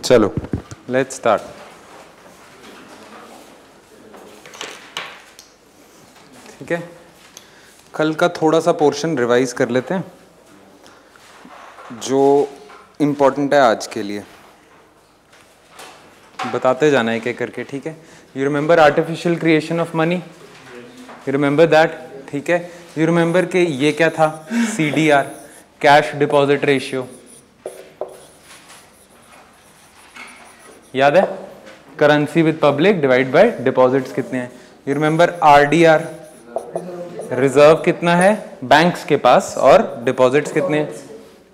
चलो let's start. ठीक है, कल का थोड़ा सा पोर्शन रिवाइज कर लेते हैं जो इम्पोर्टेंट है आज के लिए, बताते जाना है एक करके। ठीक है, you remember artificial creation of money, you remember that. ठीक है, यू रिमेंबर कि ये क्या था, CDR, कैश डिपॉजिट रेशियो, याद है, currency with public divide by deposits कितने हैं। यू रिमेंबर RDR, रिजर्व कितना है बैंक्स के पास और डिपॉजिट्स कितने हैं।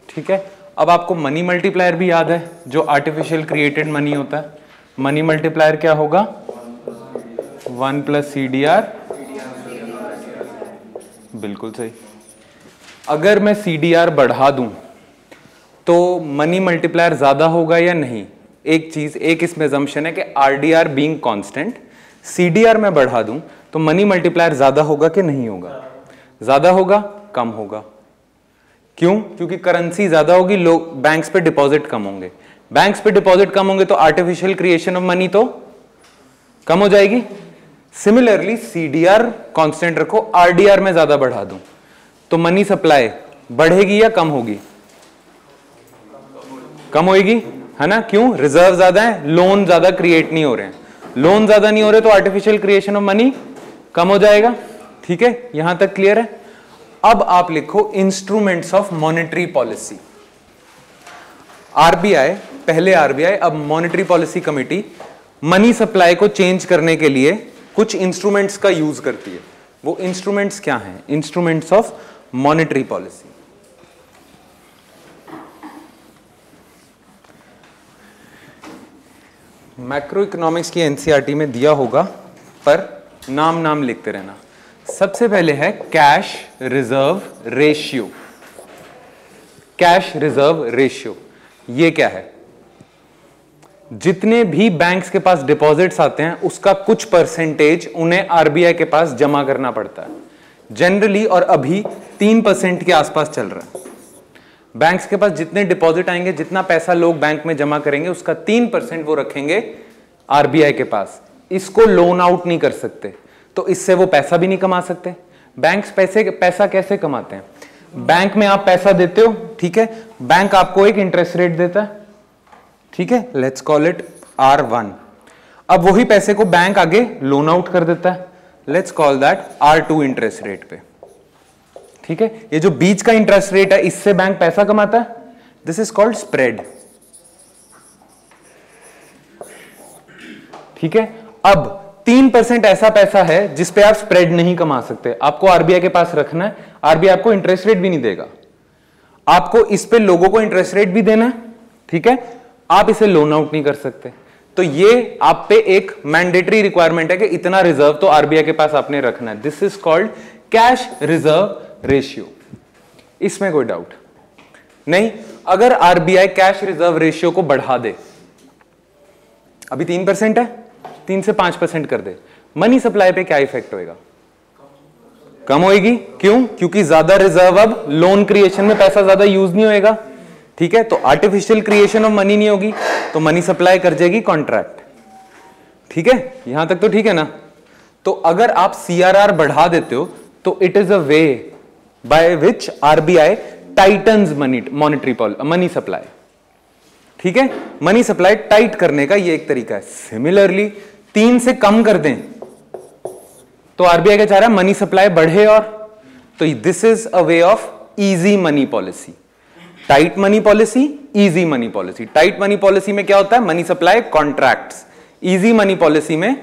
ठीक है, अब आपको मनी मल्टीप्लायर भी याद है जो आर्टिफिशियल क्रिएटेड मनी होता है। मनी मल्टीप्लायर क्या होगा, 1 + CDR, बिल्कुल सही। अगर मैं CDR बढ़ा दूं तो मनी मल्टीप्लायर ज्यादा होगा या नहीं। एक चीज, एक इसमें assumption है कि RDR बीइंग कांस्टेंट, CDR में बढ़ा दूं तो मनी मल्टीप्लायर ज्यादा होगा कि नहीं होगा, ज्यादा होगा, कम होगा। क्यों? क्योंकि करेंसी ज्यादा होगी, लोग बैंक्स पे डिपॉजिट कम होंगे, बैंक्स पे डिपॉजिट कम होंगे तो आर्टिफिशियल क्रिएशन ऑफ मनी तो कम हो जाएगी। सिमिलरली CDR कांस्टेंट रखो, RDR में ज्यादा बढ़ा दूं तो मनी सप्लाई बढ़ेगी या कम होगी, कम होगी, है ना। क्यों? रिजर्व ज्यादा है, लोन ज्यादा क्रिएट नहीं हो रहे हैं, लोन ज्यादा नहीं हो रहे तो आर्टिफिशियल क्रिएशन ऑफ मनी कम हो जाएगा। ठीक है, यहां तक क्लियर है। अब आप लिखो instruments of monetary policy. RBI, पहले RBI, अब monetary policy committee money supply को चेंज करने के लिए कुछ इंस्ट्रूमेंट्स का यूज करती है। वो इंस्ट्रूमेंट्स क्या हैं? Instruments of monetary policy. Macro economics की NCERT में दिया होगा, पर नाम लिखते रहना। सबसे पहले है cash reserve ratio. Cash reserve ratio ये क्या है? जितने भी बैंक्स के पास डिपॉजिट्स आते हैं उसका कुछ परसेंटेज उन्हें RBI के पास जमा करना पड़ता है जनरली, और अभी 3% के आसपास चल रहा है। बैंक्स के पास जितने डिपॉजिट आएंगे, जितना पैसा लोग बैंक में जमा करेंगे, उसका 3% वो रखेंगे RBI के पास। इसको लोन आउट नहीं कर सकते, तो इससे वो पैसा भी नहीं कमा सकते। बैंक्स पैसा कैसे कमाते हैं? बैंक में आप पैसा देते हो, ठीक है, बैंक आपको एक इंटरेस्ट रेट देता है, ठीक है, लेट्स कॉल इट R1। अब वही पैसे को बैंक आगे लोन आउट कर देता है, let's call that R2 interest rate पे। ठीक है, ये जो बीच का इंटरेस्ट रेट है, इससे बैंक पैसा कमाता है, दिस इज कॉल्ड स्प्रेड। ठीक है, अब 3% ऐसा पैसा है जिस पे आप स्प्रेड नहीं कमा सकते, आपको RBI के पास रखना है, RBI आपको इंटरेस्ट रेट भी नहीं देगा, आपको इस पे लोगों को इंटरेस्ट रेट भी देना है। ठीक है, आप इसे लोन आउट नहीं कर सकते, तो ये आप पे एक मैंडेटरी रिक्वायरमेंट है कि इतना रिजर्व तो RBI के पास आपने रखना है। This is called cash reserve ratio. इसमें कोई डाउट नहीं। अगर RBI कैश रिजर्व रेशियो को बढ़ा दे, अभी 3% है, 3 से 5% कर दे, मनी सप्लाई पे क्या इफेक्ट होएगा? कम होएगी। क्यों? क्योंकि ज्यादा रिजर्व, अब लोन क्रिएशन में पैसा ज्यादा यूज नहीं होएगा। ठीक है, तो आर्टिफिशियल क्रिएशन ऑफ मनी नहीं होगी, तो मनी सप्लाई कर जाएगी कॉन्ट्रैक्ट। ठीक है, यहां तक तो ठीक है ना। तो अगर आप CRR बढ़ा देते हो तो it is a way by which RBI titans money supply. ठीक है, मनी सप्लाई टाइट करने का ये एक तरीका है। सिमिलरली 3 से कम कर दें तो RBI क्या चाह रहा है? मनी सप्लाई बढ़े, और तो this is a way of easy money policy. Tight money policy, easy money policy. Tight money policy में क्या होता है? Money supply contracts. Easy money policy में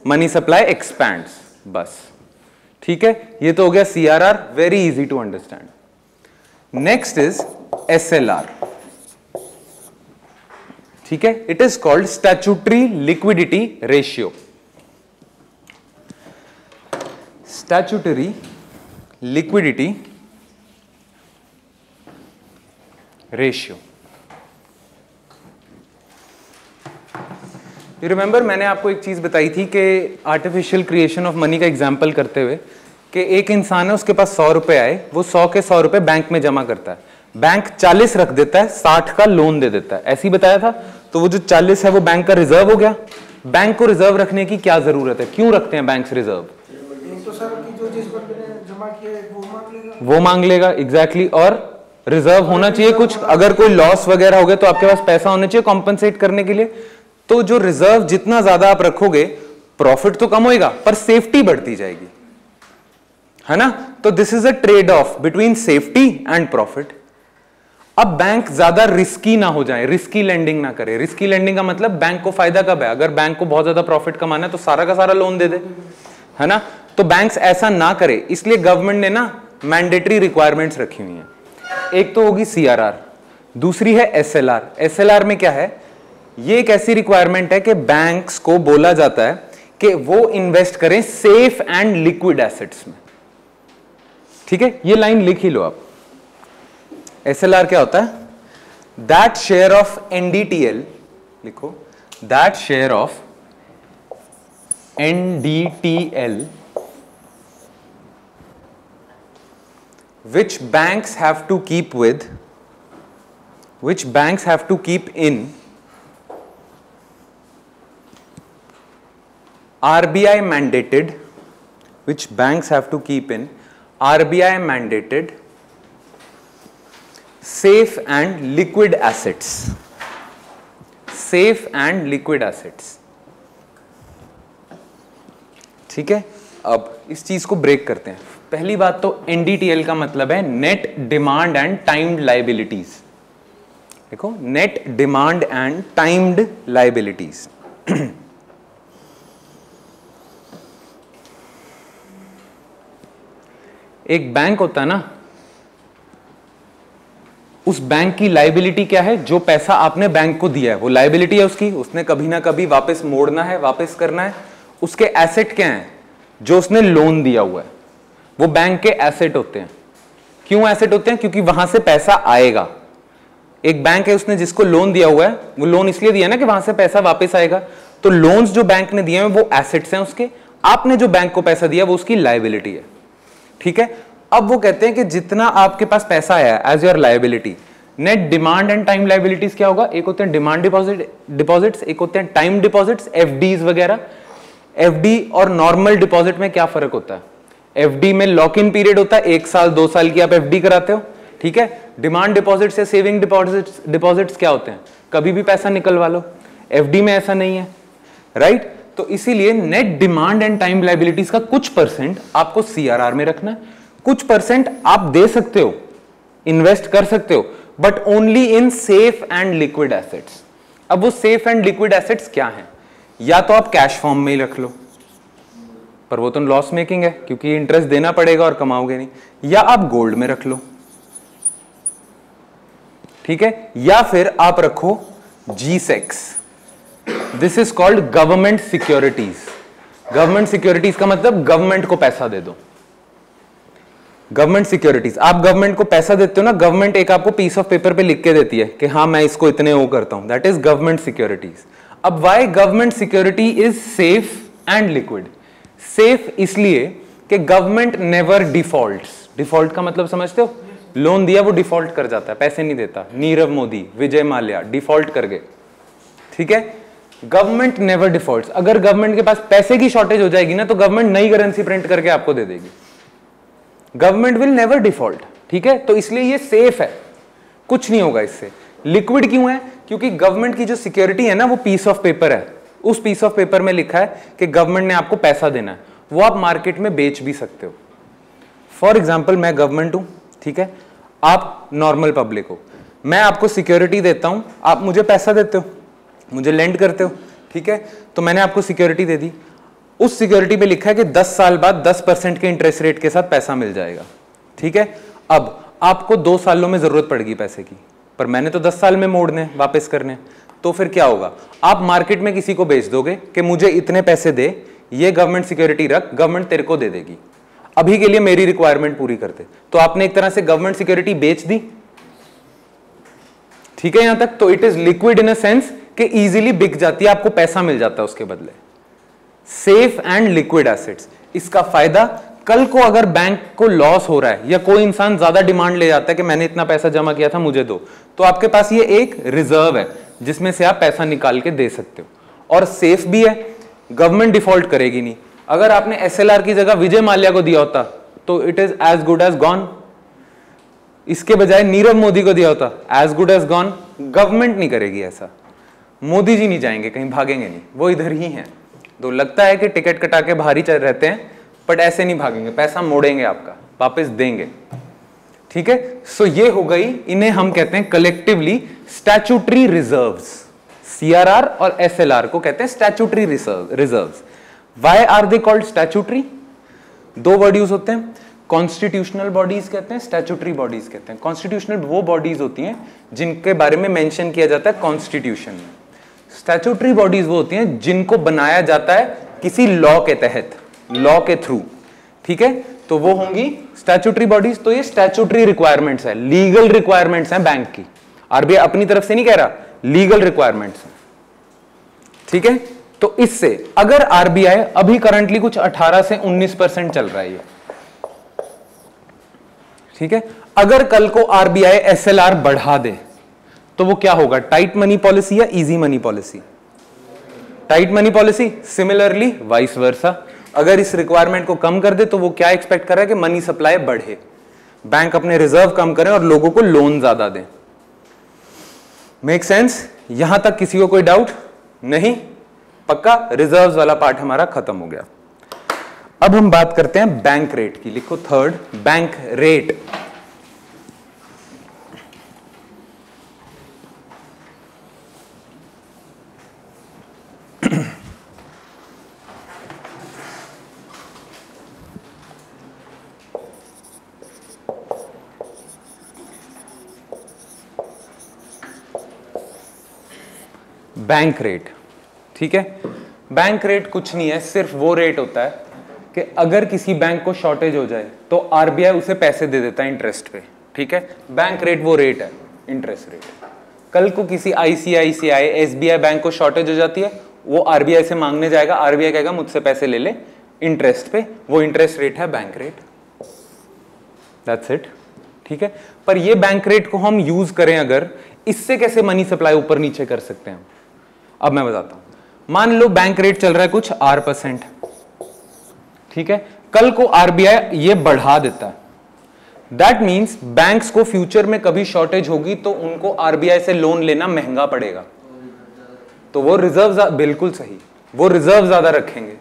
मनी सप्लाई एक्सपैंड्स, बस। ठीक है, ये तो हो गया CRR, very easy to understand. Next is SLR। ठीक है, it is called statutory liquidity ratio. Statutory liquidity ratio. You remember, मैंने आपको एक चीज बताई थी कि आर्टिफिशियल क्रिएशन ऑफ मनी का एग्जांपल करते हुए कि एक इंसान है, उसके पास 100 रुपए आए, वो 100 के 100 रुपए बैंक में जमा करता है, बैंक 40 रख देता है, 60 का लोन दे देता है, ऐसे ही बताया था। तो वो जो 40 है वो बैंक का रिजर्व हो गया। बैंक को रिजर्व रखने की क्या जरूरत है, क्यों रखते हैं बैंक्स रिजर्व? तो सर जो जिस बंदे ने जमा किया है वो मांग लेगा एग्जैक्टली। और रिजर्व होना चाहिए कुछ, अगर कोई लॉस वगैरह हो गया तो आपके पास पैसा होना चाहिए कॉम्पनसेट करने के लिए। तो जो रिजर्व जितना ज्यादा आप रखोगे प्रॉफिट तो कम होएगा पर सेफ्टी बढ़ती जाएगी, है ना। तो this is a trade off between safety and profit. अब बैंक ज्यादा रिस्की ना हो जाए, रिस्की लेंडिंग ना करे। रिस्की लेंडिंग का मतलब बैंक को फायदा कब है, अगर बैंक को बहुत ज्यादा प्रॉफिट कमाना है तो सारा का सारा लोन दे दे, है ना। तो बैंक्स ऐसा ना करे, इसलिए गवर्नमेंट ने ना मैंडेटरी रिक्वायरमेंट्स रखी हुई हैं। एक तो होगी CRR, दूसरी है SLR। SLR में क्या है, ये एक ऐसी रिक्वायरमेंट है कि बैंक्स को बोला जाता है कि वो इन्वेस्ट करें सेफ एंड लिक्विड एसेट्स में। ठीक है, ये लाइन लिख ही लो आप। SLR क्या होता है, दैट शेयर ऑफ NDTL, लिखो, that share of NDTL which banks have to keep in RBI mandated, which banks have to keep in RBI mandated safe and liquid assets, safe and liquid assets। ठीक है, अब इस चीज को break करते हैं। पहली बात तो NDTL का मतलब है net demand and timed liabilities. देखो, net demand and timed liabilities. एक बैंक होता है ना, उस बैंक की लाइबिलिटी क्या है, जो पैसा आपने बैंक को दिया है वो लाइबिलिटी है उसकी, उसने कभी ना कभी वापस मोड़ना है, वापस करना है। उसके एसेट क्या हैं, जो उसने लोन दिया हुआ है वो बैंक के एसेट होते हैं। क्यों एसेट होते हैं, क्योंकि वहां से पैसा आएगा। एक बैंक है, उसने जिसको लोन दिया हुआ है वो लोन इसलिए दिया ना कि वहां से पैसा वापस आएगा। तो लोन्स जो बैंक ने दिए हैं वो एसेट्स हैं उसके, आपने जो बैंक को पैसा दिया वो उसकी लाइबिलिटी है। ठीक है, अब वो कहते हैं कि जितना आपके पास पैसा आया as your liability, net demand and time liabilities क्या होगा, एक होते हैं डिमांड डिपॉजिट्स, एक होते हैं टाइम डिपॉजिट्स, FDs वगैरह। FD और नॉर्मल डिपॉजिट में क्या फर्क होता है, FD में लॉक इन पीरियड होता है, 1 साल 2 साल की आप FD कराते हो। ठीक है, डिमांड डिपॉजिट्स या सेविंग डिपॉजिट्स क्या होते हैं, कभी भी पैसा निकलवा लो। FD में ऐसा नहीं है, राइट। तो इसीलिए net demand and time liabilities का कुछ परसेंट आपको CRR में रखना है, कुछ परसेंट आप दे सकते हो, इन्वेस्ट कर सकते हो, but only in safe and liquid assets. अब वो सेफ एंड लिक्विड एसेट्स क्या हैं, या तो आप कैश फॉर्म में ही रख लो, पर वो तो लॉस मेकिंग है क्योंकि इंटरेस्ट देना पड़ेगा और कमाओगे नहीं, या आप गोल्ड में रख लो। ठीक है, या फिर आप रखो G-Secs, this is called government securities. Government securities का मतलब गवर्नमेंट को पैसा दे दो। गवर्नमेंट सिक्योरिटीज, आप गवर्नमेंट को पैसा देते हो ना, गवर्नमेंट एक आपको पीस ऑफ पेपर पे लिख के देती है कि हाँ मैं इसको इतने वो करता हूं, दैट इज गवर्नमेंट सिक्योरिटीज। अब why government security is safe and liquid? Safe इसलिए कि गवर्नमेंट नेवर डिफॉल्ट्स। डिफॉल्ट का मतलब समझते हो, लोन दिया वो डिफॉल्ट कर जाता है, पैसे नहीं देता। नीरव मोदी, विजय माल्या डिफॉल्ट कर गए। ठीक है, गवर्नमेंट नेवर डिफॉल्ट्स। अगर गवर्नमेंट के पास पैसे की शॉर्टेज हो जाएगी ना तो गवर्नमेंट नई करेंसी प्रिंट करके आपको दे देगी। Government will never default. ठीक है, तो इसलिए ये सेफ है, कुछ नहीं होगा इससे। लिक्विड क्यों है? क्योंकि गवर्नमेंट की जो सिक्योरिटी है ना वो पीस ऑफ पेपर है। उस पीस ऑफ पेपर में लिखा है कि गवर्नमेंट ने आपको पैसा देना है, वो आप मार्केट में बेच भी सकते हो। फॉर एग्जाम्पल मैं गवर्नमेंट हूं, ठीक है, आप नॉर्मल पब्लिक हो, मैं आपको सिक्योरिटी देता हूं, आप मुझे पैसा देते हो, मुझे लेंड करते हो। ठीक है, तो मैंने आपको सिक्योरिटी दे दी, उस सिक्योरिटी पे लिखा है कि 10 साल बाद 10% के इंटरेस्ट रेट के साथ पैसा मिल जाएगा। ठीक है, अब आपको 2 सालों में जरूरत पड़ेगी पैसे की, पर मैंने तो 10 साल में मोड़ने वापस करने, तो फिर क्या होगा? आप मार्केट में किसी को बेच दोगे कि मुझे इतने पैसे दे, ये गवर्नमेंट सिक्योरिटी रख, गवर्नमेंट तेरे को दे देगी, अभी के लिए मेरी रिक्वायरमेंट पूरी करते। तो आपने एक तरह से गवर्नमेंट सिक्योरिटी बेच दी। ठीक है यहां तक? तो it is liquid in a sense कि इजीली बिक जाती है, आपको पैसा मिल जाता है उसके बदले। सेफ एंड लिक्विड एसेट्स, इसका फायदा कल को अगर बैंक को लॉस हो रहा है या कोई इंसान ज्यादा डिमांड ले जाता है कि मैंने इतना पैसा जमा किया था मुझे दो, तो आपके पास ये एक रिजर्व है जिसमें से आप पैसा निकाल के दे सकते हो, और सेफ भी है, गवर्नमेंट डिफॉल्ट करेगी नहीं। अगर आपने एसएलआर की जगह विजय माल्या को दिया होता तो it is as good as gone, इसके बजाय नीरव मोदी को दिया होता, as good as gone. Government नहीं करेगी ऐसा, मोदी जी नहीं जाएंगे कहीं, भागेंगे नहीं, वो इधर ही हैं। तो लगता है कि टिकट कटा के बाहर ही चल रहते हैं, बट ऐसे नहीं भागेंगे, पैसा मोड़ेंगे आपका, वापस देंगे। ठीक है, सो ये हो गई, इन्हें हम कहते हैं कलेक्टिवली स्टैट्यूटरी रिजर्व्स। सीआरआर और एसएलआर को कहते हैं statutory reserves. Why are they called statutory? दो वर्ड यूज होते हैं, कॉन्स्टिट्यूशनल बॉडीज कहते हैं, स्टैट्यूटरी बॉडीज कहते हैं। कॉन्स्टिट्यूशनल वो बॉडीज होती हैं जिनके बारे में मेंशन किया जाता है कॉन्स्टिट्यूशन में। स्टैट्यूटरी बॉडीज वो होती हैं जिनको बनाया जाता है किसी लॉ के तहत, लॉ के थ्रू। ठीक है, तो वो होंगी स्टैट्यूटरी बॉडीज। तो ये स्टैट्यूटरी रिक्वायरमेंट्स है, लीगल रिक्वायरमेंट्स हैं बैंक की। आरबीआई अपनी तरफ से नहीं कह रहा, लीगल रिक्वायरमेंट्स हैं। ठीक है, तो इससे अगर आरबीआई अभी करंटली कुछ 18 से 19% चल रहा है ये, ठीक है, अगर कल को आरबीआई एसएलआर बढ़ा दे तो वो क्या होगा? टाइट मनी पॉलिसी या easy money policy? Tight money policy. Similarly vice versa, अगर इस रिक्वायरमेंट को कम कर दे तो वो क्या एक्सपेक्ट कर रहा है कि मनी सप्लाई बढ़े, बैंक अपने रिजर्व कम करें और लोगों को लोन ज्यादा दें। Make sense? यहां तक किसी को कोई डाउट नहीं? पक्का? रिजर्व्स वाला पार्ट हमारा खत्म हो गया। अब हम बात करते हैं बैंक रेट की। लिखो third, bank rate. Bank rate, ठीक है, बैंक रेट कुछ नहीं है, सिर्फ वो रेट होता है कि अगर किसी बैंक को शॉर्टेज हो जाए तो आरबीआई उसे पैसे दे देता है इंटरेस्ट पे। ठीक है, बैंक रेट वो रेट है, इंटरेस्ट रेट। कल को किसी आईसीआईसीआई, एसबीआई बैंक को शॉर्टेज हो जाती है, वो आरबीआई से मांगने जाएगा, आरबीआई कहेगा मुझसे पैसे ले ले इंटरेस्ट पे, वो इंटरेस्ट रेट है बैंक रेट। That's it. ठीक है, पर ये बैंक रेट को हम यूज करें अगर, इससे कैसे मनी सप्लाई ऊपर नीचे कर सकते हैं? अब मैं बताता हूं। मान लो बैंक रेट चल रहा है कुछ R%, ठीक है, कल को आरबीआई ये बढ़ा देता है, दैट मींस बैंक्स को फ्यूचर में कभी शॉर्टेज होगी तो उनको आरबीआई से लोन लेना महंगा पड़ेगा, तो वो रिजर्व, बिल्कुल सही, वो रिजर्व ज्यादा रखेंगे।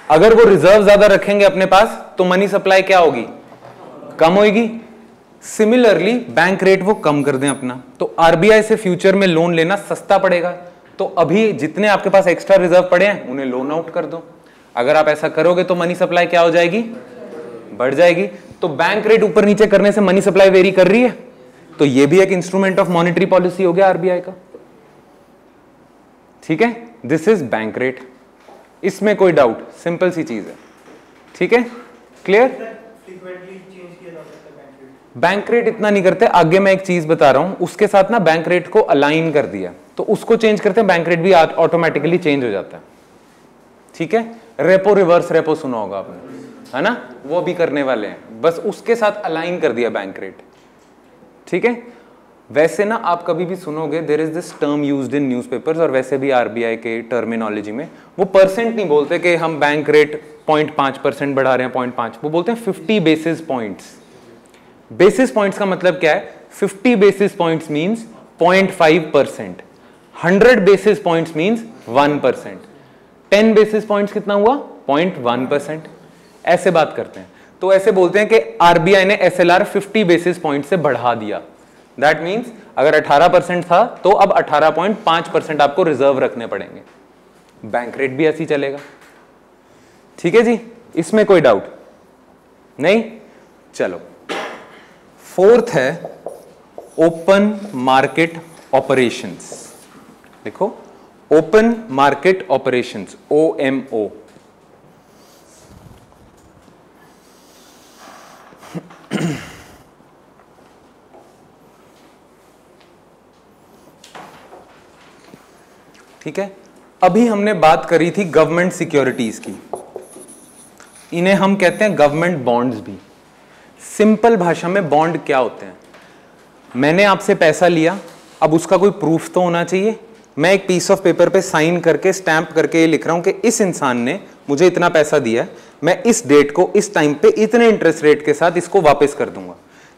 अगर वो रिजर्व ज्यादा रखेंगे अपने पास तो मनी सप्लाई क्या होगी? कम होगी। सिमिलरली बैंक रेट वो कम कर दें अपना, तो आरबीआई से फ्यूचर में लोन लेना सस्ता पड़ेगा, तो अभी जितने आपके पास एक्स्ट्रा रिजर्व पड़े हैं उन्हें लोन आउट कर दो। अगर आप ऐसा करोगे तो मनी सप्लाई क्या हो जाएगी? बढ़ जाएगी। तो बैंक रेट ऊपर नीचे करने से मनी सप्लाई वेरी कर रही है, तो ये भी एक इंस्ट्रूमेंट ऑफ मॉनेटरी पॉलिसी हो गया आरबीआई का। ठीक है, दिस इज बैंक रेट। इसमें कोई डाउट? सिंपल सी चीज है। ठीक है, क्लियर? बैंक रेट इतना नहीं करते, आगे मैं एक चीज बता रहा हूं, उसके साथ ना बैंक रेट को अलाइन कर दिया, तो उसको चेंज करते हैं, बैंक रेट भी ऑटोमेटिकली चेंज हो जाता है। ठीक है, रेपो रिवर्स रेपो सुना होगा आपने, है ना, वो भी करने वाले हैं, बस उसके साथ अलाइन कर दिया बैंक रेट। ठीक है, वैसे ना आप कभी भी सुनोगे there is this term used in newspapers, और वैसे भी आरबीआई के टर्मिनोलॉजी में वो परसेंट नहीं बोलते कि हम बैंक रेट 0.5% बढ़ा रहे हैं, 0.5, वो बोलते हैं 50 बेसिस पॉइंट्स। बेसिस पॉइंट्स का मतलब क्या है? 50 basis points means 0.5%, 100 basis points means 1%, 10 basis points कितना हुआ? 0.1%। ऐसे बात करते हैं, तो ऐसे बोलते हैं कि आरबीआई ने एसएलआर 50 बेसिस पॉइंट से बढ़ा दिया। दैट मींस अगर 18% था तो अब 18.5% आपको रिजर्व रखने पड़ेंगे। बैंक रेट भी ऐसी चलेगा। ठीक है जी, इसमें कोई डाउट नहीं? चलो, फोर्थ है ओपन मार्केट ऑपरेशंस। देखो, ओपन मार्केट ऑपरेशंस, OMO। ठीक है, अभी हमने बात करी थी गवर्नमेंट सिक्योरिटीज की, इन्हें हम कहते हैं गवर्नमेंट बॉन्ड्स भी। सिंपल भाषा में बॉन्ड क्या होते हैं? मैंने आपसे पैसा लिया, अब उसका कोई प्रूफ तो होना चाहिए, मैं एक पीस ऑफ पेपर पे साइन करके स्टैंप करके ये लिख रहा हूं कि इस इंसान ने मुझे इतना पैसा दिया है, मैं इस डेट को इस टाइम पे इतने इंटरेस्ट रेट के साथ इसको वापस कर दूंगा।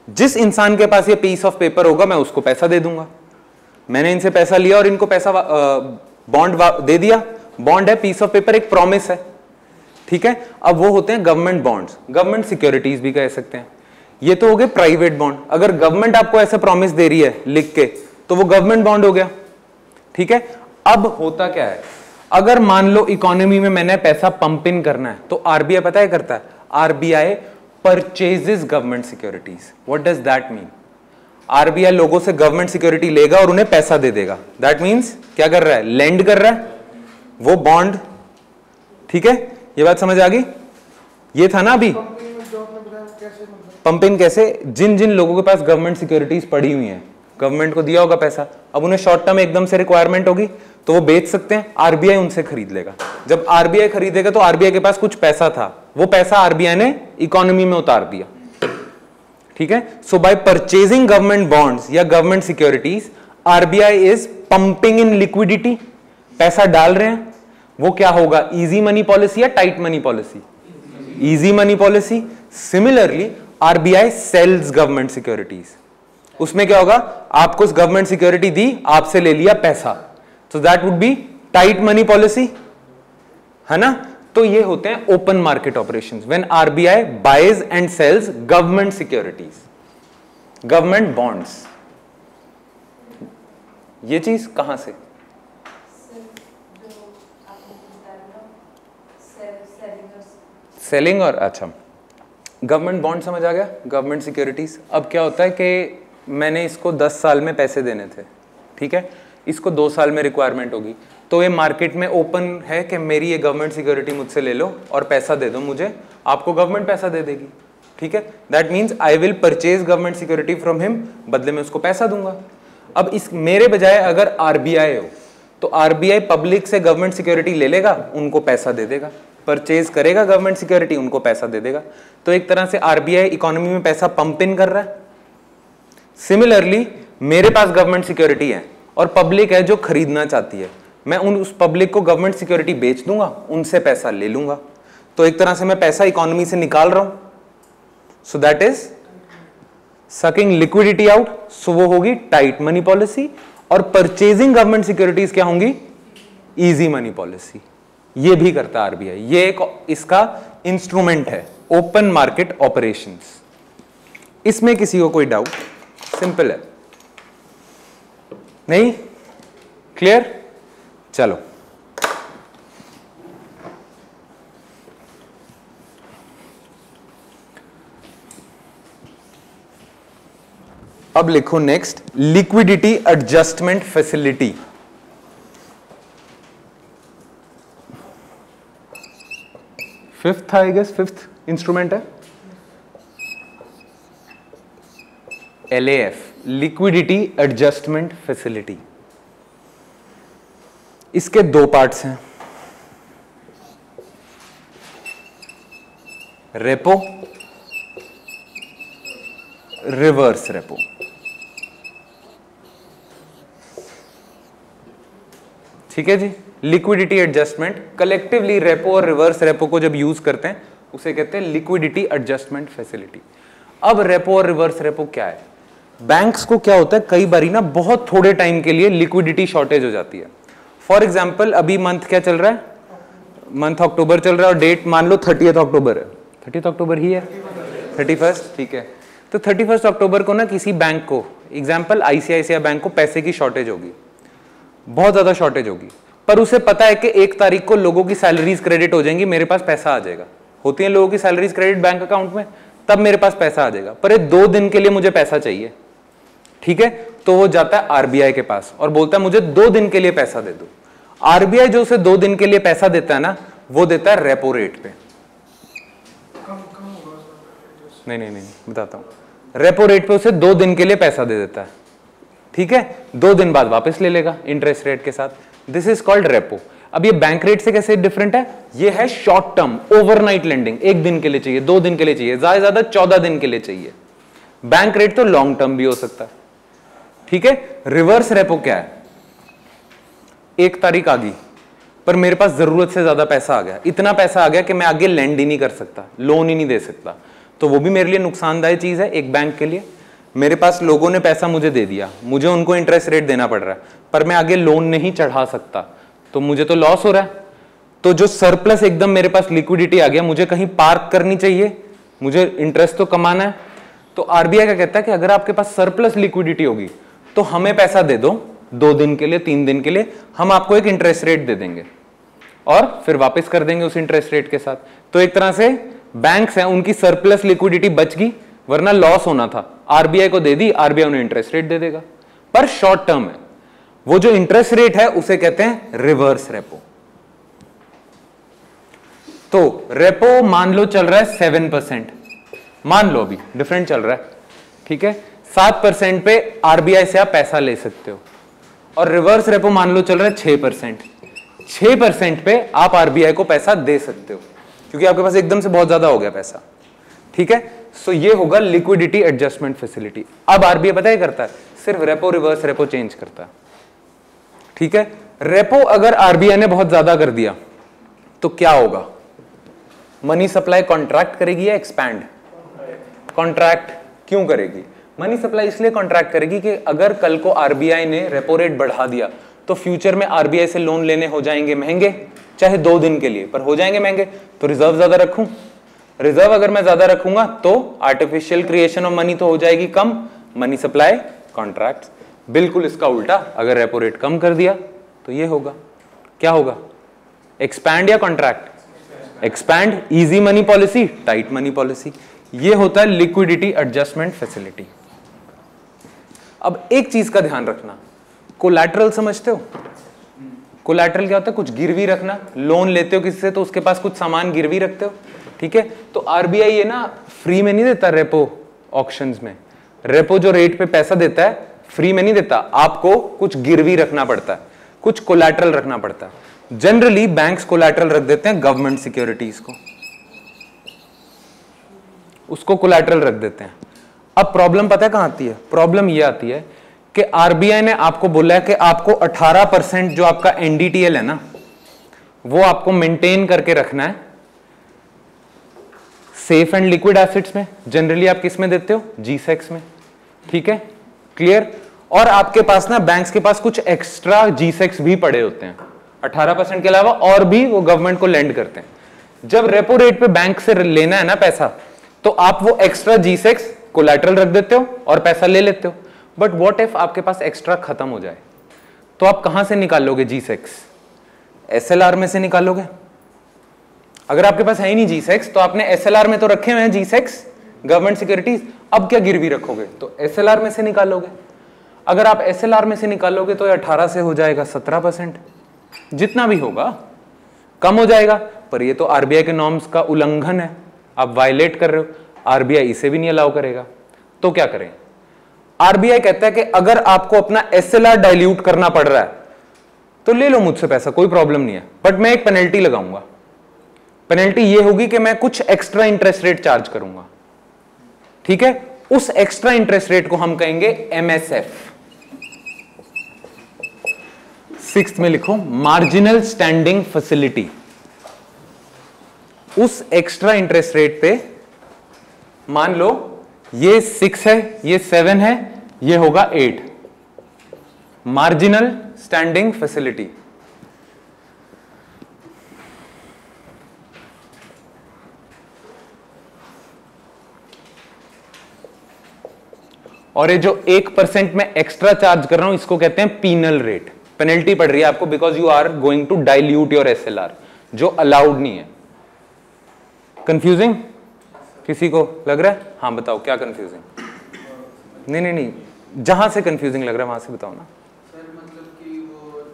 जिस इंसान के पास ये पीस ऑफ पेपर होगा मैं उसको पैसा दे दूंगा। मैंने इनसे पैसा लिया और इनको पैसा बॉन्ड दे दिया। बॉन्ड है, पीस ऑफ पेपर एक प्रॉमिस है, ठीक है। अब वो होते हैं गवर्नमेंट बॉन्ड्स, गवर्नमेंट सिक्योरिटीज भी कह सकते हैं। ये तो हो गए प्राइवेट बॉन्ड। अगर गवर्नमेंट आपको ऐसा प्रॉमिस दे रही है लिख के तो वो गवर्नमेंट बॉन्ड हो गया, ठीक है। अब होता क्या है, अगर मान लो इकोनॉमी में मैंने पैसा पंप इन करना है तो आरबीआई पता है करता है, RBI purchases government securities. What does that mean? RBI लोगों से गवर्नमेंट सिक्योरिटी लेगा और उन्हें पैसा दे देगा। दैट मीन्स क्या कर रहा है? लेंड कर रहा है वो बॉन्ड, ठीक है। ये बात समझ आ गई? ये था ना अभी पंप इन कैसे, जिन जिन लोगों के पास गवर्नमेंट सिक्योरिटीज पड़ी हुई हैं, गवर्नमेंट को दिया होगा पैसा, अब उन्हें शॉर्ट टर्म एकदम से रिक्वायरमेंट होगी तो वो बेच सकते हैं, आरबीआई उनसे खरीद लेगा। जब आरबीआई खरीदेगा तो आरबीआई के पास कुछ पैसा था, वो पैसा आरबीआई ने इकोनॉमी में उतार दिया, ठीक है। So by purchasing government bonds या government securities, RBI is pumping in liquidity, पैसा डाल रहे हैं। वो क्या होगा? इजी मनी पॉलिसी या tight money policy? Easy money policy. Similarly RBI sells government securities, उसमें क्या होगा? आपको उस गवर्नमेंट सिक्योरिटी दी, आपसे ले लिया पैसा, तो that would be tight money policy, है ना। तो ये होते हैं open market operations when RBI buys and sells government securities, government bonds. ये चीज कहां से? सेलिंग और अच्छा गवर्नमेंट बॉन्ड समझ आ गया, गवर्नमेंट सिक्योरिटीज। अब क्या होता है कि मैंने इसको 10 साल में पैसे देने थे, ठीक है, इसको 2 साल में रिक्वायरमेंट होगी, तो ये मार्केट में ओपन है कि मेरी ये गवर्नमेंट सिक्योरिटी मुझसे ले लो और पैसा दे दो मुझे, आपको गवर्नमेंट पैसा दे देगी, ठीक है। That means I will purchase government security from him, बदले में उसको पैसा दूंगा। अब इस मेरे बजाय अगर आरबीआई हो तो आरबीआई पब्लिक से गवर्नमेंट सिक्योरिटी ले लेगा, उनको पैसा दे देगा, परचेज करेगा गवर्नमेंट सिक्योरिटी, उनको पैसा दे देगा। तो एक तरह से आरबीआई इकोनॉमी में पैसा पंप इन कर रहा है। सिमिलरली मेरे पास गवर्नमेंट सिक्योरिटी है और पब्लिक है जो खरीदना चाहती है, मैं उस पब्लिक को गवर्नमेंट सिक्योरिटी बेच दूंगा, उनसे पैसा ले लूंगा, तो एक तरह से मैं पैसा इकोनॉमी से निकाल रहा हूं। So that is sucking liquidity out. So वो होगी टाइट मनी पॉलिसी, और परचेजिंग गवर्नमेंट सिक्योरिटीज क्या होंगी? Easy money policy. ये भी करता है आरबीआई, ये एक इसका इंस्ट्रूमेंट है, ओपन मार्केट ऑपरेशंस। इसमें किसी को कोई डाउट? सिंपल है, नहीं? क्लियर? चलो अब लिखो next, liquidity adjustment facility. Fifth I guess, fifth instrument है LAF, लिक्विडिटी एडजस्टमेंट फैसिलिटी। इसके 2 पार्ट्स हैं, रेपो, रिवर्स रेपो। ठीक है जी। लिक्विडिटी एडजस्टमेंट, कलेक्टिवली रेपो और रिवर्स रेपो को जब यूज करते हैं उसे कहते हैं लिक्विडिटी एडजस्टमेंट फैसिलिटी। अब रेपो और रिवर्स रेपो क्या है? बैंक्स को क्या होता है, कई बारी ना बहुत थोड़े टाइम के लिए लिक्विडिटी शॉर्टेज हो जाती है। फॉर एग्जांपल अभी मंथ क्या चल रहा है? मंथ अक्टूबर चल रहा है और डेट मान लो 30 अक्टूबर है। 30 अक्टूबर ही है, 31, ठीक है। तो 31 अक्टूबर को ना किसी बैंक को, एग्जाम्पल आईसीआईसीआई बैंक को पैसे की शॉर्टेज होगी, बहुत ज्यादा शॉर्टेज होगी, पर उसे पता है कि 1 तारीख को लोगों की सैलरीज क्रेडिट हो जाएंगी, मेरे पास पैसा आ जाएगा। होती है लोगों की सैलरीज क्रेडिट बैंक अकाउंट में, तब मेरे पास पैसा आ जाएगा, पर ये 2 दिन के लिए मुझे पैसा चाहिए, ठीक है। तो वो जाता है आरबीआई के पास और बोलता है मुझे 2 दिन के लिए पैसा दे दो। आरबीआई जो उसे 2 दिन के लिए पैसा देता है ना, वो देता है रेपो रेट पे। नहीं बताता हूं। रेपो रेट पे उसे 2 दिन के लिए पैसा दे देता है, ठीक है। 2 दिन बाद वापस ले लेगा इंटरेस्ट रेट के साथ। This is called repo. अब ये बैंक रेट से कैसे डिफरेंट है? ये है शॉर्ट टर्म ओवरनाइट लेंडिंग, 1 दिन के लिए चाहिए, 2 दिन के लिए चाहिए, ज्यादा से ज्यादा 14 दिन के लिए चाहिए। बैंक रेट तो लॉन्ग टर्म भी हो सकता है, ठीक है। रिवर्स रेपो क्या है? 1 तारीख आ गई पर मेरे पास जरूरत से ज्यादा पैसा आ गया, इतना पैसा आ गया कि मैं आगे लैंड ही नहीं कर सकता, लोन ही नहीं दे सकता, तो वो भी मेरे लिए नुकसानदायक चीज है। एक बैंक के लिए मेरे पास लोगों ने पैसा मुझे दे दिया, मुझे उनको इंटरेस्ट रेट देना पड़ रहा है, पर मैं आगे लोन नहीं चढ़ा सकता, तो मुझे तो लॉस हो रहा है। तो जो सरप्लस एकदम मेरे पास लिक्विडिटी आ गया, मुझे कहीं पार्क करनी चाहिए, मुझे इंटरेस्ट तो कमाना है। तो आरबीआई क्या कहता है कि अगर आपके पास सरप्लस लिक्विडिटी होगी तो हमें पैसा दे दो 2 दिन के लिए, 3 दिन के लिए, हम आपको एक इंटरेस्ट रेट दे देंगे और फिर वापस कर देंगे उस इंटरेस्ट रेट के साथ। तो एक तरह से बैंक्स हैं, उनकी सरप्लस लिक्विडिटी बच गई, वरना लॉस होना था, आरबीआई को दे दी, आरबीआई उन्हें इंटरेस्ट रेट दे देगा, पर शॉर्ट टर्म है। वो जो इंटरेस्ट रेट है उसे कहते हैं रिवर्स रेपो। तो रेपो मान लो चल रहा है 7%, मान लो अभी डिफरेंट चल रहा है, ठीक है, 7% पे आरबीआई से आप पैसा ले सकते हो, और रिवर्स रेपो मान लो चल रहा है 6%, 6% पे आप आरबीआई को पैसा दे सकते हो क्योंकि आपके पास एकदम से बहुत ज्यादा हो गया पैसा, ठीक है। सो ये होगा लिक्विडिटी एडजस्टमेंट फैसिलिटी। अब आरबीआई पता है करता है, सिर्फ रेपो रिवर्स रेपो चेंज करता है, ठीक है। रेपो अगर आरबीआई ने बहुत ज्यादा कर दिया तो क्या होगा, मनी सप्लाई कॉन्ट्रैक्ट करेगी या एक्सपैंड? कॉन्ट्रैक्ट। क्यों करेगी? मनी सप्लाई इसलिए कॉन्ट्रैक्ट करेगी कि अगर कल को आरबीआई ने रेपो रेट बढ़ा दिया तो फ्यूचर में आरबीआई से लोन लेने हो जाएंगे महंगे, चाहे 2 दिन के लिए, पर हो जाएंगे महंगे, तो रिजर्व ज्यादा रखूं। रिजर्व अगर मैं ज्यादा रखूंगा तो आर्टिफिशियल क्रिएशन ऑफ मनी तो हो जाएगी कम, मनी सप्लाई कॉन्ट्रैक्ट। बिल्कुल इसका उल्टा, अगर रेपो रेट कम कर दिया तो ये होगा, क्या होगा, एक्सपैंड या contract? Expand, easy money policy, tight money policy. ये होता है लिक्विडिटी एडजस्टमेंट फैसिलिटी। अब एक चीज का ध्यान रखना, कोलैटरल समझते हो? कोलैटरल क्या होता है? कुछ गिरवी रखना। लोन लेते हो किसी से तो उसके पास कुछ सामान गिरवी रखते हो, ठीक है। तो आरबीआई ये ना फ्री में नहीं देता रेपो ऑक्शंस में, रेपो जो रेट पे पैसा देता है फ्री में नहीं देता, आपको कुछ गिरवी रखना पड़ता है, कुछ कोलैटरल रखना पड़ता है। जनरली बैंक्स कोलैटरल रख देते हैं गवर्नमेंट सिक्योरिटीज को, उसको कोलैटरल रख देते हैं। अब प्रॉब्लम पता है कहां आती है? प्रॉब्लम ये आती है कि आरबीआई ने आपको बोला है कि आपको 18% जो आपका एनडीटीएल है ना, वो आपको मेंटेन करके रखना है सेफ एंड लिक्विड एसेट्स में। जनरली आप किस में देते हो? G-Secs में, ठीक है, क्लियर। और आपके पास ना बैंक्स के पास कुछ एक्स्ट्रा G-Secs भी पड़े होते हैं 18% के अलावा, और भी वो गवर्नमेंट को लेंड करते हैं। जब रेपो रेट पे बैंक से लेना है ना पैसा, तो आप वो एक्स्ट्रा G-Secs कोलैटरल रख देते हो और पैसा ले लेते हो। बट व्हाट इफ आपके पास एक्स्ट्रा खत्म हो जाए, तो आप कहां से निकालोगे G-Secs? SLR में से निकालोगे। अगर आपके पास है ही नहीं G-Secs तो आपने SLR में तो रखे हुए हैं G-Secs, गवर्नमेंट सिक्योरिटीज, अब क्या गिरवी रखोगे? तो SLR में से निकालोगे। अगर आप SLR में से निकालोगे तो 18 से हो जाएगा 17%, जितना भी होगा कम हो जाएगा, पर ये तो आरबीआई के नॉर्म्स का उल्लंघन है, आप वायलेट कर रहे हो, आरबीआई इसे भी नहीं अलाउ करेगा। तो क्या करें? आरबीआई कहता है कि अगर आपको अपना SLR डाइल्यूट करना पड़ रहा है तो ले लो मुझसे पैसा, कोई प्रॉब्लम नहीं है, बट मैं एक पेनल्टी लगाऊंगा। पेनल्टी ये होगी कि मैं कुछ एक्स्ट्रा इंटरेस्ट रेट चार्ज करूंगा, ठीक है। उस एक्स्ट्रा इंटरेस्ट रेट को हम कहेंगे MSF। 6th में लिखो मार्जिनल स्टैंडिंग फैसिलिटी। उस एक्स्ट्रा इंटरेस्ट रेट पे मान लो ये 6 है, ये 7 है, ये होगा 8, मार्जिनल स्टैंडिंग फैसिलिटी। और ये जो 1% में एक्स्ट्रा चार्ज कर रहा हूं इसको कहते हैं पीनल रेट। पेनल्टी पड़ रही है आपको because you are going to dilute your SLR, जो अलाउड नहीं है। कंफ्यूजिंग किसी को लग रहा है? हाँ बताओ क्या कंफ्यूजिंग? नहीं, जहां से कंफ्यूजिंग लग रहा है वहां से बताओ ना। सर मतलब कि वो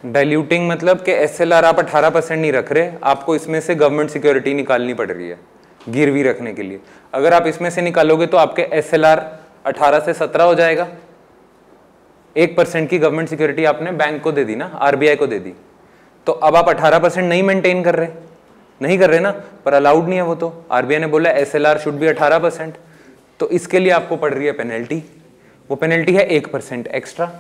डाइल्यूटिंग मतलब कि SLR आप 18% नहीं रख रहे, आपको इसमें से गवर्नमेंट सिक्योरिटी निकालनी पड़ रही है गिरवी रखने के लिए। अगर आप इसमें से निकालोगे तो आपके SLR 18 से 17 हो जाएगा। 1% की गवर्नमेंट सिक्योरिटी आपने बैंक को दे दी ना, आरबीआई को दे दी, तो अब आप 18% नहीं मेंटेन कर रहे ना, पर अलाउड नहीं है वो। तो आरबीआई ने बोला SLR शुड बी 18%, तो इसके लिए आपको पड़ रही है पेनल्टी। वो पेनल्टी है 1% एक्स्ट्रा।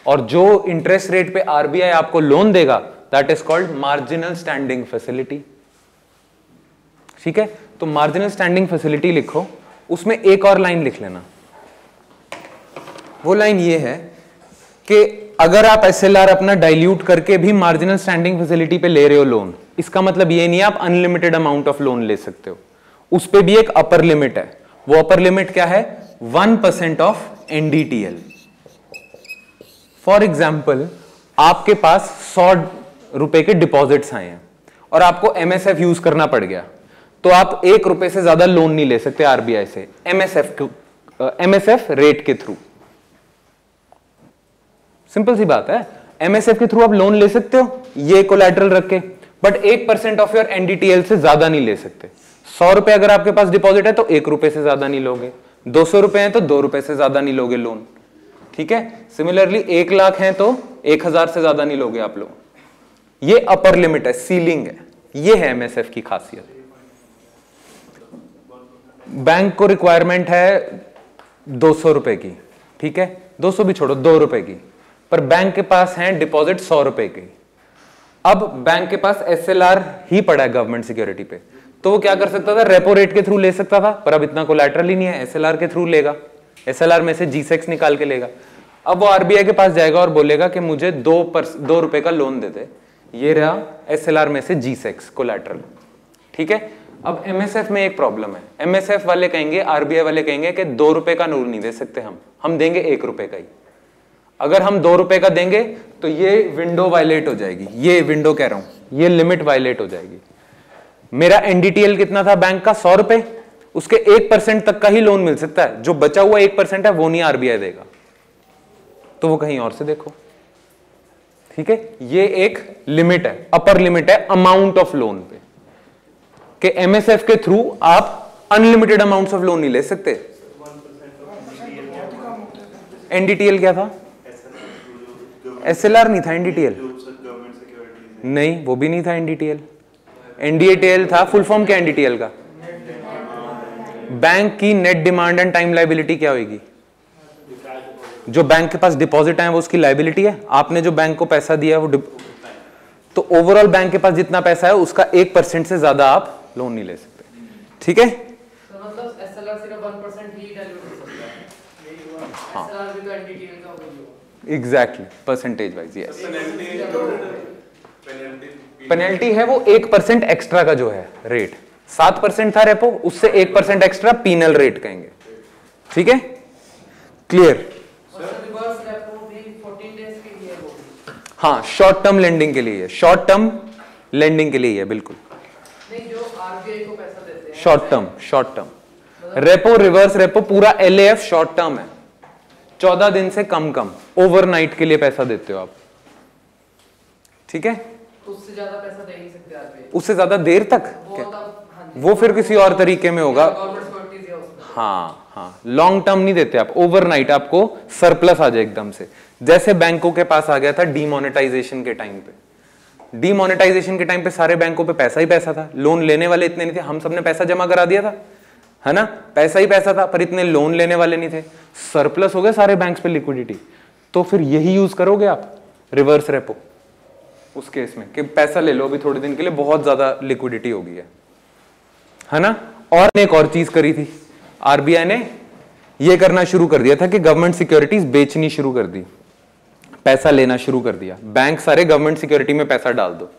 और जो इंटरेस्ट रेट पे आरबीआई आपको लोन देगा that is called marginal standing facility. ठीक है, तो मार्जिनल स्टैंडिंग फैसिलिटी लिखो, उसमें एक और लाइन लिख लेना। वो लाइन ये है कि अगर आप एसएलआर अपना डाइल्यूट करके भी मार्जिनल स्टैंडिंग फैसिलिटी पे ले रहे हो लोन, इसका मतलब ये नहीं है आप अनलिमिटेड अमाउंट ऑफ लोन ले सकते हो, उस पे भी एक अपर लिमिट है। वो अपर लिमिट क्या है? 1% ऑफ एनडीटीएल। फॉर एग्जाम्पल आपके पास 100 रुपए के डिपॉजिट्स आए हैं और आपको एमएसएफ यूज करना पड़ गया, तो आप 1 रुपए से ज्यादा लोन नहीं ले सकते आरबीआई से एमएसएफ रेट के थ्रू। सिंपल सी बात है, एमएसएफ के थ्रू आप लोन ले सकते हो ये कोलैटरल रख के, बट 1% ऑफ योर एनडीटीएल से ज्यादा नहीं ले सकते। 100 रुपए अगर आपके पास डिपॉजिट है तो 1 रुपए से ज्यादा नहीं लोगे, 200 रुपए हैं तो 2 रुपए से ज्यादा नहीं लोगे लोन। ठीक है, सिमिलरली 1 लाख हैं तो 1000 से ज्यादा नहीं लोगे आप लोग। ये अपर लिमिट है, सीलिंग है, ये है एमएसएफ की खासियत। बैंक को रिक्वायरमेंट है 200 रुपए की, ठीक है, 200 भी छोड़ो, 2 रुपए की, पर बैंक के पास है डिपॉजिट 100 रुपए की। अब बैंक के पास एसएलआर ही पड़ा है गवर्नमेंट सिक्योरिटी पे, तो वो क्या कर सकता था? रेपो रेट के थ्रू ले सकता था, पर अब इतना कोलैटरल ही नहीं है, एसएलआर के थ्रू लेगा, एसएलआर में से G-Secs निकाल के लेगा। अब वो आरबीआई के पास जाएगा और बोलेगा कि मुझे 2 रुपए का लोन दे दे, ये रहा एसएलआर में से G-Secs कोलैटरल। ठीक है, अब एमएसएफ में एक प्रॉब्लम है, एमएसएफ वाले कहेंगे, आरबीआई वाले कहेंगे कि 2 रुपए का लोन नहीं दे सकते हम देंगे 1 रुपए का ही। अगर हम 2 रुपए का देंगे तो ये विंडो वायलेट हो जाएगी, ये विंडो कह रहा हूं, ये लिमिट वायलेट हो जाएगी। मेरा एनडीटीएल कितना था बैंक का? 100 रुपए, उसके 1% तक का ही लोन मिल सकता है, जो बचा हुआ 1% है वो नहीं आरबीआई देगा, तो वो कहीं और से देखो। ठीक है, ये एक लिमिट है, अपर लिमिट है अमाउंट ऑफ लोन पे, कि एमएसएफ के थ्रू आप अनलिमिटेड अमाउंट्स ऑफ लोन नहीं ले सकते। एनडीटीएल क्या था? एसएलआर नहीं था एनडीटीएल, नहीं वो भी नहीं था एनडीटीएल। एनडीटीएल था, फुल फॉर्म क्या एनडीटीएल का? बैंक की net demand and time liability क्या होगी? जो बैंक के पास डिपॉजिट है वो उसकी लायबिलिटी है, आपने जो बैंक को पैसा दिया वो तो ओवरऑल बैंक के पास जितना पैसा है उसका 1% से ज्यादा आप लोन नहीं ले सकते। ठीक है, तो मतलब एसएलआर सिर्फ 1% ही डाइल्यूट हो सकता है। हाँ, एसएलआर भी तो एनडीटीएल का होगा। Exactly, percentage wise. Yes, penalty है वो 1% एक्स्ट्रा का जो है रेट, 7% था रेपो, उससे 1% एक्स्ट्रा पीनल रेट कहेंगे। ठीक है, क्लियर? रिवर्स रेपो भी 14 डेज के लिए है वो। हाँ, शॉर्ट टर्म लेंडिंग के लिए है, शॉर्ट टर्म लेंडिंग के लिए है, बिल्कुल। नहीं, जो आरबीआई को पैसा देते हैं short term repo, reverse repo पूरा एलएएफ शॉर्ट टर्म है, 14 दिन से कम ओवरनाइट के लिए पैसा देते हो आप। ठीक है, उससे ज्यादा पैसा दे नहीं सकते आरबीआई, उससे ज्यादा देर तक वो फिर किसी और तरीके में होगा। हाँ, लॉन्ग टर्म नहीं देते आप, ओवरनाइट आपको सरप्लस आ जाए एकदम से, जैसे बैंकों के पास आ गया था डीमोनेटाइजेशन के टाइम पे। डीमोनेटाइजेशन के टाइम पे सारे बैंकों पे पैसा ही पैसा था, लोन लेने वाले इतने नहीं थे, हम सबने पैसा जमा करा दिया था, है ना, पैसा ही पैसा था, पर इतने लोन लेने वाले नहीं थे, सरप्लस हो गए सारे बैंक्स पे लिक्विडिटी। तो फिर यही यूज करोगे आप, रिवर्स रेपो, उस केस में कि पैसा ले लो अभी थोड़े दिन के लिए, बहुत ज्यादा लिक्विडिटी हो गई है ना। और एक और चीज करी थी आरबीआई ने, ये करना शुरू कर दिया था कि गवर्नमेंट सिक्योरिटीज बेचनी शुरू कर दी, पैसा लेना शुरू कर दिया, बैंक सारे गवर्नमेंट सिक्योरिटी में पैसा डाल दो,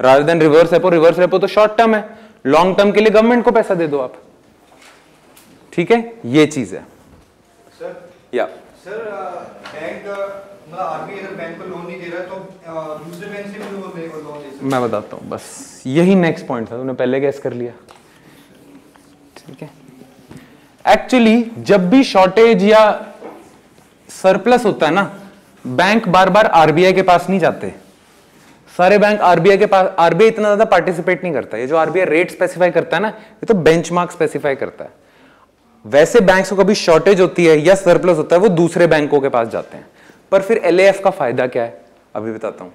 rather than reverse repo. Reverse repo तो शॉर्ट टर्म है, लॉन्ग टर्म के लिए गवर्नमेंट को पैसा दे दो आप। ठीक है, ये चीज है सर। या सर, बैंक मतलब आरबीआई अगर बैंक को लोन नहीं दे रहा तो दूसरे बैंक से भी लोन दे सकते? मैं बताता हूं, बस यही नेक्स्ट पॉइंट था, तुमने पहले गैस कर लिया। ठीक है, एक्चुअली जब भी शॉर्टेज या सरप्लस होता है ना, बैंक बार बार आरबीआई के पास नहीं जाते, सारे बैंक आरबीआई के पास, आरबीआई इतना ज्यादा पार्टिसिपेट नहीं करता। ये जो आरबीआई रेट स्पेसिफाई करता है ना, ये तो बेंचमार्क स्पेसिफाई करता है। वैसे बैंक्स को कभी शॉर्टेज होती है या सरप्लस होता है, वो दूसरे बैंकों के पास जाते हैं। पर फिर एलएएफ का फायदा क्या है, अभी बताता हूं।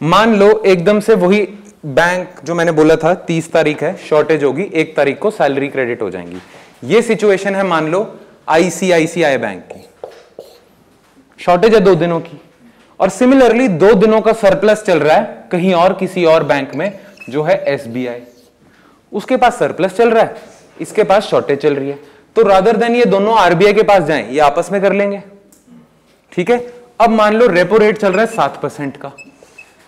मान लो एकदम से वही बैंक जो मैंने बोला था 30 तारीख है, शॉर्टेज होगी, 1 तारीख को सैलरी क्रेडिट हो जाएंगी। ये सिचुएशन है मान लो आईसीआईसीआई बैंक की। शॉर्टेज है 2 दिनों की, और सिमिलरली 2 दिनों का सरप्लस चल रहा है कहीं और किसी और बैंक में जो है SBI, उसके पास सरप्लस चल रहा है, इसके पास शॉर्टेज चल रही है। तो रादर देन ये दोनों RBI के पास जाएं, ये आपस में कर लेंगे। ठीक है, अब मान लो रेपो रेट चल रहा है 7% का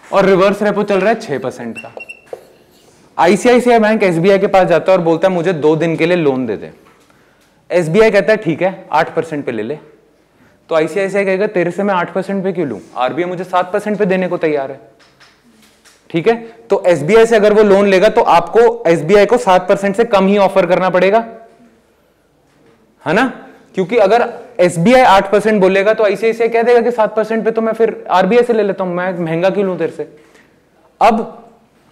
और रिवर्स रेपो चल रहा है 6% का। ICICI बैंक SBI के पास जाता है और बोलता है मुझे 2 दिन के लिए लोन दे दे। SBI कहता है ठीक है 8% पे ले ले। तो ICICI कहेगा तेरे से मैं 8% पे क्यों लूं, RBI मुझे 7% पे देने को तैयार है। ठीक है, तो SBI से अगर वो लोन लेगा तो आपको SBI को 7% से कम ही ऑफर करना पड़ेगा, है ना, क्योंकि अगर SBI 8% बोलेगा तो ICICI कह देगा कि 7% पे तो मैं फिर RBI से ले लेता हूं, मैं महंगा क्यों लूं तेरे से। अब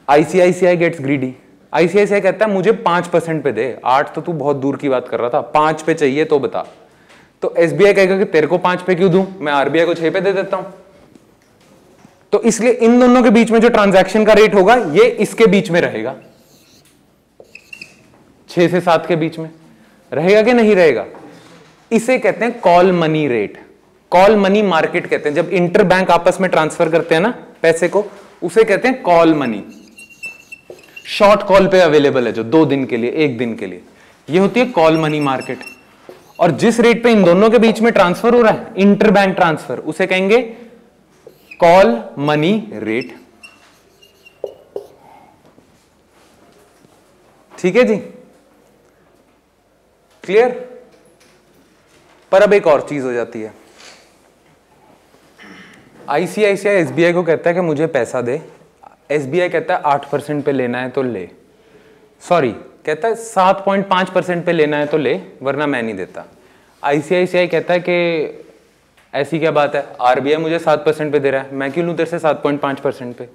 ICICI गेट्स ग्रीडी, ICICI कहता है मुझे 5% पे दे, 8 तो तू बहुत दूर की बात कर रहा था, 5 पे चाहिए तो बता। तो SBI कहेगा कि तेरे को 5 पे क्यों दूं, मैं RBI को 6 पे दे देता हूं। तो इसलिए इन दोनों के बीच में जो ट्रांजैक्शन का रेट होगा ये इसके बीच में रहेगा, 6 से 7 के बीच में रहेगा कि नहीं रहेगा। इसे कहते हैं call money rate, call money market कहते हैं। जब इंटर बैंक आपस में ट्रांसफर करते हैं ना पैसे को, उसे कहते हैं कॉल मनी। शॉर्ट कॉल पे अवेलेबल है जो 2 दिन के लिए, 1 दिन के लिए, ये होती है कॉल मनी मार्केट। और जिस रेट पे इन दोनों के बीच में ट्रांसफर हो रहा है, इंटर बैंक ट्रांसफर, उसे कहेंगे कॉल मनी रेट। ठीक है जी, क्लियर। पर अब एक और चीज हो जाती है, ICICI SBI को कहता है कि मुझे पैसा दे, SBI कहता है 8% पे लेना है तो ले, सॉरी कहता है 7.5% पे लेना है तो ले, वरना मैं नहीं देता। ICICI कहता है कि ऐसी क्या बात है, RBI मुझे 7% पे दे रहा है, मैं क्यों लूं तेरे से 7.5% पे।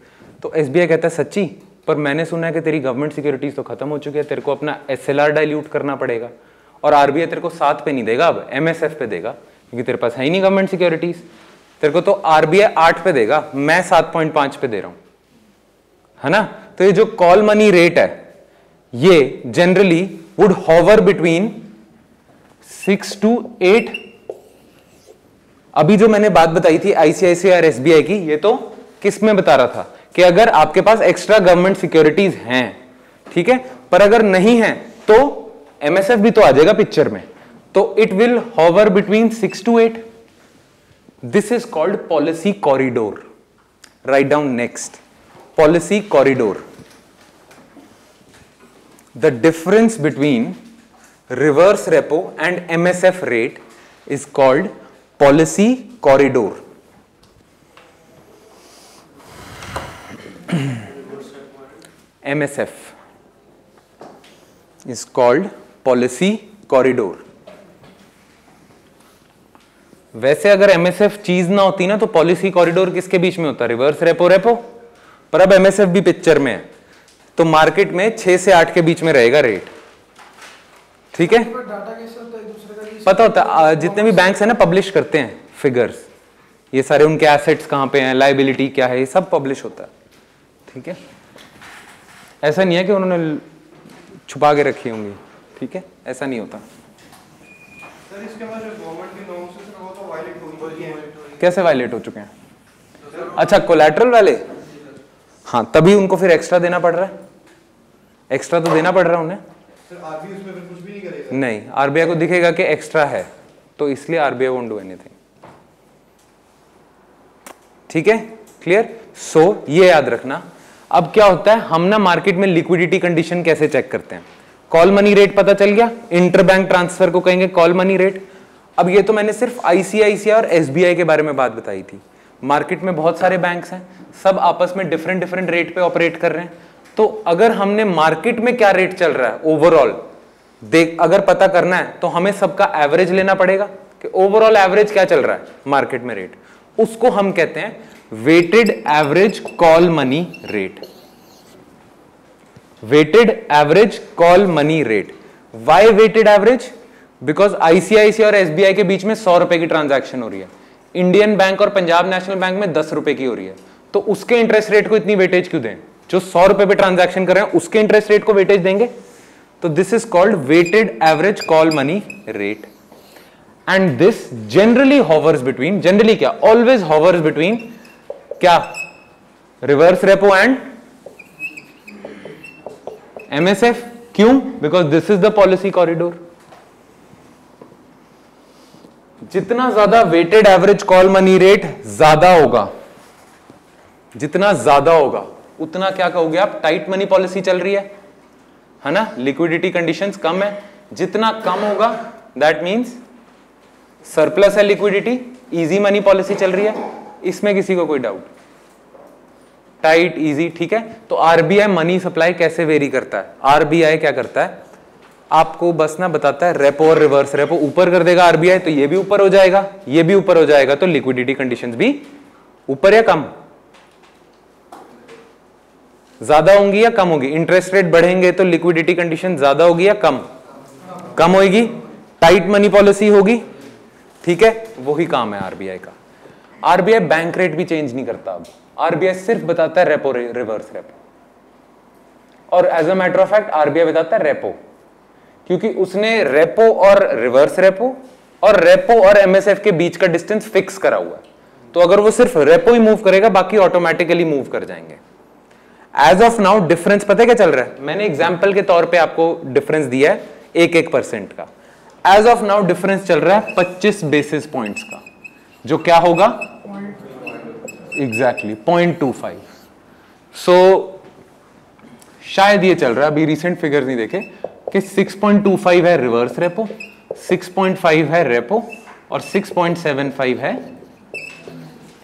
तो SBI कहता है सच्ची, पर मैंने सुना है कि तेरी गवर्नमेंट सिक्योरिटीज तो खत्म हो चुकी है, तेरे को अपना SLR डाइल्यूट करना पड़ेगा, और RBI तेरे को 7 पे नहीं देगा, अब MSF पे देगा, क्योंकि तेरे पास है ही नहीं गवर्नमेंट सिक्योरिटीज। तेरे को तो RBI 8 पे देगा, मैं 7.5 पे दे रहा हूं, है ना। तो ये जो कॉल मनी रेट है ये generally would hover between 6 to 8। अभी जो मैंने बात बताई थी ICICI और SBI की, ये तो किस में बता रहा था कि अगर आपके पास एक्स्ट्रा गवर्नमेंट सिक्योरिटीज हैं, ठीक है, पर अगर नहीं है तो MSF भी तो आ जाएगा पिक्चर में, तो it will hover between 6 to 8। This is called policy corridor. Write down next, policy corridor. The difference between reverse repo and MSF rate is called policy corridor. MSF is called policy corridor. वैसे अगर MSF चीज ना होती ना तो policy corridor किसके बीच में होता, रिवर्स रेपो रेपो, पर अब MSF भी पिक्चर में है, तो मार्केट में 6 से 8 के बीच में रहेगा रेट। ठीक है, पता होता है जितने भी बैंक्स हैं ना पब्लिश करते हैं फिगर्स, ये सारे उनके एसेट्स कहां पे हैं, लायबिलिटी क्या है, ये सब पब्लिश होता है। ठीक है, ऐसा नहीं है कि उन्होंने छुपा के रखी होंगी, ठीक है, ऐसा नहीं होता। सर इसके बाद जो गवर्नमेंट की नॉर्म्स है सर वो तो वायलेट हो गई है। कैसे वायलेट हो चुके हैं? अच्छा, कोलैटरल वाले, हाँ, तभी उनको फिर एक्स्ट्रा देना पड़ रहा है, एक्स्ट्रा तो देना पड़ रहा है उन्हें। सर RBI उसमें फिर कुछ भी नहीं करेगा? नहीं, RBI को दिखेगा कि एक्स्ट्रा है, तो इसलिए RBI वोंट डू एनीथिंग। ठीक है, क्लियर। सो ये याद रखना। अब क्या होता है, हम ना मार्केट में लिक्विडिटी कंडीशन कैसे चेक करते हैं। कॉल मनी रेट पता चल गया, इंटर बैंक ट्रांसफर को कहेंगे कॉल मनी रेट। अब ये तो मैंने सिर्फ ICICI और SBI के बारे में बात बताई थी। मार्केट में बहुत सारे बैंक्स हैं, सब आपस में डिफरेंट डिफरेंट रेट पे ऑपरेट कर रहे हैं। तो अगर हमने मार्केट में क्या रेट चल रहा है ओवरऑल देख अगर पता करना है तो हमें सबका एवरेज लेना पड़ेगा कि ओवरऑल एवरेज क्या चल रहा है मार्केट में रेट, उसको हम कहते हैं weighted average call money rate. Weighted average call money rate. Why weighted average? Because ICICI और SBI के बीच में 100 रुपए की ट्रांजैक्शन हो रही है, इंडियन बैंक और पंजाब नेशनल बैंक में 10 रुपए की हो रही है, तो उसके इंटरेस्ट रेट को इतनी वेटेज क्यों दें? जो 100 रुपए पे ट्रांजैक्शन कर रहे हैं उसके इंटरेस्ट रेट को वेटेज देंगे। तो this is called weighted average call money rate. And this generally hovers between, generally क्या, ऑलवेज हॉवर्स बिटवीन क्या, रिवर्स रेपो एंड एमएसएफ. क्यों? Because this is the policy corridor. जितना ज्यादा weighted average call money rate ज्यादा होगा, जितना ज्यादा होगा उतना क्या कहोगे आप, टाइट मनी पॉलिसी चल रही है ना, लिक्विडिटी कंडीशंस कम है. जितना कम होगा दैट मींस सरप्लस है लिक्विडिटी, इजी मनी पॉलिसी चल रही है. इसमें किसी को कोई डाउट? टाइट, इजी, ठीक है. तो आरबीआई मनी सप्लाई कैसे वेरी करता है? आरबीआई क्या करता है, आपको बस ना बताता है रेपो और रिवर्स रेपो ऊपर कर देगा आरबीआई तो ये भी ऊपर हो जाएगा, ये भी ऊपर हो जाएगा, तो लिक्विडिटी कंडीशंस भी ऊपर या कम, ज्यादा होंगी या कम होगी? इंटरेस्ट रेट बढ़ेंगे तो लिक्विडिटी कंडीशन ज्यादा होगी या कम? कम होगी. टाइट मनी पॉलिसी होगी, ठीक है. वही काम है आरबीआई का. आरबीआई बैंक रेट भी चेंज नहीं करता. अब आरबीआई सिर्फ बताता है रेपो रिवर्स रेपो, और as a matter of fact RBI बताता है रेपो, क्योंकि उसने रेपो और रिवर्स रेपो और रेपो और एमएसएफ के बीच का डिस्टेंस फिक्स करा हुआ है. तो अगर वो सिर्फ रेपो ही मूव करेगा बाकी ऑटोमेटिकली मूव कर जाएंगे. एज ऑफ नाउ डिफरेंस पता है क्या चल रहा है? मैंने एग्जांपल के तौर पे आपको डिफरेंस दिया है 1% का. एज ऑफ नाउ डिफरेंस चल रहा है 25 बेसिस पॉइंट्स का, जो क्या होगा एग्जैक्टली 0.25. सो शायद ये चल रहा है, अभी रिसेंट फिगर नहीं देखे, कि 6.25 है रिवर्स रेपो, 6.5 है रेपो और 6.75 है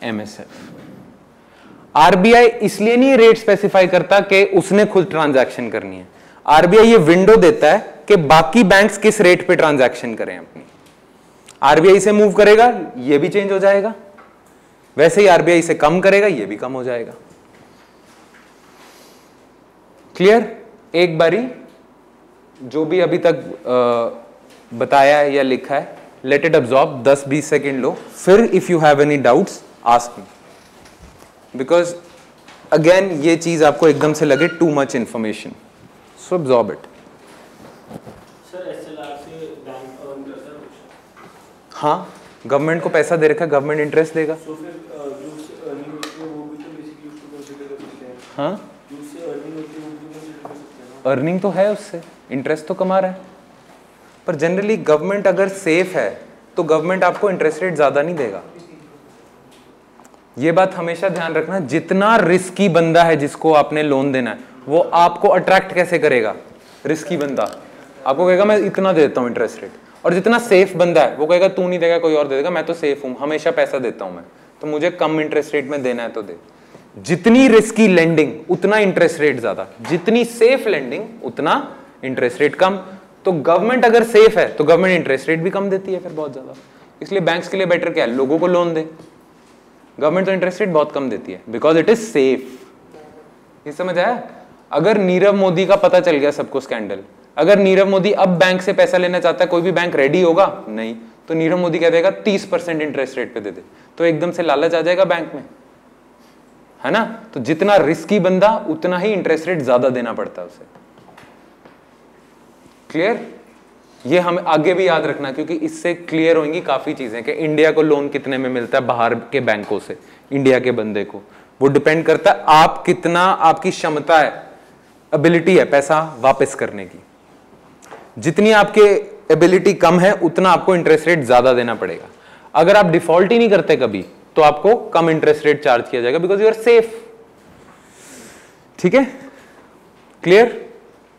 एमएसएफ. आरबीआई इसलिए नहीं रेट स्पेसिफाई करता कि उसने खुद ट्रांजैक्शन करनी है. आरबीआई ये विंडो देता है कि बाकी बैंक्स किस रेट पे ट्रांजैक्शन करें अपनी. आरबीआई से मूव करेगा ये भी चेंज हो जाएगा, वैसे ही आरबीआई से कम करेगा ये भी कम हो जाएगा. क्लियर? एक बारी जो भी अभी तक बताया है या लिखा है, लेट इट अब्सॉर्ब, 10-20 सेकेंड लो, फिर if you have any doubts ask me, because again ये चीज आपको एकदम से लगे too much information, so absorb it. Sir SLR से बैंक अर्न करता है? हाँ, गवर्नमेंट को पैसा दे रखा है, गवर्नमेंट इंटरेस्ट देगा. तो फिर जो उससे अर्निंग होती है वो भी तो बेसिकली उसको कंसीडर कर सकते हैं. हाँ, जो उससे अर्निंग होती है वो भी कंसीडर कर सकते हैं ना. अर्निंग तो है, उससे इंटरेस्ट तो कमा रहा है, पर जनरली गवर्नमेंट अगर सेफ है तो गवर्नमेंट आपको इंटरेस्ट रेट ज्यादा नहीं देगा. ये बात हमेशा ध्यान रखना. जितना रिस्की बंदा है जिसको आपने लोन देना है, वो आपको अट्रैक्ट कैसे करेगा? रिस्की बंदा आपको कहेगा मैं इतना देता हूं इंटरेस्ट रेट, और जितना सेफ बंदा है वो कहेगा तू नहीं देगा कोई और दे देगा, मैं तो सेफ हूं, हमेशा पैसा देता हूं मैं, तो मुझे कम इंटरेस्ट रेट में देना है तो दे. जितनी रिस्की लेंडिंग उतना इंटरेस्ट रेट ज्यादा, जितनी सेफ लेंडिंग उतना इंटरेस्ट रेट कम. तो गवर्नमेंट अगर सेफ है तो गवर्नमेंट इंटरेस्ट रेट भी कम देती है फिर बहुत ज्यादा. इसलिए बैंक्स के लिए बेटर क्या है? लोगों को लोन दे. गवर्नमेंट तो इंटरेस्ट रेट बहुत कम देती है बिकॉज इट इज सेफ. ये समझ आया? अगर नीरव मोदी का पता चल गया सबको स्कैंडल, अगर नीरव मोदी अब बैंक से पैसा लेना चाहता है, कोई भी बैंक रेडी होगा नहीं, तो नीरव मोदी कह देगा 30% इंटरेस्ट रेट पे दे दे, तो एकदम से लालच आ जाएगा बैंक में, है ना. तो जितना रिस्की बंदा उतना ही इंटरेस्ट रेट ज्यादा देना पड़ता है उसे. क्लियर? ये हमें आगे भी याद रखना, क्योंकि इससे क्लियर होंगी काफी चीजें कि इंडिया को लोन कितने में मिलता है बाहर के बैंकों से इंडिया के बंदे को. वो डिपेंड करता है आप कितना, आपकी क्षमता है, एबिलिटी है पैसा वापस करने की. जितनी आपके एबिलिटी कम है उतना आपको इंटरेस्ट रेट ज्यादा देना पड़ेगा. अगर आप डिफॉल्ट ही नहीं करते कभी तो आपको कम इंटरेस्ट रेट चार्ज किया जाएगा बिकॉज यू आर सेफ. ठीक है? क्लियर?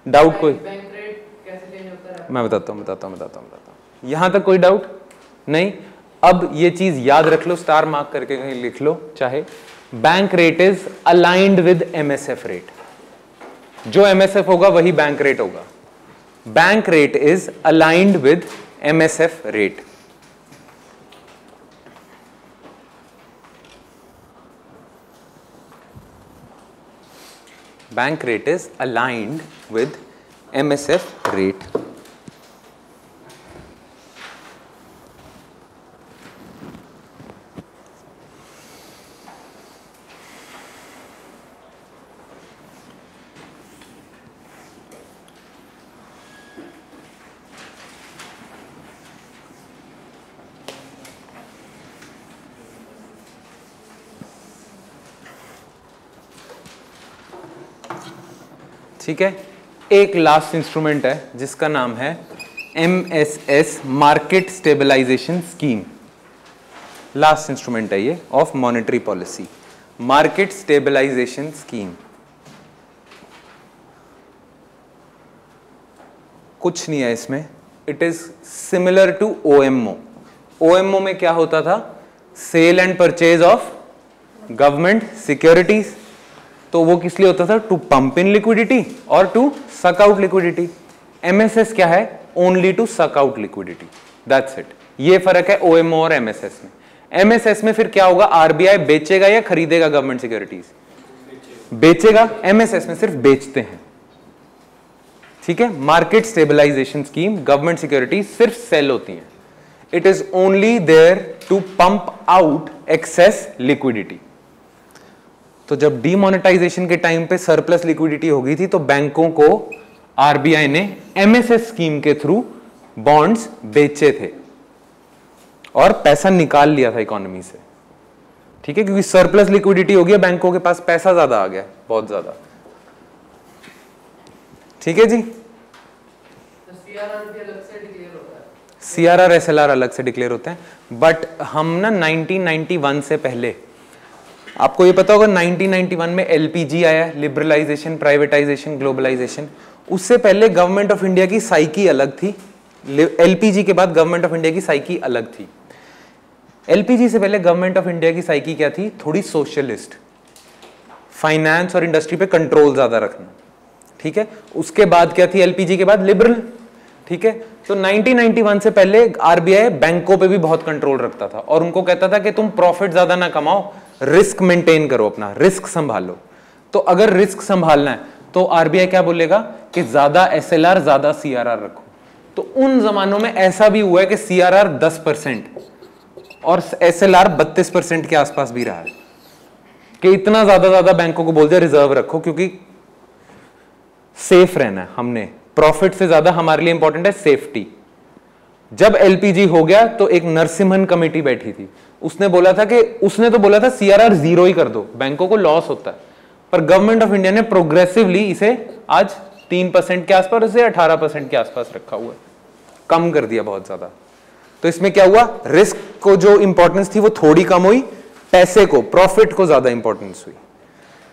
डाउट कोई? बैंक रेट कैसे चेंज होता है? मैं बताता हूं. यहां तक कोई डाउट नहीं? अब ये चीज याद रख लो, स्टार मार्क करके कहीं लिख लो चाहे. Bank rate is aligned with MSF rate. जो एमएसएफ होगा वही बैंक रेट होगा. Bank rate is aligned with MSF rate. Bank rate is aligned with MSF rate. ठीक है, एक लास्ट इंस्ट्रूमेंट है जिसका नाम है MSS, market stabilization scheme. Last instrument है ये of monetary policy, market stabilization scheme. कुछ नहीं है इसमें, it is similar to OMO। OMO में क्या होता था, sale and purchase of government securities, तो वो किस लिए होता था, टू पंप इन लिक्विडिटी और to suck out liquidity. MSS क्या है, only to suck out liquidity, that's it. ये फर्क है OMO और MSS में। MSS में फिर क्या होगा, RBI बेचेगा या खरीदेगा गवर्नमेंट सिक्योरिटीज, बेचेगा। MSS में सिर्फ बेचते हैं, ठीक है। Market stabilization scheme, government securities सिर्फ सेल होती हैं। It is only there to pump out excess liquidity. तो जब डीमोनेटाइजेशन के टाइम पे सरप्लस लिक्विडिटी हो गई थी तो बैंकों को RBI ने MSS स्कीम के थ्रू बॉन्ड्स बेचे थे और पैसा निकाल लिया था इकोनॉमी से, ठीक है, क्योंकि सरप्लस लिक्विडिटी हो गया, बैंकों के पास पैसा ज्यादा आ गया, बहुत ज्यादा, ठीक है जी। तो CRR भी अलग से डिक्लेयर होता है, CRR SLR अलग से डिक्लेयर होते हैं, बट हम ना 1991 से पहले, आपको ये पता होगा 1991 में LPG आया, लिबरलाइजेशन, प्राइवेटाइजेशन, ग्लोबलाइजेशन। उससे पहले गवर्नमेंट ऑफ इंडिया की साइकी अलग थी, LPG के बाद गवर्नमेंट ऑफ इंडिया की साइकी अलग थी। LPG से पहले गवर्नमेंट ऑफ इंडिया की साइकी क्या थी, थोड़ी सोशलिस्ट, फाइनेंस और इंडस्ट्री पे कंट्रोल ज्यादा रखना, ठीक है। उसके बाद क्या थी, LPG के बाद लिबरल, ठीक है। तो 1991 से पहले RBI बैंकों पे भी बहुत कंट्रोल रखता था और उनको कहता था कि तुम प्रॉफिट ज्यादा ना कमाओ, रिस्क मेंटेन करो, अपना रिस्क संभालो। तो अगर रिस्क संभालना है तो RBI क्या बोलेगा कि ज्यादा SLR ज्यादा CRR रखो। तो उन जमानों में ऐसा भी हुआ है कि CRR 10% और SLR 32% के आसपास भी रहा है, कि इतना ज्यादा बैंकों को बोल दिया रिजर्व रखो, क्योंकि सेफ रहना है। हमने प्रॉफिट से ज्यादा हमारे लिए इंपॉर्टेंट है सेफ्टी। जब LPG हो गया तो एक नरसिम्हन कमेटी बैठी थी, उसने बोला था कि उसने तो बोला था CRR 0 ही कर दो, बैंकों को लॉस होता है, पर गवर्नमेंट ऑफ इंडिया ने प्रोग्रेसिवली इसे आज 3% के आसपास से 18% के आसपास रखा हुआ है, कम कर दिया बहुत ज्यादा। तो इसमें क्या हुआ, रिस्क को जो इंपॉर्टेंस थी वो थोड़ी कम हुई, पैसे को, प्रॉफिट को ज्यादा इंपॉर्टेंस हुई।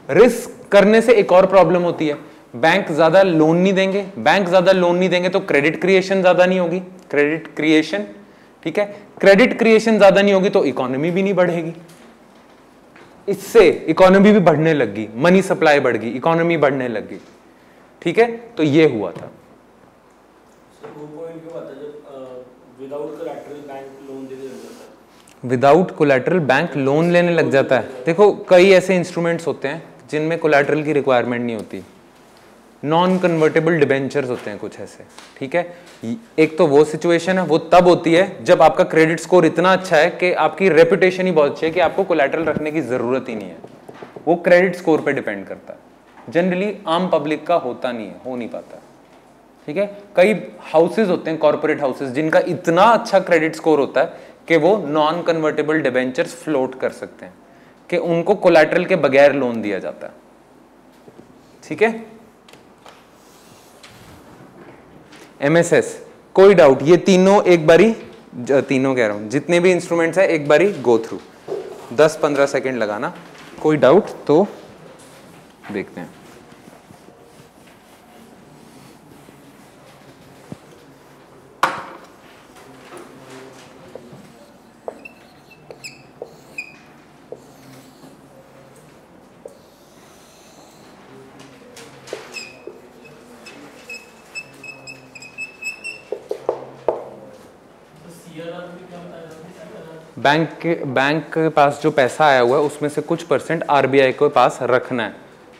रिस्क करने से एक और प्रॉब्लम होती है, बैंक ज्यादा लोन नहीं देंगे, बैंक ज्यादा लोन नहीं देंगे तो क्रेडिट क्रिएशन ज्यादा नहीं होगी, क्रेडिट क्रिएशन, ठीक है। क्रेडिट क्रिएशन ज्यादा नहीं होगी तो इकोनॉमी भी नहीं बढ़ेगी, इससे इकोनॉमी भी बढ़ने लगी, मनी सप्लाई बढ़ गई, इकोनॉमी बढ़ने लगी, ठीक है। तो ये हुआ था। वो पॉइंट क्या बात है जब विदाउट कोलैटरल बैंक लोन देने लग जाता है, विदाउट कोलैटरल बैंक लोन लेने लग जाता है। देखो कई ऐसे इंस्ट्रूमेंट्स होते हैं जिनमें कोलैटरल की रिक्वायरमेंट नहीं होती, नॉन कन्वर्टेबल डिबेंचर्स होते हैं कुछ ऐसे, ठीक है। एक तो वो सिचुएशन है, वो तब होती है जब आपका क्रेडिट स्कोर इतना अच्छा है कि आपकी रेपुटेशन ही बहुत अच्छी है कि आपको कोलैटरल रखने की जरूरत ही नहीं है, वो क्रेडिट स्कोर पे डिपेंड करता है। जनरली आम पब्लिक का होता नहीं है, हो नहीं पाता, ठीक है। कई हाउसेज होते हैं, कॉर्पोरेट हाउसेज, जिनका इतना अच्छा क्रेडिट स्कोर होता है कि वो नॉन कन्वर्टेबल डिबेंचर्स फ्लोट कर सकते हैं, कि उनको कोलैटरल के बगैर लोन दिया जाता है, ठीक है। MSS, कोई डाउट, ये तीनों एक बारी, तीनों कह रहा हूं, जितने भी इंस्ट्रूमेंट्स है एक बारी गो थ्रू, 10-15 सेकेंड लगाना, कोई डाउट तो देखते हैं। बैंक के पास जो पैसा आया हुआ है उसमें से कुछ परसेंट RBI के पास रखना है,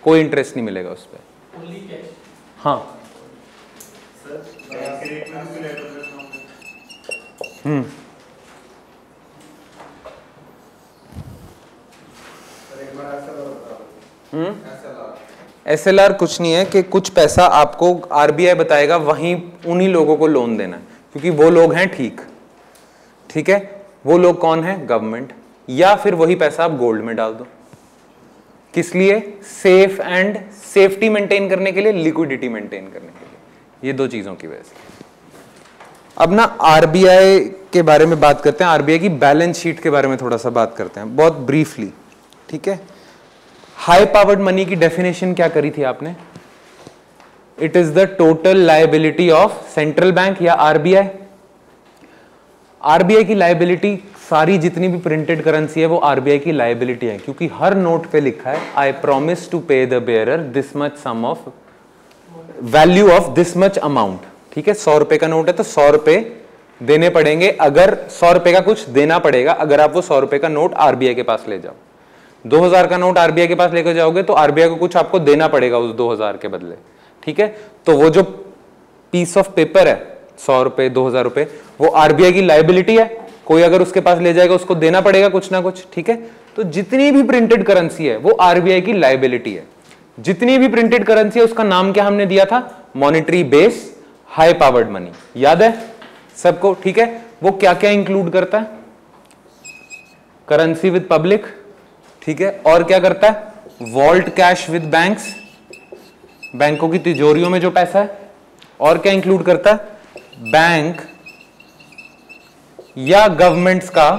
कोई इंटरेस्ट नहीं मिलेगा उस पर। हाँ SLR कुछ नहीं है कि कुछ पैसा आपको RBI बताएगा, वहीं उन्हीं लोगों को लोन देना है, क्योंकि वो लोग हैं ठीक है। वो लोग कौन है, गवर्नमेंट, या फिर वही पैसा आप गोल्ड में डाल दो, किस लिए? सेफ एंड सेफ्टी मेंटेन करने के लिए, लिक्विडिटी मेंटेन करने के लिए, ये दो चीजों की वजह से। अब ना आरबीआई के बारे में बात करते हैं, आरबीआई की बैलेंस शीट के बारे में थोड़ा सा बात करते हैं बहुत ब्रीफली, ठीक है। हाई पावर्ड मनी की डेफिनेशन क्या करी थी आपने? It is the total liability of central bank या आरबीआई। आरबीआई की लायबिलिटी, सारी जितनी भी प्रिंटेड करेंसी है वो आरबीआई की लायबिलिटी है, क्योंकि हर नोट पे लिखा है I promise to pay the bearer this much sum of value of this much amount, ठीक है। 100 रुपए का नोट है तो 100 रुपए देने पड़ेंगे, अगर 100 रुपए का कुछ देना पड़ेगा अगर आप वो 100 रुपए का नोट आरबीआई के पास ले जाओ। 2000 का नोट आरबीआई के पास लेकर जाओगे तो आरबीआई को कुछ आपको देना पड़ेगा उस 2000 के बदले, ठीक है। तो वो जो पीस ऑफ पेपर है 100 रुपए 2000 रुपए, वो आरबीआई की लायबिलिटी है, कोई अगर उसके पास ले जाएगा उसको देना पड़ेगा कुछ ना कुछ, ठीक है। तो जितनी भी प्रिंटेड करेंसी है वो आरबीआई की लायबिलिटी है। जितनी भी प्रिंटेड करेंसी है उसका नाम क्या हमने दिया था? Monetary base high powered money, याद है सबको, ठीक है। वो क्या क्या इंक्लूड करता है? करेंसी विद पब्लिक, ठीक है, और क्या करता है? वॉल्ट कैश विद बैंक्स, बैंकों की तिजोरियों में जो पैसा है, और क्या इंक्लूड करता है? बैंक या गवर्नमेंट्स का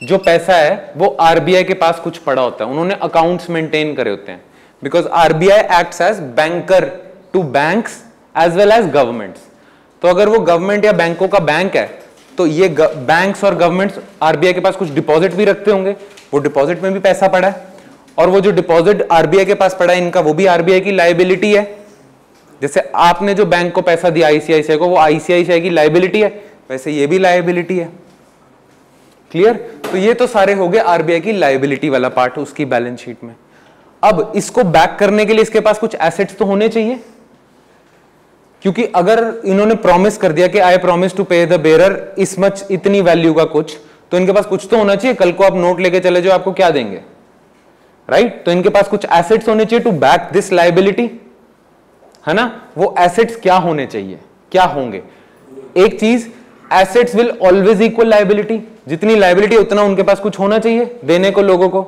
जो पैसा है वो आरबीआई के पास कुछ पड़ा होता है, उन्होंने अकाउंट्स मेंटेन करे होते हैं, because RBI acts as banker to banks as well as governments. तो अगर वो गवर्नमेंट या बैंकों का बैंक है तो ये बैंक्स और गवर्नमेंट्स आरबीआई के पास कुछ डिपॉजिट भी रखते होंगे, वो डिपॉजिट में भी पैसा पड़ा है, और वो जो डिपॉजिट आरबीआई के पास पड़ा है इनका, वो भी आरबीआई की लायबिलिटी है। जैसे आपने जो बैंक को पैसा दिया आईसीआईसीआई को, वो आईसीआईसीआई की लायबिलिटी है, वैसे ये भी लायबिलिटी है। क्लियर? तो ये तो सारे हो गए आरबीआई की लायबिलिटी वाला पार्ट उसकी बैलेंस शीट में। अब इसको बैक करने के लिए इसके पास कुछ एसेट्स तो होने चाहिए, क्योंकि अगर इन्होंने प्रॉमिस कर दिया कि आई promise to pay the bearer इस मच, इतनी वैल्यू का कुछ, तो इनके पास कुछ तो होना चाहिए। कल को आप नोट लेके चले जाओ, आपको क्या देंगे? राइट? तो इनके पास कुछ एसेट्स होने चाहिए टू बैक दिस लायबिलिटी, है ना। वो एसेट्स क्या होने चाहिए? क्या होंगे? एक चीज, assets will always equal liability, जितनी लायबिलिटी उतना उनके पास कुछ होना चाहिए देने को लोगों को।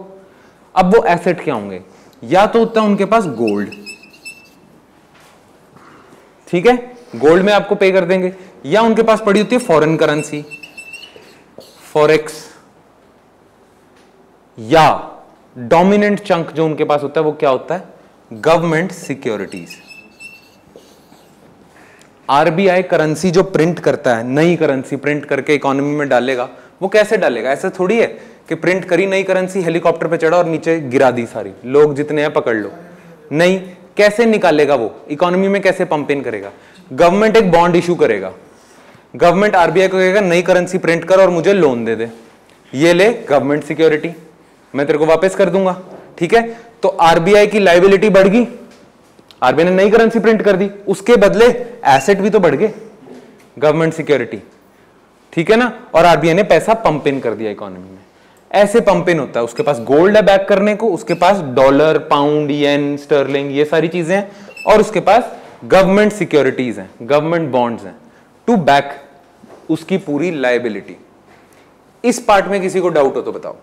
अब वो एसेट क्या होंगे? या तो होता है उनके पास गोल्ड, ठीक है, गोल्ड में आपको पे कर देंगे, या उनके पास पड़ी होती है फॉरेन करेंसी, फॉरेक्स, या डोमिनेंट चंक जो उनके पास होता है वो क्या होता है? Government securities. आरबीआई करेंसी जो प्रिंट करता है, नई करेंसी प्रिंट करके इकोनॉमी में डालेगा, वो कैसे डालेगा? ऐसा थोड़ी है कि प्रिंट करी नई करेंसी, हेलीकॉप्टर पे चढ़ा और नीचे गिरा दी सारी, लोग जितने हैं पकड़ लो। नहीं, कैसे निकालेगा वो? इकोनॉमी में कैसे पंप इन करेगा? गवर्नमेंट एक बॉन्ड इशू करेगा, गवर्नमेंट आरबीआई को कहेगा नई करेंसी प्रिंट कर और मुझे लोन दे दे, ये ले गवर्नमेंट सिक्योरिटी, मैं तेरे को वापस कर दूंगा, ठीक है। तो आरबीआई की लायबिलिटी बढ़ गई, आरबीआई ने नई करेंसी प्रिंट कर दी, उसके बदले एसेट भी तो बढ़ गए, गवर्नमेंट सिक्योरिटी, ठीक है ना। और आरबीआई ने पैसा पंप इन कर दिया इकोनॉमी में। ऐसे पंप इन होता है, उसके पास गोल्ड है बैक करने को, उसके पास डॉलर, पाउंड, येन, स्टर्लिंग, ये सारी चीजें हैं, और उसके पास गवर्नमेंट सिक्योरिटीज हैं, गवर्नमेंट बॉन्ड्स हैं टू बैक उसकी पूरी लायबिलिटी। इस पार्ट में किसी को डाउट हो तो बताओ।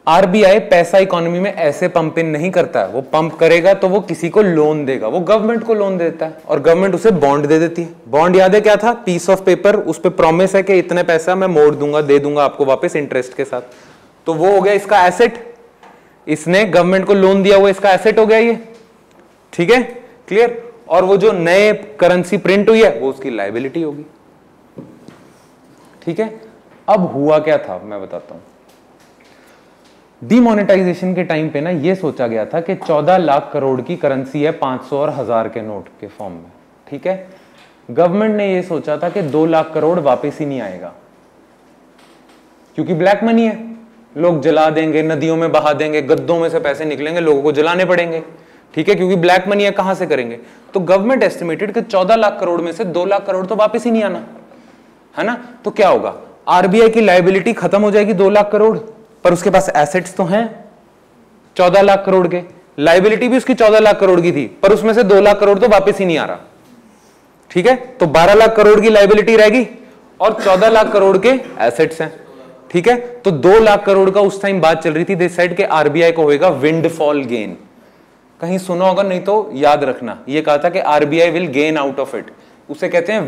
आरबीआई पैसा इकोनॉमी में ऐसे पंप इन नहीं करता है, वो पंप करेगा तो वो किसी को लोन देगा, वो गवर्नमेंट को लोन देता है और गवर्नमेंट उसे बॉन्ड दे देती है। बॉन्ड याद है क्या था? पीस ऑफ पेपर, उस पे प्रॉमिस है कि इतने पैसा मैं मोड़ दूंगा, दे दूंगा आपको वापस इंटरेस्ट के साथ। तो वो हो गया इसका एसेट, इसने गवर्नमेंट को लोन दिया हुआ, इसका एसेट हो गया ये, ठीक है, क्लियर। और वो जो नए करेंसी प्रिंट हुई है वो उसकी लायबिलिटी होगी, ठीक है। अब हुआ क्या था मैं बताता हूं। डीमोनेटाइजेशन के टाइम पे ना ये सोचा गया था कि 14 लाख करोड़ की करेंसी है 500 और 1000 के नोट के फॉर्म में, ठीक है। गवर्नमेंट ने ये सोचा था कि 2 लाख करोड़ वापस ही नहीं आएगा, क्योंकि ब्लैक मनी है, लोग जला देंगे, नदियों में बहा देंगे, गद्दों में से पैसे निकलेंगे, लोगों को जलाने पड़ेंगे, ठीक है, क्योंकि ब्लैक मनी है, कहां से करेंगे। तो गवर्नमेंट एस्टिमेटेड कि 14 लाख करोड़ में से 2 लाख करोड़ तो वापस ही नहीं आना, है ना। तो क्या होगा? आरबीआई की लायबिलिटी खत्म हो जाएगी 2 लाख करोड़, पर उसके पास एसेट्स तो हैं 14 लाख करोड़ के, लायबिलिटी भी उसकी 14 लाख करोड़ की थी, पर उसमें से 2 लाख करोड़ तो वापस ही नहीं आ रहा, ठीक है। तो 12 लाख करोड़ की लायबिलिटी रहेगी और 14 लाख करोड़ के एसेट्स हैं, ठीक है, तो 2 लाख करोड़ का उस टाइम बात चल रही थी। दे सेड के आरबीआई को होएगा विंडफॉल गेन। कहीं सुना होगा, नहीं तो याद रखना, ये कहा था कि RBI will gain out of it, उसे कहते हैं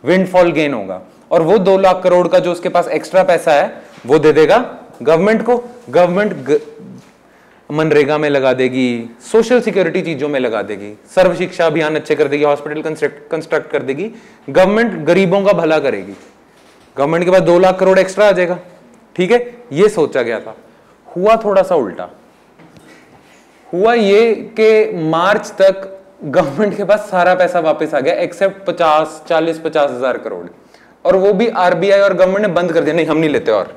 विंडफॉल गेन होगा। और वो 2 लाख करोड़ का जो उसके पास एक्स्ट्रा पैसा है वो दे देगा गवर्नमेंट को। गवर्नमेंट मनरेगा में लगा देगी, सोशल सिक्योरिटी चीजों में लगा देगी, सर्व शिक्षा अभियान अच्छे कर देगी, हॉस्पिटल कंस्ट्रक्ट कर देगी। गवर्नमेंट गरीबों का भला करेगी। गवर्नमेंट के पास 2 लाख करोड़ एक्स्ट्रा आ जाएगा। ठीक है, ये सोचा गया था। हुआ थोड़ा सा उल्टा। हुआ ये कि मार्च तक गवर्नमेंट के पास सारा पैसा वापस आ गया एक्सेप्ट 40-50 हजार करोड़, और वो भी आरबीआई और गवर्नमेंट ने बंद कर दिया, नहीं हम नहीं लेते, और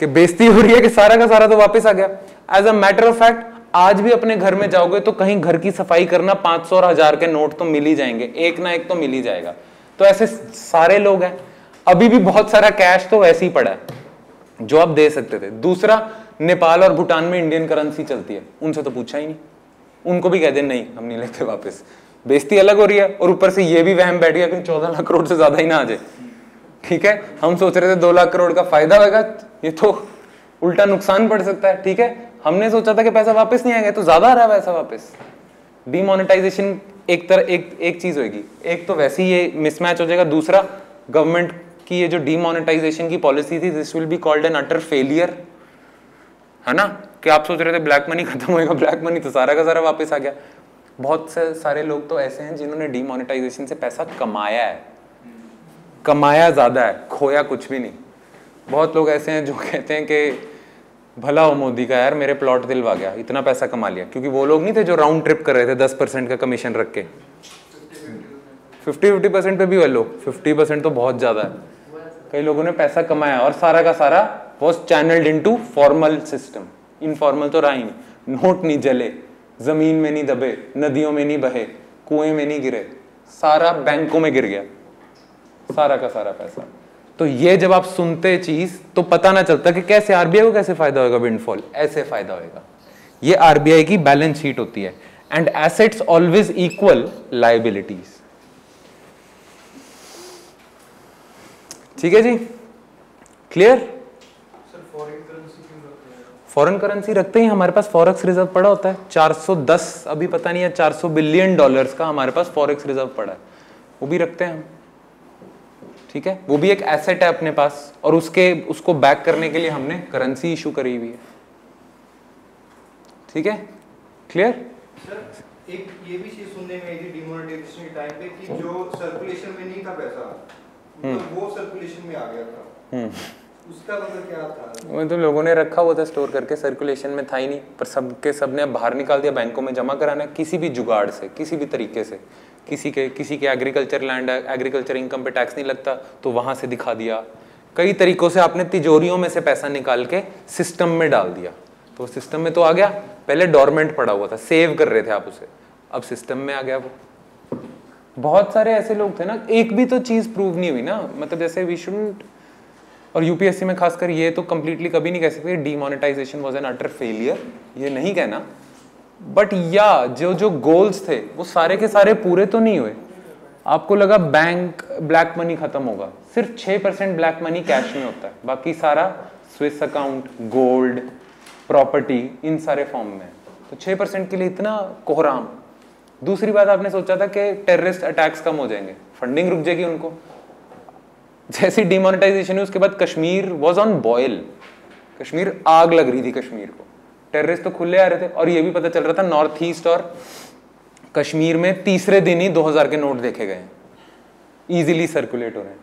कि बेइज्जती हो रही है कि सारा का सारा तो वापस आ गया। As a matter of fact आज भी अपने घर में जाओगे तो कहीं घर की सफाई करना 500 और 1000 के नोट तो मिल ही जाएंगे, एक ना एक तो मिल ही जाएगा। तो ऐसे सारे लोग हैं। अभी भी बहुत सारा कैश तो वैसे ही पड़ा है जो आप दे सकते थे। दूसरा, नेपाल और भूटान में इंडियन करेंसी चलती है, उनसे तो पूछा ही नहीं, उनको भी कह दे नहीं हम नहीं लेते वापस। बेइज्जती अलग हो रही है, और ऊपर से ये भी वहम बैठ गया कि 14 लाख करोड़ से ज्यादा ही ना आ जाए। ठीक है, हम सोच रहे थे 2 लाख करोड़ का फायदा होगा, ये तो उल्टा नुकसान पड़ सकता है। ठीक है, हमने सोचा था कि पैसा वापस नहीं आएगा, तो ज्यादा आ रहा है पैसा वापस। डिमोनेटाइजेशन एक चीज होगी, एक तो वैसे ही ये मिसमैच हो जाएगा। दूसरा, गवर्नमेंट की ये जो डिमोनेटाइजेशन की पॉलिसी थी, this will be called an utter failure, है ना। कि आप सोच रहे थे ब्लैक मनी खत्म होएगा, ब्लैक मनी तो सारा का सारा वापस आ गया। बहुत से सारे लोग तो ऐसे हैं जिन्होंने डिमोनेटाइजेशन से पैसा कमाया है, कमाया ज्यादा है, खोया कुछ भी नहीं। बहुत लोग ऐसे हैं जो कहते हैं कि भला हो मोदी का, यार मेरे प्लॉट दिलवा गया, इतना पैसा कमा लिया। क्योंकि वो लोग नहीं थे जो राउंड ट्रिप कर रहे थे 10% का कमीशन रख के। 50% पे भी वो लोग, 50% तो बहुत ज्यादा है। कई लोगों ने पैसा कमाया और सारा का सारा was channelled into formal system. Informal तो रहा ही नहीं, नोट नहीं जले, जमीन में नहीं दबे, नदियों में नहीं बहे, कुएं में नहीं गिरे, सारा बैंकों में गिर गया, सारा का सारा पैसा। तो ये जब आप सुनते चीज तो पता ना चलता कि कैसे आरबीआई को कैसे फायदा होगा विंडफॉल, ऐसे फायदा होगा। ये आरबीआई की बैलेंस शीट होती है। And assets always equal liabilities. ठीक है जी, क्लियर। फॉरेन करेंसी रखते ही हमारे पास फॉरेक्स रिजर्व पड़ा होता है 410, अभी पता नहीं है 400 बिलियन डॉलर्स का हमारे पास फॉरेक्स रिजर्व पड़ा है, वो भी रखते हैं हम। ठीक है, वो भी एक एसेट है अपने पास, और उसको बैक करने के लिए हमने करेंसी इशू करी हुई है। ठीक है, क्लियर। सर एक ये भी चीज सुनने में आई थी डिमोनेटाइजेशन के टाइम पे कि जो सर्कुलेशन में नहीं था पैसा, तो वो सर्कुलेशन में आ गया था। उसका मतलब क्या था? वो तो लोगों ने रखा हुआ था स्टोर करके, सर्कुलेशन में था ही नहीं, पर सबने बाहर निकाल दिया, बैंकों में जमा कराना किसी भी जुगाड़ से, किसी भी तरीके से। किसी के एग्रीकल्चर लैंड है, एग्रीकल्चर इनकम पे टैक्स नहीं लगता, तो वहां से दिखा दिया। कई तरीकों से आपने तिजोरियों में से पैसा निकाल के सिस्टम में डाल दिया, तो सिस्टम में तो आ गया। पहले डोरमेंट पड़ा हुआ था, सेव कर रहे थे आप उसे, अब सिस्टम में आ गया वो। बहुत सारे ऐसे लोग थे ना, एक भी तो चीज प्रूव नहीं हुई ना, मतलब जैसे वी शुडंट, और यूपीएससी में खासकर ये तो कंप्लीटली कभी नहीं कह सकते demonetization was an utter failure, ये नहीं कहना। बट या जो गोल्स थे वो सारे के सारे पूरे तो नहीं हुए। आपको लगा बैंक ब्लैक मनी खत्म होगा, सिर्फ 6% ब्लैक मनी कैश में होता है, बाकी सारा स्विस अकाउंट, गोल्ड, प्रॉपर्टी, इन सारे फॉर्म में। तो 6% के लिए इतना कोहराम। दूसरी बात, आपने सोचा था कि टेररिस्ट अटैक्स कम हो जाएंगे, फंडिंग रुक जाएगी उनको। जैसी डिमोनेटाइजेशन है उसके बाद Kashmir was on boil, Kashmir आग लग रही थी कश्मीर को, टेररिस्ट तो खुले आ रहे थे। और ये भी पता चल रहा था नॉर्थ ईस्ट और कश्मीर में तीसरे दिन ही 2000 के नोट देखे गए, इजीली सर्कुलेट हो रहे हैं।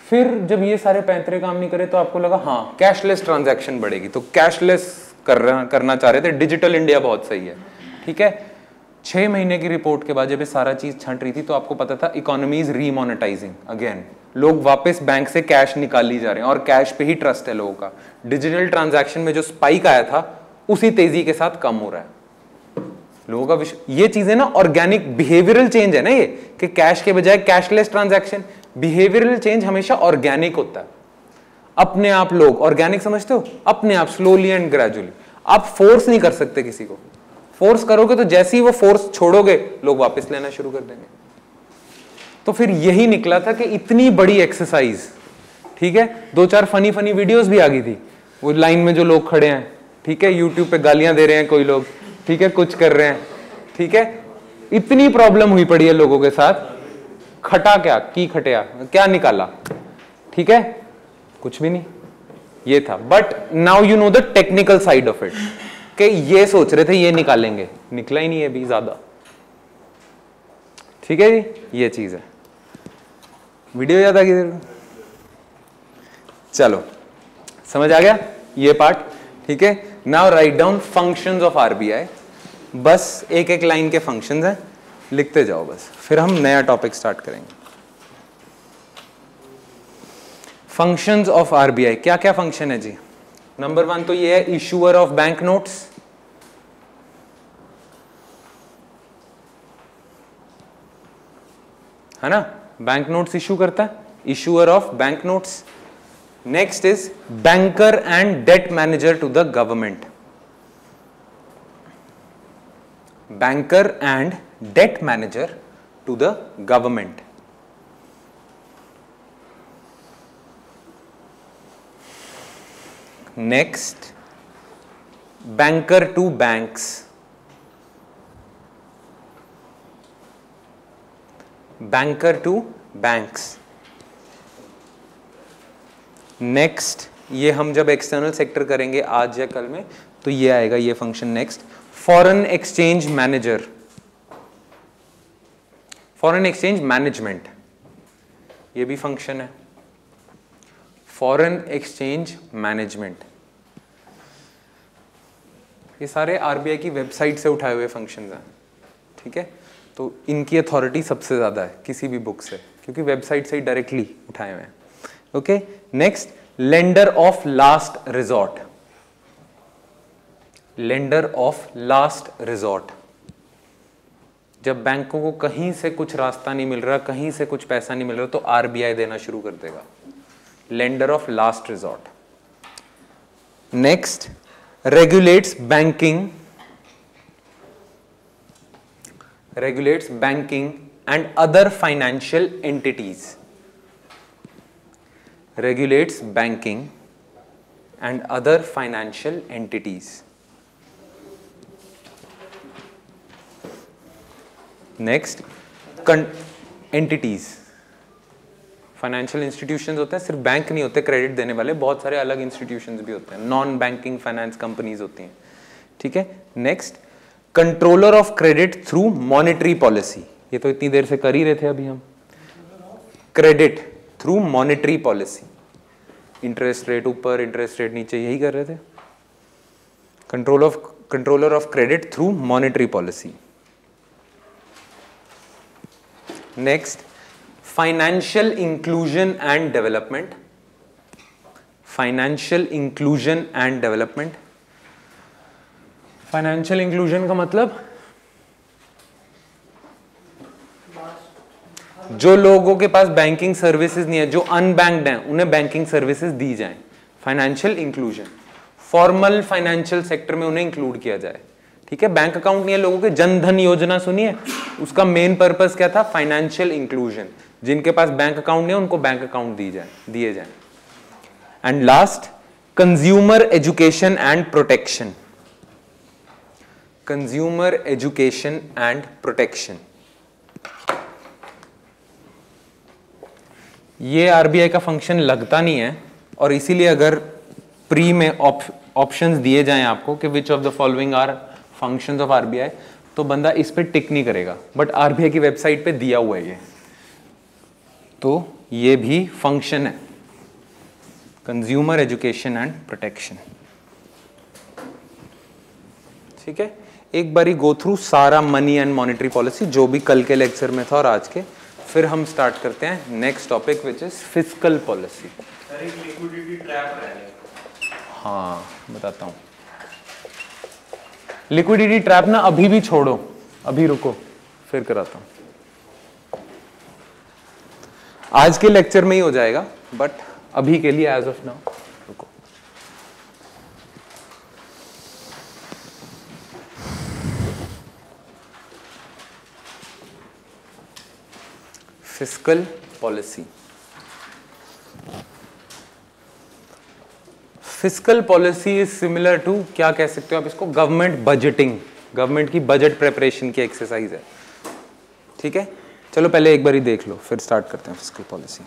फिर जब ये सारे पैंतरे काम नहीं करे तो आपको लगा हाँ कैशलेस ट्रांजैक्शन बढ़ेगी, तो कैशलेस करना चाह रहे थे। डिजिटल इंडिया बहुत सही है, ठीक है। 6 महीने की रिपोर्ट के बाद जब ये सारा चीज छंट रही थी तो आपको पता था इकोनॉमी इज रीमोनेटाइजिंग अगेन, लोग वापस बैंक से कैश निकाल ली जा रहे हैं और कैश पे ही ट्रस्ट है लोगों का। डिजिटल ट्रांजैक्शन में जो स्पाइक आया था उसी तेजी के साथ कम हो रहा है लोगों का। ये चीजें ना ऑर्गेनिक बिहेवियरल चेंज है ना, ये कि कैश के बजाय कैशलेस ट्रांजैक्शन। बिहेवियरल चेंज हमेशा ऑर्गेनिक होता है, अपने आप लोग ऑर्गेनिक समझते हो, अपने आप स्लोली एंड ग्रेजुअली। आप फोर्स नहीं कर सकते किसी को, फोर्स करोगे तो जैसे ही वो फोर्स छोड़ोगे लोग वापस लेना शुरू कर देंगे। तो फिर यही निकला था कि इतनी बड़ी एक्सरसाइज, ठीक है, 2-4 फनी फनी वीडियोस भी आ गई थी, वो लाइन में जो लोग खड़े हैं, ठीक है, यूट्यूब पे गालियां दे रहे हैं कोई लोग, ठीक है, कुछ कर रहे हैं, ठीक है, इतनी प्रॉब्लम हुई पड़ी है लोगों के साथ, खटा क्या की खटिया क्या निकाला, ठीक है, कुछ भी नहीं, ये था। But now you know the technical side of it, कि ये सोच रहे थे ये निकालेंगे, निकला ही नहीं है अभी ज्यादा, ठीक है जी, ये चीज है। वीडियो याद आ गई? चलो समझ आ गया ये पार्ट, ठीक है। Now write down functions of RBI, बस एक एक लाइन के फंक्शंस हैं, लिखते जाओ बस, फिर हम नया टॉपिक स्टार्ट करेंगे। फंक्शंस ऑफ आरबीआई, क्या क्या फंक्शन है जी? नंबर 1 तो ये है इशूअर ऑफ बैंक नोट्स, है ना, बैंक नोट्स इशू करता है, issuer of bank notes. Next is banker and debt manager to the government, banker and debt manager to the government. Next, banker to banks, banker to banks. Next, ये हम जब external sector करेंगे आज या कल में, तो ये आएगा ये function. Next, foreign exchange manager, foreign exchange management, ये भी फंक्शन है, फॉरेन एक्सचेंज मैनेजमेंट। ये सारे आरबीआई की वेबसाइट से उठाए हुए फंक्शंस हैं, ठीक है, तो इनकी अथॉरिटी सबसे ज्यादा है किसी भी बुक से, क्योंकि वेबसाइट से ही डायरेक्टली उठाए हुए हैं। Okay, next, lender of last resort, lender of last resort, जब बैंकों को कहीं से कुछ रास्ता नहीं मिल रहा, कहीं से कुछ पैसा नहीं मिल रहा, तो आरबीआई देना शुरू कर देगा, lender of last resort. Next, regulates banking, regulates banking and other financial entities, regulates banking and other financial entities. Next, entities, financial institutions होते हैं, सिर्फ बैंक नहीं होते क्रेडिट देने वाले, बहुत सारे अलग इंस्टीट्यूशंस भी होते हैं, नॉन बैंकिंग फाइनेंस कंपनीज होती हैं, ठीक है। Next, controller of credit through monetary policy, ये तो इतनी देर से कर ही रहे थे अभी हम, credit through monetary policy, interest rate ऊपर इंटरेस्ट रेट नीचे, यही कर रहे थे, controller of credit through monetary policy. Next, financial inclusion and development, financial inclusion and development. Financial inclusion का मतलब जो लोगों के पास बैंकिंग सर्विसेज नहीं है, जो अनबैंक्ड हैं, उन्हें बैंकिंग सर्विसेज दी जाएं, financial inclusion. Formal financial sector में उन्हें इंक्लूड किया जाए, ठीक है। बैंक अकाउंट नहीं है लोगों के, जन धन योजना सुनिए, उसका मेन पर्पस क्या था? Financial inclusion. जिनके पास बैंक अकाउंट नहीं है उनको बैंक अकाउंट दिए जाए। And last, consumer education and protection, consumer education and protection. ये आरबीआई का फंक्शन लगता नहीं है, और इसीलिए अगर प्री में ऑप्शंस दिए जाएं आपको कि which of the following are functions of RBI, तो बंदा इस पे टिक नहीं करेगा, बट आरबीआई की वेबसाइट पे दिया हुआ है ये, तो ये भी फंक्शन है, कंज्यूमर एजुकेशन एंड प्रोटेक्शन, ठीक है। एक बारी गो थ्रू सारा मनी एंड मॉनेटरी पॉलिसी जो भी कल के लेक्चर में था और आज के, फिर हम स्टार्ट करते हैं next topic which is fiscal policy. Sir एक लिक्विडिटी ट्रैप है। हाँ बताता हूँ, लिक्विडिटी ट्रैप ना अभी भी छोड़ो, अभी रुको, फिर कराता हूँ, आज के लेक्चर में ही हो जाएगा, बट अभी के लिए एज ऑफ नाउ रुको। Fiscal policy, fiscal policy is similar to, क्या कह सकते हो आप इसको, गवर्नमेंट बजटिंग, गवर्नमेंट की बजट प्रिपरेशन की एक्सरसाइज है। ठीक है, चलो पहले एक बार ही देख लो, फिर स्टार्ट करते हैं फिस्कल पॉलिसी।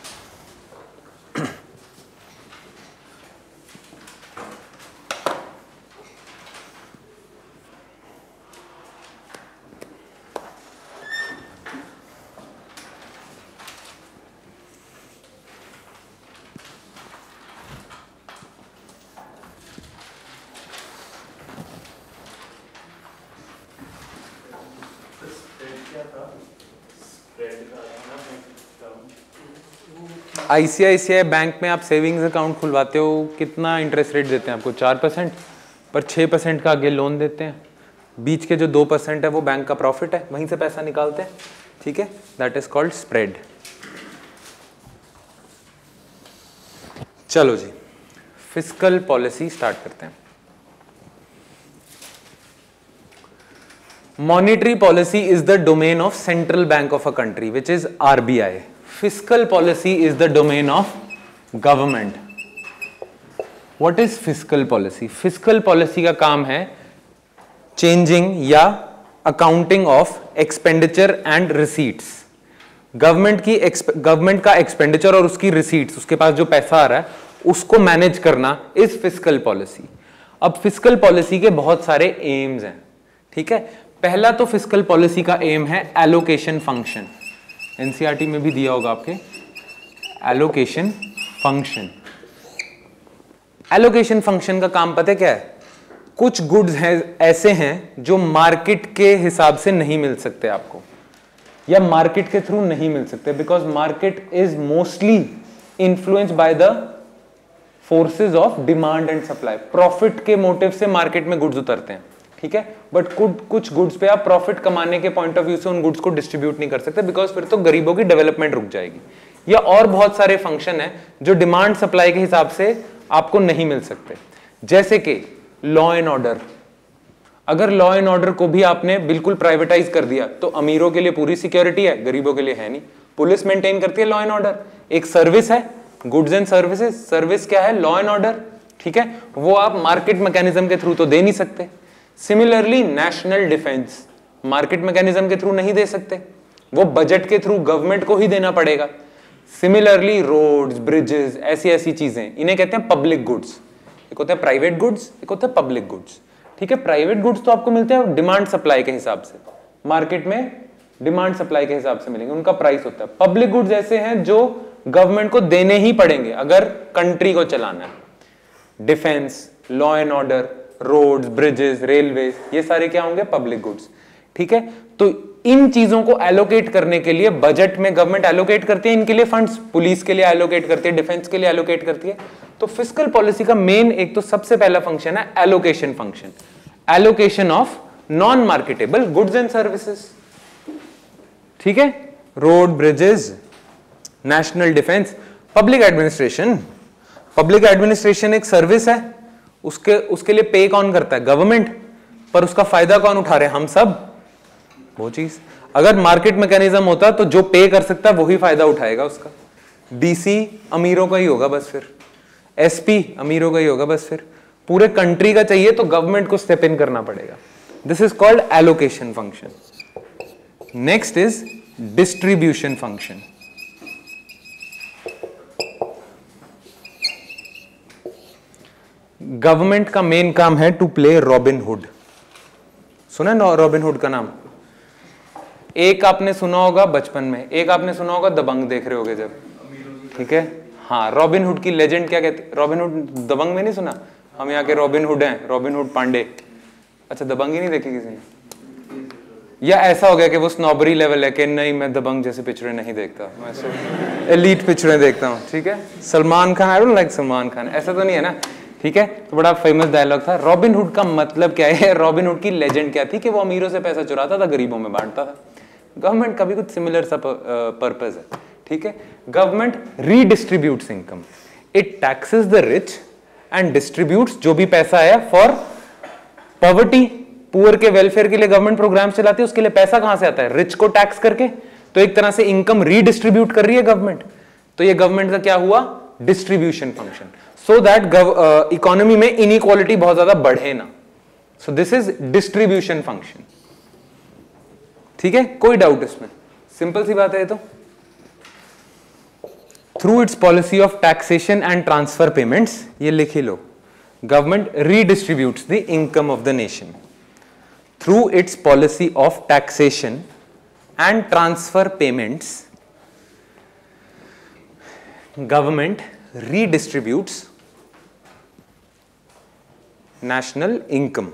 आईसीआईसीआई बैंक में आप सेविंग्स अकाउंट खुलवाते हो, कितना इंटरेस्ट रेट देते हैं आपको? 4%, पर 6% का आगे लोन देते हैं। बीच के जो 2% है वो बैंक का प्रॉफिट है, वहीं से पैसा निकालते हैं। ठीक है, दैट इज कॉल्ड स्प्रेड। चलो जी, फिस्कल पॉलिसी स्टार्ट करते हैं। Monetary policy is the domain of central bank of a country which is RBI. Fiscal policy is the domain of government. What is fiscal policy? Fiscal policy का काम है changing या accounting of expenditure and receipts. Government का expenditure और उसकी receipts, उसके पास जो पैसा आ रहा है उसको मैनेज करना इज फिस्कल पॉलिसी। अब फिस्कल पॉलिसी के बहुत सारे एम्स हैं। ठीक है, पहला तो फिस्कल पॉलिसी का एम है एलोकेशन फंक्शन। एनसीईआरटी में भी दिया होगा आपके, एलोकेशन फंक्शन। एलोकेशन फंक्शन का काम पता है क्या है? कुछ गुड्स हैं ऐसे हैं जो मार्केट के हिसाब से नहीं मिल सकते आपको, या मार्केट के थ्रू नहीं मिल सकते, because market is mostly influenced by the forces of demand and supply. Profit के मोटिव से मार्केट में गुड्स उतरते हैं। ठीक है, बट कुछ गुड्स पे आप प्रॉफिट कमाने के पॉइंट ऑफ व्यू से उन गुड्स को डिस्ट्रीब्यूट नहीं कर सकते, बिकॉज फिर तो गरीबों की डेवलपमेंट रुक जाएगी। या और बहुत सारे फंक्शन है जो डिमांड सप्लाई के हिसाब से आपको नहीं मिल सकते, जैसे कि लॉ एंड ऑर्डर। अगर लॉ एंड ऑर्डर को भी आपने बिल्कुल प्राइवेटाइज कर दिया तो अमीरों के लिए पूरी सिक्योरिटी है, गरीबों के लिए है नहीं। पुलिस मेंटेन करती है लॉ एंड ऑर्डर, एक सर्विस है गुड्स एंड सर्विसेज। सर्विस क्या है? Law and order. ठीक है, वो आप मार्केट मैकेनिज्म के थ्रू तो दे नहीं सकते। Similarly national defence market mechanism के थ्रू नहीं दे सकते, वो बजट के थ्रू गवर्नमेंट को ही देना पड़ेगा। सिमिलरली रोड्स, ब्रिजेस, ऐसी चीजें, इन्हें कहते हैं पब्लिक गुड्स। एक होता है प्राइवेट गुड्स, एक होता है पब्लिक गुड्स। ठीक है, प्राइवेट गुड्स तो आपको मिलते हैं डिमांड सप्लाई के हिसाब से, मार्केट में डिमांड सप्लाई के हिसाब से मिलेंगे, उनका प्राइस होता है। पब्लिक गुड्स ऐसे हैं जो गवर्नमेंट को देने ही पड़ेंगे अगर कंट्री को चलाना है। Defence, law and order, roads, bridges, railway, ये सारे क्या होंगे? Public goods. ठीक है, तो इन चीजों को एलोकेट करने के लिए बजट में गवर्नमेंट एलोकेट करती है इनके लिए फंड्स। पुलिस के लिए एलोकेट करती है, डिफेंस के लिए एलोकेट करती है। तो फिस्कल पॉलिसी का मेन एक तो सबसे पहला फंक्शन है allocation function, allocation of non marketable goods and services. ठीक है, road, bridges, national defence. Public administration, public administration एक सर्विस है, उसके लिए पे कौन करता है? गवर्नमेंट, पर उसका फायदा कौन उठा रहे हैं? हम सब। वो चीज अगर मार्केट मैकेनिज्म होता तो जो पे कर सकता है वही फायदा उठाएगा उसका। डीसी अमीरों का ही होगा बस, फिर एसपी अमीरों का ही होगा बस, फिर पूरे कंट्री का चाहिए तो गवर्नमेंट को स्टेप इन करना पड़ेगा। This is called allocation function. Next is distribution function. Government का मेन काम है टू प्ले रॉबिन हुड। सुना है रॉबिन हुड का नाम? एक आपने सुना होगा बचपन में, एक आपने सुना होगा दबंग देख रहे होगे जब। ठीक है, हाँ, रॉबिन हुड की लेजेंड क्या कहती है? रॉबिन हुड दबंग में नहीं सुना? हम यहाँ के रॉबिन हुड हैं, रॉबिन हुड पांडे। अच्छा, दबंग ही नहीं देखी किसी ने? या ऐसा हो गया कि वो स्नॉबरी लेवल है कि नहीं मैं दबंग जैसे पिक्चरें नहीं देखता, मैं एलीट पिक्चरें देखता हूँ। ठीक है, Salman Khan, I don't like Salman Khan, ऐसा तो नहीं है ना? ठीक है, तो बड़ा फेमस डायलॉग था। रॉबिन हुड का मतलब क्या है? रॉबिन हुड की लेजेंड क्या थी कि वो अमीरों से पैसा चुराता था, गरीबों में बांटता था। गवर्नमेंट का भी कुछ सिमिलर सा पर्पस है। ठीक है, government redistributes income, it taxes the rich and distributes जो भी पैसा है फॉर पॉवर्टी, पुअर के वेलफेयर के लिए गवर्नमेंट प्रोग्राम चलाती है। उसके लिए पैसा कहां से आता है? रिच को टैक्स करके। तो एक तरह से इनकम रीडिस्ट्रीब्यूट कर रही है गवर्नमेंट। तो ये गवर्नमेंट का क्या हुआ? Distribution function, so that economy में इनइक्वालिटी बहुत ज्यादा बढ़े ना। So this is distribution function. ठीक है, कोई डाउट इसमें? सिंपल सी बात है ये तो। Through its policy of taxation and transfer payments, ये लिख ही लो, government redistributes the income of the nation. Through its policy of taxation and transfer payments, government redistributes national income।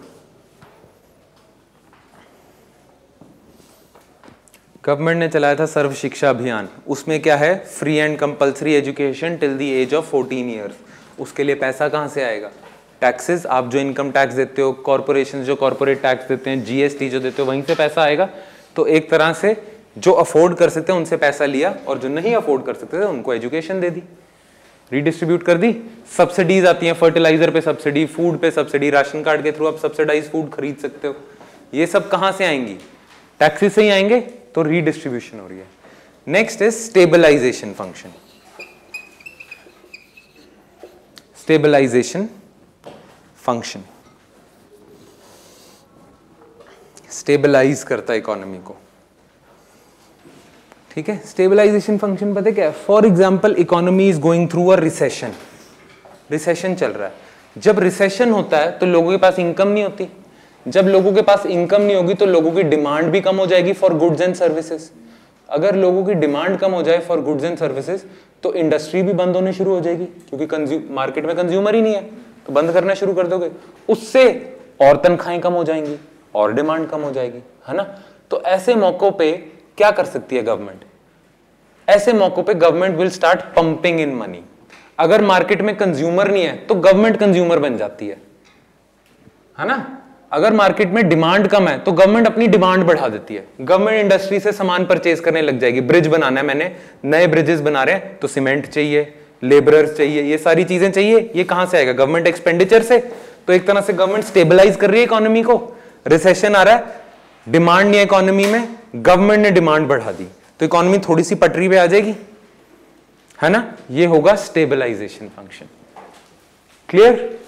Government ने चलाया था सर्व शिक्षा अभियान, उसमें क्या है, free and compulsory education till the age of 14 years. उसके लिए पैसा कहां से आएगा? टैक्सेस, आप जो इनकम टैक्स देते हो, कॉर्पोरेशन जो कॉर्पोरेट टैक्स देते हैं, जीएसटी जो देते हो, वहीं से पैसा आएगा। तो एक तरह से जो अफोर्ड कर सकते हैं उनसे पैसा लिया, और जो नहीं अफोर्ड कर सकते थे उनको एजुकेशन दे दी, रीडिस्ट्रीब्यूट कर दी। सब्सिडीज आती हैं, फर्टिलाइजर पे सब्सिडी, फूड पे सब्सिडी, राशन कार्ड के थ्रू आप सब्सिडाइज फूड खरीद सकते हो। ये सब कहां से आएंगी? टैक्सेस से ही आएंगे, तो रीडिस्ट्रीब्यूशन हो रही है। Next is stabilization function. Stabilization function stabilize करता है इकोनॉमी को। ठीक है, स्टेबलाइजेशन फंक्शन पता है क्या है? For example, economy is going through a recession, recession चल रहा है। जब रिसेशन होता है तो लोगों के पास इनकम नहीं होती, जब लोगों के पास इनकम नहीं होगी तो लोगों की डिमांड भी कम हो जाएगी फॉर गुड्स एंड सर्विसेज। अगर लोगों की डिमांड कम हो जाए फॉर गुड्स एंड सर्विसेज तो इंडस्ट्री भी बंद होने शुरू हो जाएगी, क्योंकि मार्केट में कंज्यूमर ही नहीं है, तो बंद करना शुरू कर दोगे। उससे और तनख्वाहें कम हो जाएंगी और डिमांड कम हो जाएगी, है ना। तो ऐसे मौकों पे क्या कर सकती है गवर्नमेंट? ऐसे मौकों पे government will start pumping in money. अगर मार्केट में कंज्यूमर नहीं है तो गवर्नमेंट कंज्यूमर बन जाती है ना। अगर मार्केट में डिमांड कम है तो गवर्नमेंट अपनी डिमांड बढ़ा देती है, गवर्नमेंट इंडस्ट्री से सामान परचेज करने लग जाएगी। ब्रिज बनाना है, मैंने नए ब्रिजेस बना रहे हैं तो सीमेंट चाहिए, लेबरर्स चाहिए, ये सारी चीजें चाहिए। ये कहां से आएगा? गवर्नमेंट एक्सपेंडिचर से। तो एक तरह से गवर्नमेंट स्टेबलाइज कर रही है इकोनॉमी को। रिसेशन आ रहा है, डिमांड नहीं है इकोनॉमी में, गवर्नमेंट ने डिमांड बढ़ा दी, तो इकोनॉमी थोड़ी सी पटरी पे आ जाएगी, है ना। ये होगा स्टेबलाइजेशन फंक्शन। क्लियर?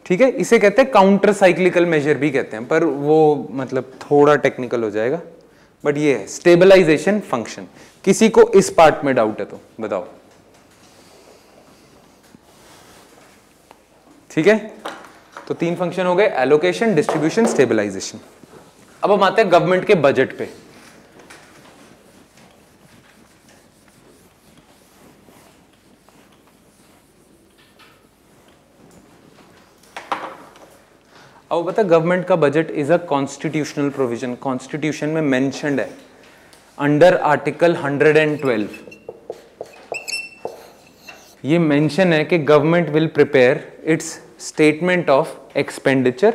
ठीक है, इसे कहते हैं काउंटर साइक्लिकल मेजर भी कहते हैं, पर वो मतलब थोड़ा टेक्निकल हो जाएगा, बट ये है स्टेबलाइजेशन फंक्शन। किसी को इस पार्ट में डाउट है तो बताओ। ठीक है, तो 3 फंक्शन हो गए, एलोकेशन, डिस्ट्रीब्यूशन, स्टेबलाइजेशन। अब हम आते हैं गवर्नमेंट के बजट पे। अब बता, गवर्नमेंट का budget is a constitutional provision, constitution में मेंशन्ड है अंडर आर्टिकल 112। ये मेंशन है कि government will prepare it's statement of expenditure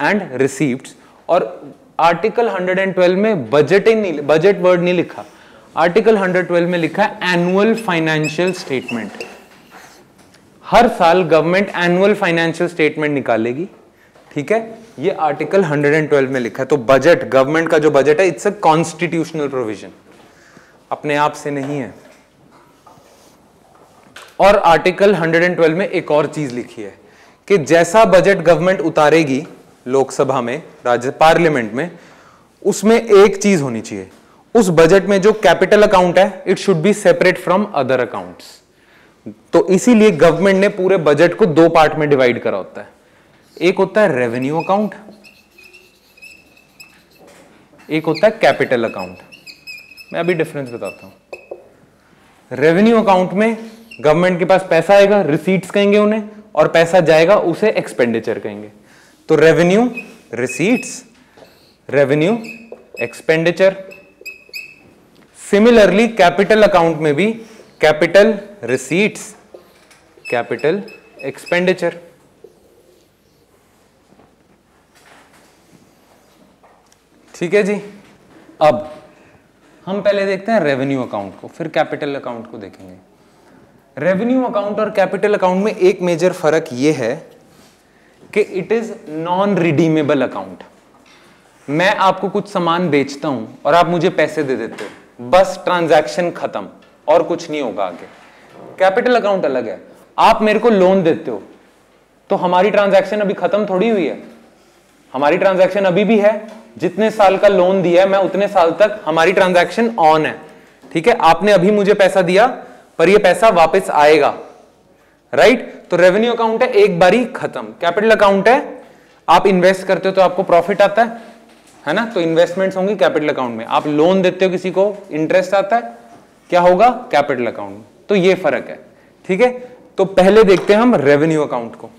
and receipts. और आर्टिकल 112 में बजट ही नहीं, बजट वर्ड नहीं लिखा, आर्टिकल 112 में लिखा है एनुअल फाइनेंशियल स्टेटमेंट। हर साल गवर्नमेंट एनुअल फाइनेंशियल स्टेटमेंट निकालेगी। ठीक है, ये आर्टिकल 112 में लिखा है। तो बजट, गवर्नमेंट का जो बजट है, इट्स अ कॉन्स्टिट्यूशनल प्रोविजन, अपने आप से नहीं है। और आर्टिकल 112 में एक और चीज लिखी है कि जैसा बजट गवर्नमेंट उतारेगी लोकसभा में, राज्य पार्लियामेंट में, उसमें एक चीज होनी चाहिए, उस बजट में जो कैपिटल अकाउंट है it should be separate from other accounts. तो इसीलिए गवर्नमेंट ने पूरे बजट को 2 पार्ट में डिवाइड करा होता है। एक होता है रेवेन्यू अकाउंट, एक होता है कैपिटल अकाउंट। मैं अभी डिफरेंस बताता हूं। रेवेन्यू अकाउंट में गवर्नमेंट के पास पैसा आएगा, रिसीट्स कहेंगे उन्हें, और पैसा जाएगा उसे एक्सपेंडिचर कहेंगे। तो revenue receipts, revenue expenditure. Similarly capital account में भी कैपिटल रिसीट्स, कैपिटल एक्सपेंडिचर। ठीक है जी। अब हम पहले देखते हैं रेवेन्यू अकाउंट को, फिर कैपिटल अकाउंट को देखेंगे। रेवेन्यू अकाउंट और कैपिटल अकाउंट में एक मेजर फर्क यह है कि it is non redeemable account. मैं आपको कुछ सामान बेचता हूं और आप मुझे पैसे दे देते हो, बस ट्रांजैक्शन खत्म और कुछ नहीं होगा आगे। कैपिटल अकाउंट अलग है। आप मेरे को लोन देते हो तो हमारी ट्रांजैक्शन अभी खत्म थोड़ी हुई है, हमारी ट्रांजैक्शन अभी भी है। जितने साल का लोन दिया है मैं उतने साल तक हमारी ट्रांजैक्शन ऑन है, ठीक है। आपने अभी मुझे पैसा दिया पर ये पैसा वापस आएगा, राइट। तो रेवेन्यू अकाउंट है एक बारी खत्म। कैपिटल अकाउंट है आप इन्वेस्ट करते हो तो आपको प्रॉफिट आता है ना, तो इन्वेस्टमेंट्स होंगी कैपिटल अकाउंट में। आप लोन देते हो किसी को, इंटरेस्ट आता है, क्या होगा, कैपिटल अकाउंट में। तो ये फर्क है, ठीक है। तो पहले देखते हैं हम रेवेन्यू अकाउंट को।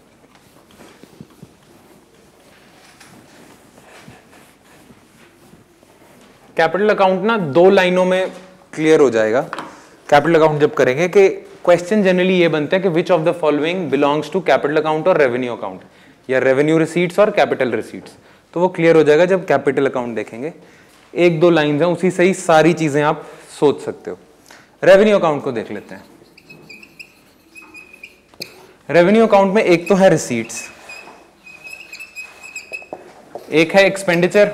कैपिटल अकाउंट ना 2 लाइनों में क्लियर हो जाएगा कैपिटल अकाउंट जब करेंगे, कि क्वेश्चन जनरली ये बनता है कि which of the following belongs to capital account और रेवेन्यू अकाउंट, या रेवेन्यू रिसीट्स और कैपिटल रिसीट्स। तो वो क्लियर हो जाएगा जब कैपिटल अकाउंट देखेंगे। 1-2 लाइन है, उसी से ही सारी चीजें आप सोच सकते हो। रेवेन्यू अकाउंट को देख लेते हैं। रेवेन्यू अकाउंट में एक तो है रिसीट्स, एक है एक्सपेंडिचर,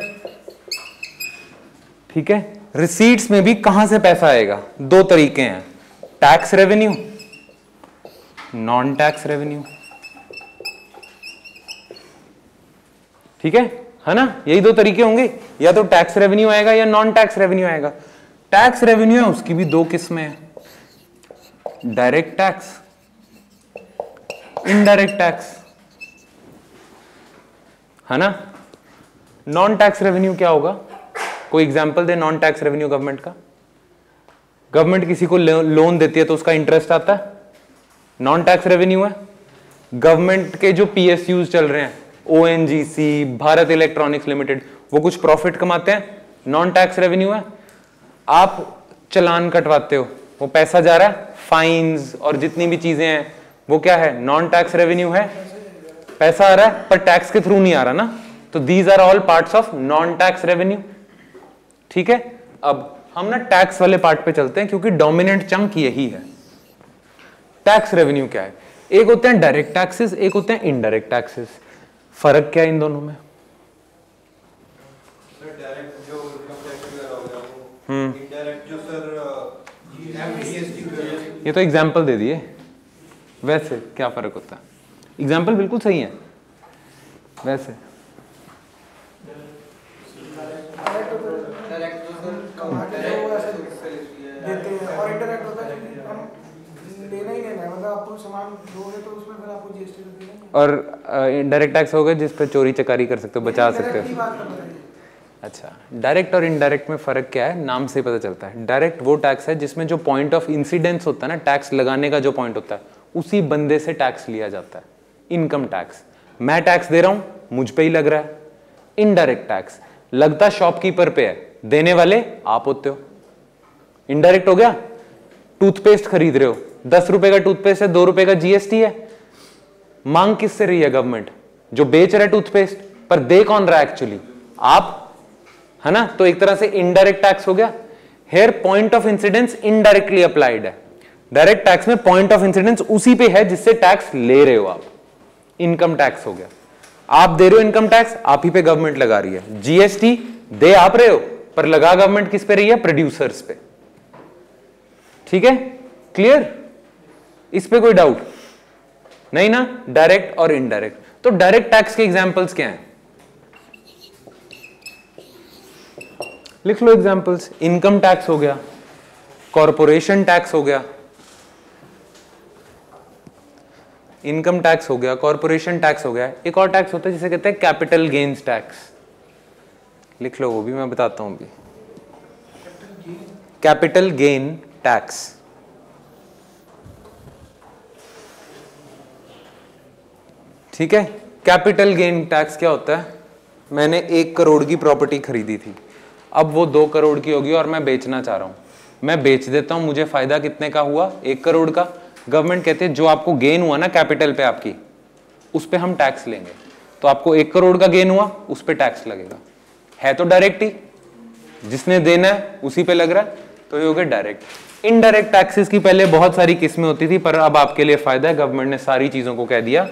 ठीक है। रिसीट्स में भी कहां से पैसा आएगा, 2 तरीके हैं, tax revenue, non tax revenue, ठीक है ना। यही 2 तरीके होंगे, या तो टैक्स रेवेन्यू आएगा या नॉन टैक्स रेवेन्यू आएगा। टैक्स रेवेन्यू है उसकी भी 2 किस्में हैं, डायरेक्ट टैक्स, इनडायरेक्ट टैक्स, है ना। नॉन टैक्स रेवेन्यू क्या होगा, कोई एग्जांपल दे नॉन टैक्स रेवेन्यू गवर्नमेंट का। गवर्नमेंट किसी को लोन देती है तो उसका इंटरेस्ट आता है, नॉन टैक्स रेवेन्यू है। गवर्नमेंट के जो पीएसयूज चल रहे हैं, ओएनजीसी, भारत इलेक्ट्रॉनिक्स लिमिटेड, वो कुछ प्रॉफिट कमाते हैं, नॉन टैक्स रेवेन्यू है। आप चालान कटवाते हो, वो पैसा जा रहा है, फाइन्स और जितनी भी चीजें हैं वो क्या है, नॉन टैक्स रेवेन्यू है। पैसा आ रहा है पर टैक्स के थ्रू नहीं आ रहा ना, तो these are all parts of non tax revenue, ठीक है। अब हम ना टैक्स वाले पार्ट पे चलते हैं क्योंकि डोमिनेंट चंक यही है। टैक्स रेवेन्यू क्या है, एक होते हैं डायरेक्ट टैक्सेस, एक होते हैं इनडायरेक्ट टैक्सेस। फर्क क्या है इन दोनों में? डायरेक्ट जो इनकम टैक्स वगैरह हो गया वो, इनडायरेक्ट जो सर जीएसटी, ये तो एग्जाम्पल दे दिए, वैसे क्या फर्क होता है? एग्जाम्पल बिल्कुल सही है वैसे। देते हैं और इंटरनेट होता है कि हम लेना ही लेना है, मतलब आपको सामान दोगे तो उसमें फिर आपको जीएसटी तो देना है। और इनडायरेक्ट टैक्स होगा जिस पे चोरी चकारी कर सकते हो, बचा सकते हो। अच्छा, डायरेक्ट और इनडायरेक्ट में फर्क क्या है, नाम से पता चलता है। डायरेक्ट वो टैक्स है जिसमें जो पॉइंट ऑफ इंसिडेंस होता है ना, टैक्स लगाने का जो पॉइंट होता है, उसी बंदे से टैक्स लिया जाता है। इनकम टैक्स, मैं टैक्स दे रहा हूं, मुझ पे ही लग रहा है। इनडायरेक्ट टैक्स लगता शॉपकीपर पे है, देने वाले आप होते हो। इनडायरेक्ट हो गया, टूथपेस्ट खरीद रहे हो, 10 रुपए का टूथपेस्ट है, 2 रुपए का जीएसटी है। मांग किससे रही है, गवर्नमेंट। जो बेच रहा है टूथपेस्ट, पर दे कौन रहा है एक्चुअली, आप, है ना। तो एक तरह से इनडायरेक्ट टैक्स हो गया। Here point of incidence indirectly applied है। डायरेक्ट टैक्स में पॉइंट ऑफ इंसिडेंस उसी पे है जिससे टैक्स ले रहे हो आप। इनकम टैक्स हो गया, आप दे रहे हो इनकम टैक्स, आप ही पे गवर्नमेंट लगा रही है। जीएसटी दे आप रहे हो, पर लगा गवर्नमेंट किस पे रही है, प्रोड्यूसर्स पे, ठीक है। क्लियर, इस पे कोई डाउट नहीं ना। डायरेक्ट और इनडायरेक्ट, तो डायरेक्ट टैक्स के एग्जांपल्स क्या हैं, लिख लो एग्जांपल्स। इनकम टैक्स हो गया, कॉरपोरेशन टैक्स हो गया, इनकम टैक्स हो गया, कॉरपोरेशन टैक्स हो गया। एक और टैक्स होता है जिसे कहते हैं कैपिटल गेन्स टैक्स, लिख लो, वो भी मैं बताता हूं अभी। कैपिटल गेन टैक्स, ठीक है। कैपिटल गेन टैक्स क्या होता है, मैंने 1 करोड़ की प्रॉपर्टी खरीदी थी, अब वो 2 करोड़ की होगी और मैं बेचना चाह रहा हूं। मैं बेच देता हूं, मुझे फायदा कितने का हुआ, 1 करोड़ का। गवर्नमेंट कहते हैं जो आपको गेन हुआ ना कैपिटल पे आपकी, उस पे हम टैक्स लेंगे। तो आपको 1 करोड़ का गेन हुआ, उस पे टैक्स लगेगा। है तो डायरेक्ट ही, जिसने देना है उसी पे लग रहा है, तो ये हो गया डायरेक्ट। इनडायरेक्ट टैक्सेस की पहले बहुत सारी किस्में होती थी, पर अब आपके लिए फायदा है, गवर्नमेंट ने सारी चीजों को कह दिया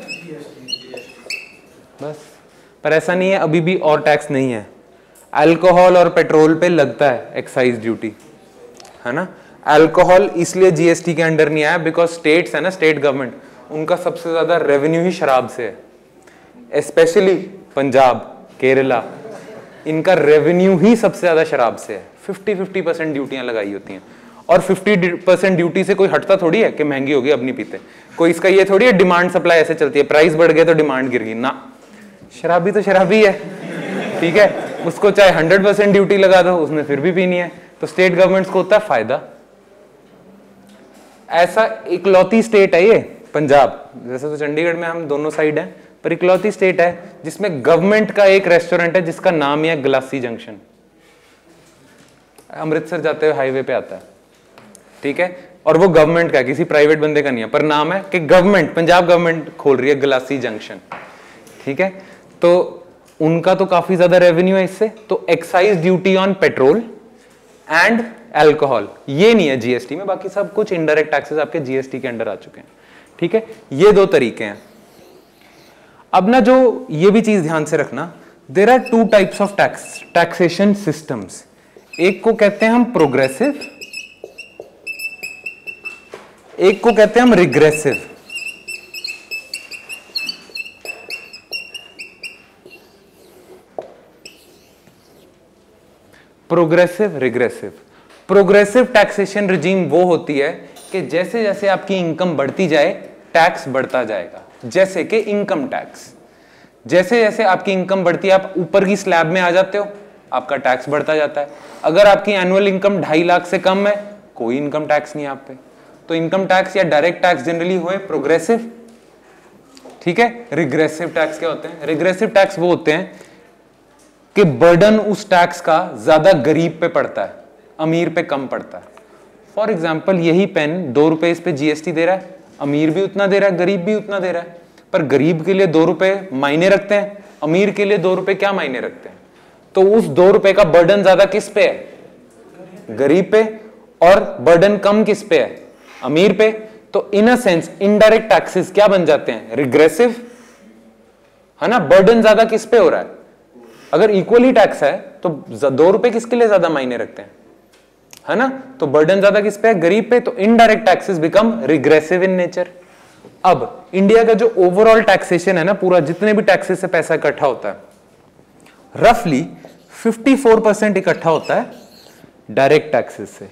बस। पर ऐसा नहीं है, अभी भी और टैक्स नहीं है। अल्कोहल और पेट्रोल पे लगता है एक्साइज ड्यूटी, है ना। अल्कोहल इसलिए जीएसटी के अंडर नहीं आया बिकॉज स्टेट्स है ना, स्टेट गवर्नमेंट, उनका सबसे ज्यादा रेवेन्यू ही शराब से है। स्पेशली पंजाब, केरला, इनका रेवेन्यू ही सबसे ज्यादा शराब से है। 50% ड्यूटियां लगाई होती हैं, और 50% ड्यूटी से कोई हटता थोड़ी है कि महंगी होगी अब नहीं पीते। कोई इसका ये थोड़ी है डिमांड सप्लाई ऐसे चलती है, प्राइस बढ़ गया तो डिमांड गिर गई ना। शराबी तो शराबी है, ठीक है, उसको चाहे 100% ड्यूटी लगा दो, उसने फिर भी पीनी है। तो स्टेट गवर्नमेंट्स को होता है फायदा। ऐसा इकलौती स्टेट है ये पंजाब, वैसे तो चंडीगढ़ में हम दोनों साइड हैं, पर इकलौती स्टेट है जिसमें गवर्नमेंट का एक रेस्टोरेंट है जिसका नाम ही है ग्लासी जंक्शन। अमृतसर जाते हुए हाईवे पे आता है, ठीक है, और वो गवर्नमेंट का है, किसी प्राइवेट बंदे का नहीं है, पर नाम है कि गवर्नमेंट, पंजाब गवर्नमेंट खोल रही है ग्लासी जंक्शन, ठीक है। तो उनका तो काफी ज्यादा रेवेन्यू है इससे। तो excise duty on petrol and alcohol ये नहीं है जीएसटी में, बाकी सब कुछ इनडायरेक्ट टैक्सेस आपके जीएसटी के अंडर आ चुके हैं, ठीक है। ये दो तरीके हैं। अब ना जो ये भी चीज ध्यान से रखना, there are two types of taxation systems. एक को कहते हैं हम प्रोग्रेसिव, एक को कहते हैं हम regressive. Progressive, regressive. Progressive taxation regime वो होती है कि जैसे जैसे आपकी इनकम बढ़ती जाए टैक्स बढ़ता जाएगा। जैसे कि इनकम टैक्स, जैसे जैसे आपकी इनकम बढ़ती है आप ऊपर की स्लैब में आ जाते हो, आपका टैक्स बढ़ता जाता है। अगर आपकी एनुअल इनकम 2.5 लाख से कम है, कोई इनकम टैक्स नहीं आप पे। तो इनकम टैक्स या डायरेक्ट टैक्स जनरली हुए प्रोग्रेसिव, ठीक है। रिग्रेसिव टैक्स क्या होते हैं? रिग्रेसिव टैक्स वो होते हैं कि बर्डन उस टैक्स का ज्यादा गरीब पे पड़ता है, अमीर पे कम पड़ता है। फॉर एग्जाम्पल यही पेन 2 रुपए इस पे जीएसटी दे रहा है, अमीर भी उतना दे रहा है, गरीब भी उतना दे रहा है, पर गरीब के लिए 2 रुपए मायने रखते हैं, अमीर के लिए 2 रुपए क्या मायने रखते हैं? तो उस 2 रुपए का बर्डन ज्यादा किस पे है? गरीब पे, और बर्डन कम किस पे है? अमीर पे। तो in a sense indirect taxes क्या बन जाते हैं? रिग्रेसिव, है ना। बर्डन ज्यादा किस पे हो रहा है? अगर इक्वली टैक्स है तो 2 रुपए किसके लिए ज्यादा मायने रखते हैं, है ना। तो बर्डन ज्यादा किस पे है? गरीब पे। तो indirect taxes become regressive in nature. अब इंडिया का जो ओवरऑल टैक्सेशन है ना, पूरा जितने भी टैक्सेस से पैसा इकट्ठा होता है, रफली 54% इकट्ठा होता है डायरेक्ट टैक्सेस से,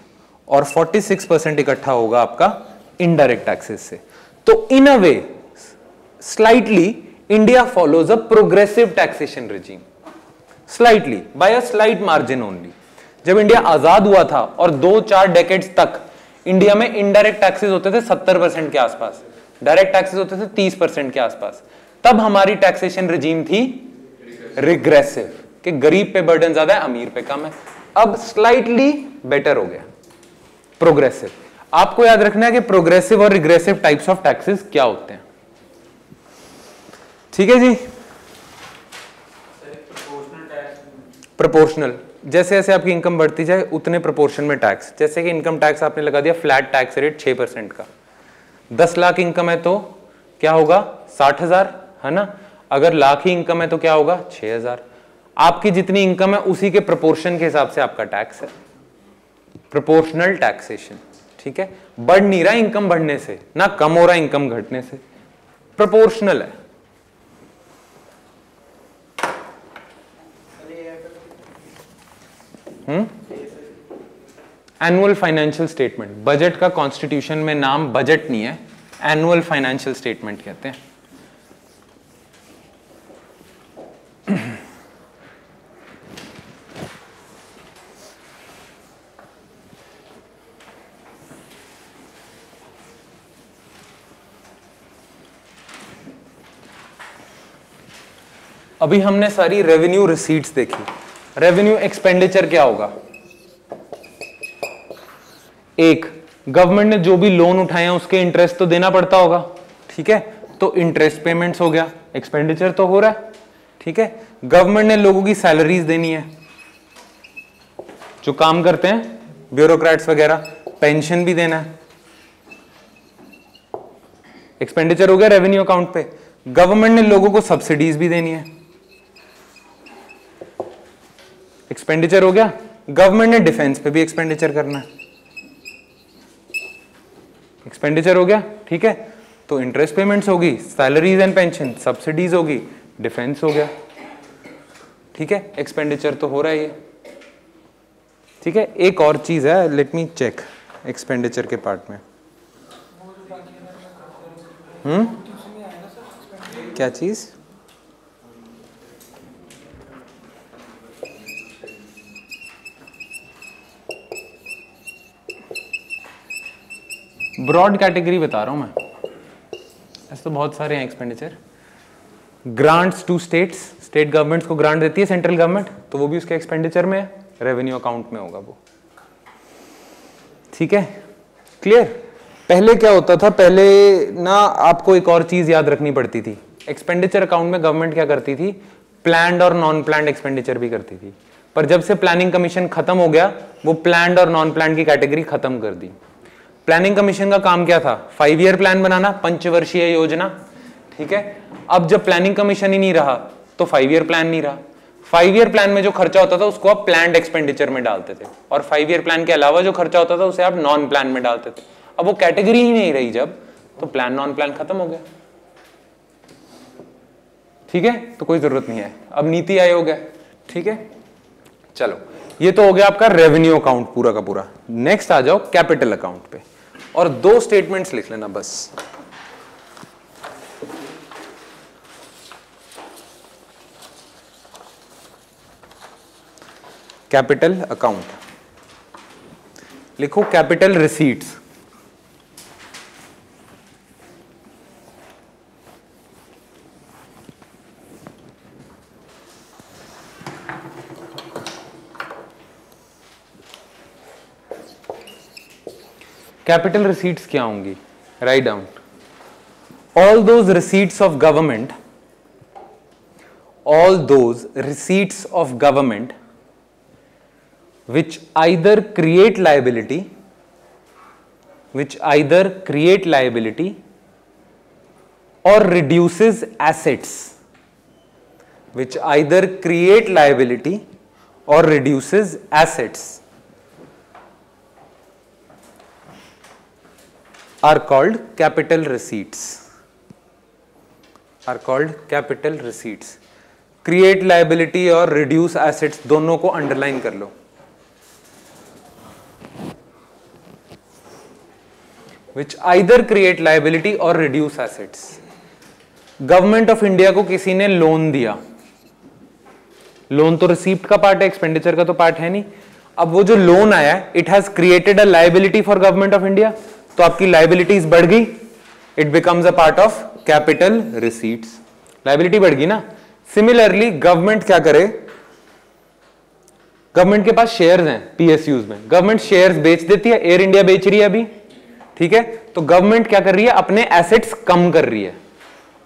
और 46% इकट्ठा होगा आपका इनडायरेक्ट टैक्सेस से। तो in a way slightly India follows a progressive taxation regime, slightly, by a slight margin only. जब इंडिया आजाद हुआ था और 2-4 डेकेड्स तक इंडिया में इनडायरेक्ट टैक्सेस होते थे 70% के आसपास, डायरेक्ट टैक्सेस होते थे 30% के आसपास, तब हमारी टैक्सेशन रिजीम थी रिग्रेसिव, कि गरीब पे बर्डन ज्यादा है, अमीर पे कम है। अब स्लाइटली बेटर हो गया प्रोग्रेसिव। आपको याद रखना है कि प्रोग्रेसिव और रिग्रेसिव टाइप्स ऑफ टैक्सेस क्या होते हैं, ठीक है जी। प्रोपोर्शनल, जैसे जैसे आपकी इनकम बढ़ती जाए उतने प्रोपोर्शन में टैक्स। जैसे कि इनकम टैक्स आपने लगा दिया फ्लैट टैक्स रेट 6% का, 10 लाख इनकम है तो क्या होगा? 60,000, है ना। अगर लाख ही इनकम है तो क्या होगा? 6,000। आपकी जितनी इनकम है उसी के प्रोपोर्शन के हिसाब से आपका टैक्स है, प्रोपोर्शनल टैक्सेशन, ठीक है। बढ़ नहीं रहा इनकम बढ़ने से, ना कम हो रहा इनकम घटने से, प्रोपोर्शनल है। एनुअल फाइनेंशियल स्टेटमेंट, बजट का कॉन्स्टिट्यूशन में नाम बजट नहीं है, एनुअल फाइनेंशियल स्टेटमेंट कहते हैं। अभी हमने सारी रेवेन्यू रिसीट्स देखी। रेवेन्यू एक्सपेंडिचर क्या होगा? एक, गवर्नमेंट ने जो भी लोन उठाए हैं उसके इंटरेस्ट तो देना पड़ता होगा, ठीक है। तो इंटरेस्ट पेमेंट्स हो गया, एक्सपेंडिचर तो हो रहा है, ठीक है। गवर्नमेंट ने लोगों की सैलरीज देनी है, जो काम करते हैं ब्यूरोक्रेट्स वगैरह, पेंशन भी देना है, एक्सपेंडिचर हो गया रेवेन्यू अकाउंट पे। गवर्नमेंट ने लोगों को सब्सिडीज भी देनी है, एक्सपेंडिचर हो गया। गवर्नमेंट ने डिफेंस पे भी एक्सपेंडिचर करना है, एक्सपेंडिचर हो गया, ठीक है। तो इंटरेस्ट पेमेंट्स होगी, सैलरीज एंड पेंशन, सब्सिडीज होगी, डिफेंस हो गया, ठीक है। एक्सपेंडिचर तो हो रहा है ये, ठीक है। एक और चीज है, लेट मी चेक एक्सपेंडिचर के पार्ट में। क्या चीज? ब्रॉड कैटेगरी बता रहा हूं मैं, ऐसे तो बहुत सारे हैं expenditure. Grants to states, state governments को ग्रांट देती है सेंट्रल गवर्नमेंट, तो वो भी उसके एक्सपेंडिचर में है, रेवेन्यू अकाउंट में होगा वो, ठीक है। क्लियर? पहले क्या होता था, पहले ना आपको एक और चीज याद रखनी पड़ती थी, एक्सपेंडिचर अकाउंट में गवर्नमेंट क्या करती थी, प्लान्ड और नॉन प्लान्ड एक्सपेंडिचर भी करती थी। पर जब से प्लानिंग कमीशन खत्म हो गया, वो प्लान्ड और नॉन प्लान्ड की कैटेगरी खत्म कर दी। प्लानिंग कमीशन का काम क्या था, 5 ईयर प्लान बनाना, पंचवर्षीय योजना, ठीक है। अब जब प्लानिंग कमीशन ही नहीं रहा तो 5 ईयर प्लान नहीं रहा। 5 ईयर प्लान में जो खर्चा होता था उसको आप प्लान्ड एक्सपेंडिचर में डालते थे, और 5 ईयर प्लान के अलावा जो खर्चा होता था उसे आप नॉन प्लान में डालते थे। अब वो कैटेगरी ही नहीं रही जब, तो प्लान नॉन प्लान खत्म हो गया, ठीक है। तो कोई जरूरत नहीं है, अब नीति आयोग है, ठीक है। चलो, ये तो हो गया आपका रेवेन्यू अकाउंट पूरा का पूरा। नेक्स्ट आ जाओ कैपिटल अकाउंट पे, और 2 स्टेटमेंट्स लिख लेना बस। कैपिटल अकाउंट लिखो, कैपिटल रिसीट्स, कैपिटल रिसीट्स क्या होंगी, write down, all those receipts of government, all those receipts of government which either create liability or reduces assets, which either create liability or reduces assets, are called capital receipts, are called capital receipts। create liability और reduce assets दोनों को underline कर लो। which either create liability or reduce assets। Government of India को किसी ने loan दिया, loan तो receipt का पार्ट है, एक्सपेंडिचर का तो पार्ट है नहीं। अब वो जो लोन आया है, it has created a liability for government of India, तो आपकी लायबिलिटीज बढ़ गई, it becomes a part of capital receipts, liability बढ़ गई ना। सिमिलरली गवर्नमेंट क्या करे, गवर्नमेंट के पास शेयर्स हैं पीएसयूज में, गवर्नमेंट शेयर्स बेच देती है, एयर इंडिया बेच रही है अभी, ठीक है। तो गवर्नमेंट क्या कर रही है, अपने एसेट्स कम कर रही है,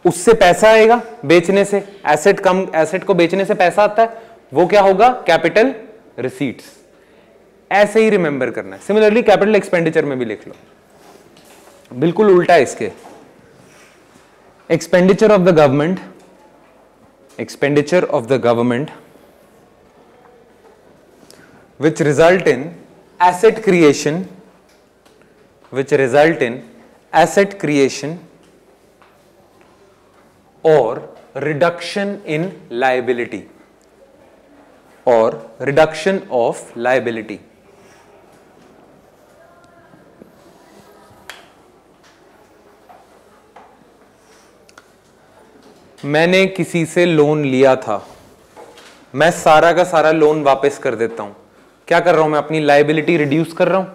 उससे पैसा आएगा बेचने से, एसेट को बेचने से पैसा आता है, वो क्या होगा, कैपिटल रिसीट्स। ऐसे ही रिमेंबर करना है। सिमिलरली कैपिटल एक्सपेंडिचर में भी लिख लो, बिल्कुल उल्टा है इसके। Expenditure of the government, expenditure of the government which result in asset creation, which result in asset creation or reduction in liability, or reduction of liability। मैंने किसी से लोन लिया था, मैं सारा का सारा लोन वापस कर देता हूं, क्या कर रहा हूं मैं, अपनी लायबिलिटी रिड्यूस कर रहा हूं,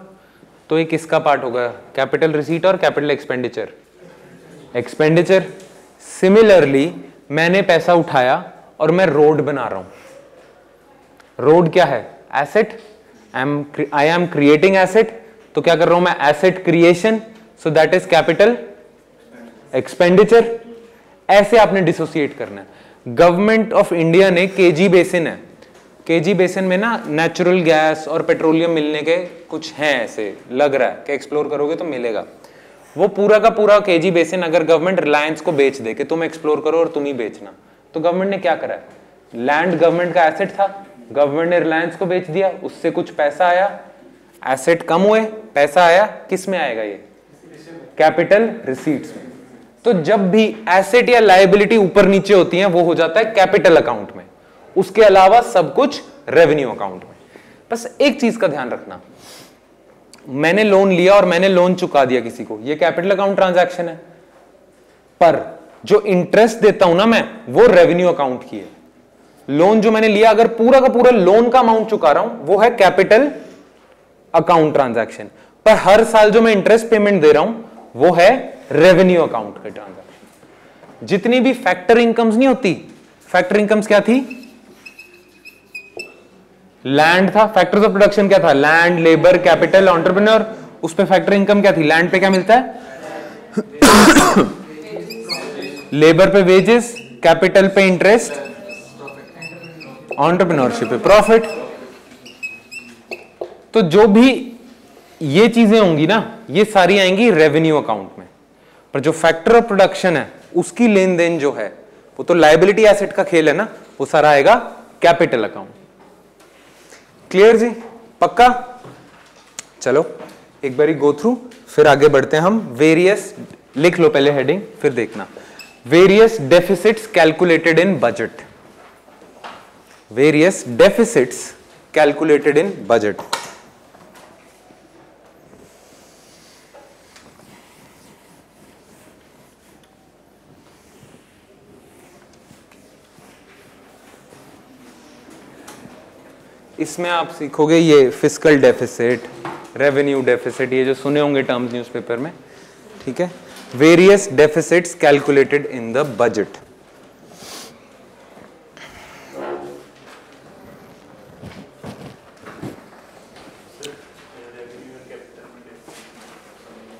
तो ये किसका पार्ट होगा, कैपिटल रिसीट और कैपिटल एक्सपेंडिचर, एक्सपेंडिचर। सिमिलरली मैंने पैसा उठाया और मैं रोड बना रहा हूं, रोड क्या है, asset, I am creating asset, तो क्या कर रहा हूं मैं, asset creation, so that is capital expenditure. ऐसे आपने डिसोसिएट करना है। गवर्नमेंट ऑफ इंडिया ने केजी बेसिन है, केजी बेसिन में ना नेचुरल गैस और पेट्रोलियम मिलने के कुछ हैं, ऐसे लग रहा है कि एक्सप्लोर करोगे तो मिलेगा। वो पूरा का पूरा केजी बेसिन अगर गवर्नमेंट रिलायंस को बेच दे कि तुम एक्सप्लोर करो और तुम ही बेचना, तो गवर्नमेंट ने क्या करा है, लैंड गवर्नमेंट का एसेट था, गवर्नमेंट ने रिलायंस को बेच दिया, उससे कुछ पैसा आया, एसेट कम हुए, पैसा आया, किस में आएगा ये, कैपिटल रिसीट्स में। तो जब भी एसेट या लायबिलिटी ऊपर नीचे होती है वो हो जाता है कैपिटल अकाउंट में, उसके अलावा सब कुछ रेवेन्यू अकाउंट में। बस एक चीज का ध्यान रखना, मैंने लोन लिया और मैंने लोन चुका दिया किसी को, ये कैपिटल अकाउंट ट्रांजैक्शन है, पर जो इंटरेस्ट देता हूं ना मैं वो रेवेन्यू अकाउंट की है। लोन जो मैंने लिया अगर पूरा का पूरा लोन का अमाउंट चुका रहा हूं वो है कैपिटल अकाउंट ट्रांजैक्शन, पर हर साल जो मैं इंटरेस्ट पेमेंट दे रहा हूं वो है रेवेन्यू अकाउंट के ट्रांजैक्शन। जितनी भी फैक्टर इनकम्स नहीं होती, फैक्टर इनकम्स क्या थी? लैंड था, फैक्टर्स ऑफ प्रोडक्शन क्या था? Land, labour, capital, entrepreneur. उस पे फैक्टर इनकम क्या थी? लैंड पे क्या मिलता है? लेबर पे वेजेस, कैपिटल पे इंटरेस्ट, एंटरप्रेन्योरशिप पे प्रॉफिट। तो जो भी ये चीजें होंगी ना ये सारी आएंगी रेवेन्यू अकाउंट में, पर जो फैक्टर ऑफ प्रोडक्शन है उसकी लेन देन जो है वो तो लायबिलिटी एसेट का खेल है ना, वो सारा आएगा कैपिटल अकाउंट। क्लियर जी? पक्का? चलो एक बारी गो थ्रू, फिर आगे बढ़ते हैं हम। वेरियस, लिख लो पहले हेडिंग फिर देखना। Various deficits calculated in budget. Various deficits calculated in budget. इसमें आप सीखोगे ये फिस्कल डेफिसिट, रेवेन्यू डेफिसिट, ये जो सुने होंगे टर्म्स न्यूज़पेपर में, ठीक है। Various deficits calculated in the budget.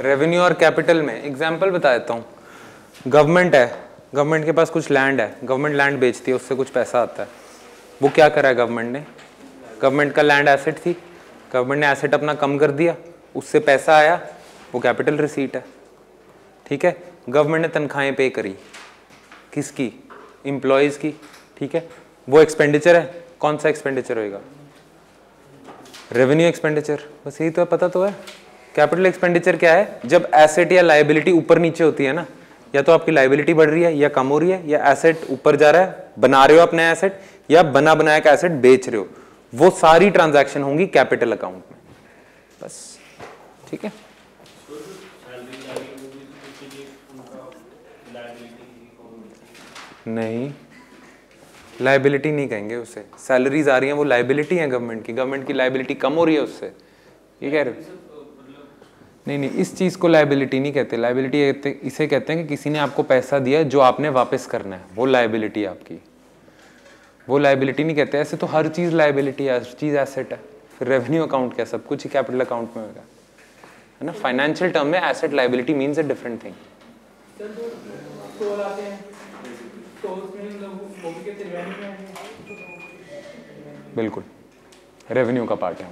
Revenue और कैपिटल में एग्जाम्पल बता देता हूं। गवर्नमेंट है, गवर्नमेंट के पास कुछ लैंड है, गवर्नमेंट लैंड बेचती है, उससे कुछ पैसा आता है। वो क्या करा है गवर्नमेंट ने? गवर्नमेंट का लैंड एसेट थी, गवर्नमेंट ने एसेट अपना कम कर दिया, उससे पैसा आया, वो कैपिटल रिसीट है, ठीक है। गवर्नमेंट ने तनख्वाहें पे करी, किसकी? एम्प्लॉयज की, ठीक है। वो एक्सपेंडिचर है, कौन सा एक्सपेंडिचर होएगा? Revenue expenditure. बस यही तो है, पता तो है। कैपिटल एक्सपेंडिचर क्या है? जब एसेट या लायबिलिटी ऊपर नीचे होती है ना, या तो आपकी लायबिलिटी बढ़ रही है या कम हो रही है, या एसेट ऊपर जा रहा है, बना रहे हो अपने एसेट, या बना बनाया का एसेट बेच रहे हो, वो सारी ट्रांजैक्शन होंगी कैपिटल अकाउंट में। बस, ठीक है। नहीं, लायबिलिटी नहीं कहेंगे उसे। सैलरीज आ रही हैं वो लायबिलिटी है गवर्नमेंट की, गवर्नमेंट की लायबिलिटी कम हो रही है उससे, ये कह रहे हो? नहीं, इस चीज को लायबिलिटी नहीं कहते। लायबिलिटी इसे कहते हैं कि किसी ने आपको पैसा दिया जो आपने वापस करना है, वो लायबिलिटी है आपकी, वो लायबिलिटी नहीं कहते। ऐसे तो हर चीज लायबिलिटी है, हर चीज एसेट है। फिर रेवेन्यू अकाउंट क्या? सब कुछ ही कैपिटल अकाउंट में होगा, है ना। फाइनेंशियल टर्म में asset liability means a different thing. बिल्कुल, रेवेन्यू का पार्ट है।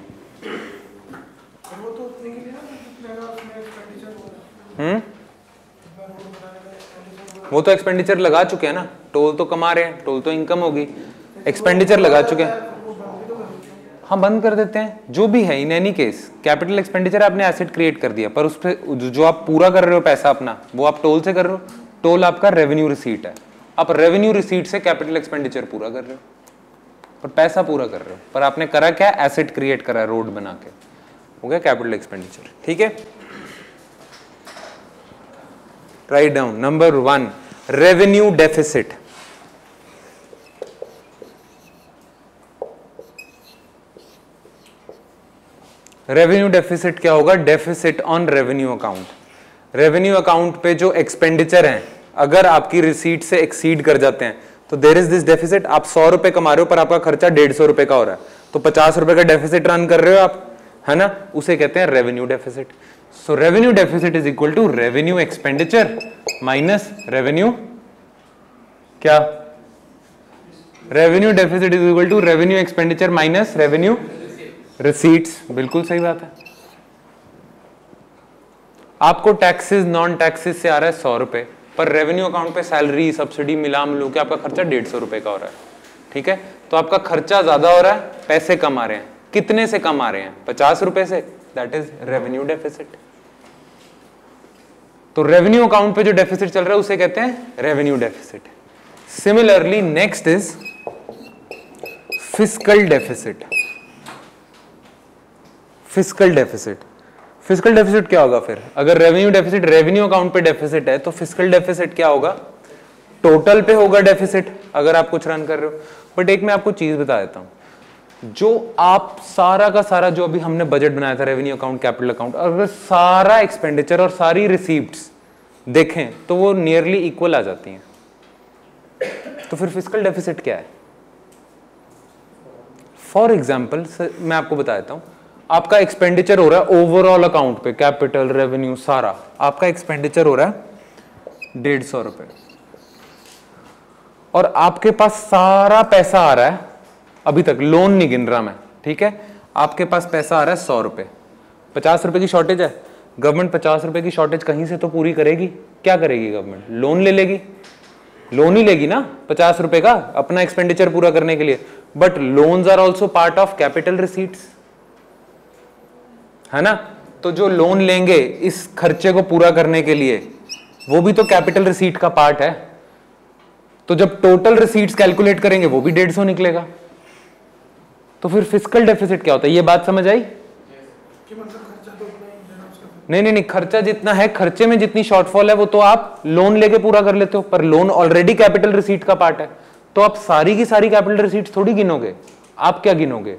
वो तो एक्सपेंडिचर लगा चुके हैं ना, टोल तो कमा रहे हैं, टोल तो इनकम होगी, एक्सपेंडिचर लगा चुके हैं। हाँ, बंद कर देते हैं, जो भी है। In any case capital expenditure आपने एसेट क्रिएट कर दिया, पर उस पर जो आप पूरा कर रहे हो पैसा अपना, वो आप टोल से कर रहे हो। टोल आपका रेवेन्यू रिसीट है, आप रेवेन्यू रिसीट से कैपिटल एक्सपेंडिचर पूरा कर रहे हो, पर पैसा पूरा कर रहे हो। पर आपने करा क्या? एसेट क्रिएट करा, रोड बना के, हो गया कैपिटल एक्सपेंडिचर, ठीक है। Write down. Number 1, revenue deficit. Revenue deficit क्या होगा? Deficit on revenue account. Revenue account पे जो एक्सपेंडिचर हैं अगर आपकी रिसीट से एक्सीड कर जाते हैं तो देयर इज दिस डेफिसिट। आप 100 रुपए कमा रहे हो पर आपका खर्चा 150 रुपए का हो रहा है, तो 50 रुपए का डेफिसिट रन कर रहे हो आप, है ना, उसे कहते हैं revenue deficit. So revenue deficit is equal to revenue expenditure minus revenue क्या? Revenue deficit is equal to revenue expenditure minus revenue receipts. बिल्कुल सही बात है। आपको टैक्सेस नॉन टैक्सेस से आ रहा है 100 रुपए, पर रेवेन्यू अकाउंट पे सैलरी सब्सिडी मिला मिलू के आपका खर्चा 150 रुपए का हो रहा है, ठीक है। तो आपका खर्चा ज्यादा हो रहा है, पैसे कम आ रहे हैं। कितने से कम आ रहे हैं? 50 रुपए से, दैट इज रेवेन्यू डेफिसिट। तो रेवेन्यू अकाउंट पे जो डेफिसिट चल रहा है उसे कहते हैं revenue deficit. Similarly next is fiscal deficit. Fiscal deficit, fiscal deficit क्या होगा फिर? अगर रेवेन्यू डेफिसिट रेवेन्यू अकाउंट पे डेफिसिट है तो फिस्कल डेफिसिट क्या होगा? टोटल पे होगा डेफिसिट अगर आप कुछ रन कर रहे हो। बट एक मैं आपको चीज बता देता हूं, जो आप सारा का सारा जो अभी हमने बजट बनाया था रेवेन्यू अकाउंट कैपिटल अकाउंट, अगर सारा एक्सपेंडिचर और सारी रिसीप्ट्स देखें तो वो नियरली इक्वल आ जाती हैं। तो फिर फिस्कल डेफिसिट क्या है? फॉर एग्जाम्पल मैं आपको बता देता हूं, आपका एक्सपेंडिचर हो रहा है ओवरऑल अकाउंट पे कैपिटल रेवेन्यू सारा, आपका एक्सपेंडिचर हो रहा है 150 रुपए और आपके पास सारा पैसा आ रहा है, अभी तक लोन नहीं गिन रहा मैं, ठीक है, आपके पास पैसा आ रहा है 100 रुपए, 50 रुपए की शॉर्टेज है, गवर्नमेंट 50 रुपए की शॉर्टेज कहीं से तो पूरी करेगी। क्या करेगी गवर्नमेंट? लोन ले लेगी, लोन ही लेगी ना 50 रुपए का अपना एक्सपेंडिचर पूरा करने के लिए। But loans are also part of capital receipts, है ना? तो जो लोन लेंगे इस खर्चे को पूरा करने के लिए वो भी तो कैपिटल रिसीट का पार्ट है। तो जब टोटल रिसीट्स कैलकुलेट करेंगे वो भी 150 निकलेगा। तो फिर फिस्कल डेफिसिट क्या होता है? ये बात समझ आई? कि मतलब खर्चा तो उतना ही देना उसका। नहीं, खर्चा जितना है, खर्चे में जितनी शॉर्टफॉल है वो तो आप लोन लेके पूरा कर लेते हो, पर लोन ऑलरेडी कैपिटल रिसीट का पार्ट है। तो आप सारी की सारी कैपिटल रिसीट्स थोड़ी गिनोगे। आप क्या गिनोगे?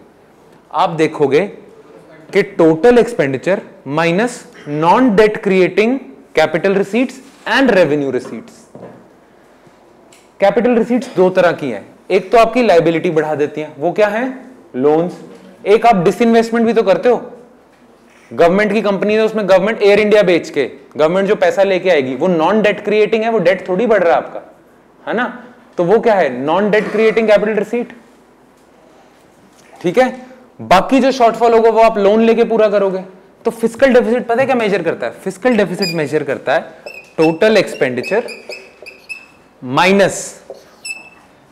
आप देखोगे कि total expenditure minus non debt creating capital receipts and revenue receipts. Capital receipts दो तरह की हैं, एक तो आपकी लायबिलिटी बढ़ा देती हैं, वो क्या है? लोन्स। एक आप डिसइन्वेस्टमेंट भी तो करते हो, गवर्नमेंट की कंपनी है उसमें गवर्नमेंट एयर इंडिया बेच के गवर्नमेंट जो पैसा लेके आएगी वो नॉन डेट क्रिएटिंग है, वो डेट थोड़ी बढ़ रहा है आपका, है ना? तो वो क्या है? Non debt creating capital receipt, ठीक है। बाकी जो शॉर्टफॉल होगा वो आप लोन लेके पूरा करोगे। तो फिस्कल डेफिसिट पता है क्या मेजर करता है? फिस्कल डेफिसिट मेजर करता है total expenditure minus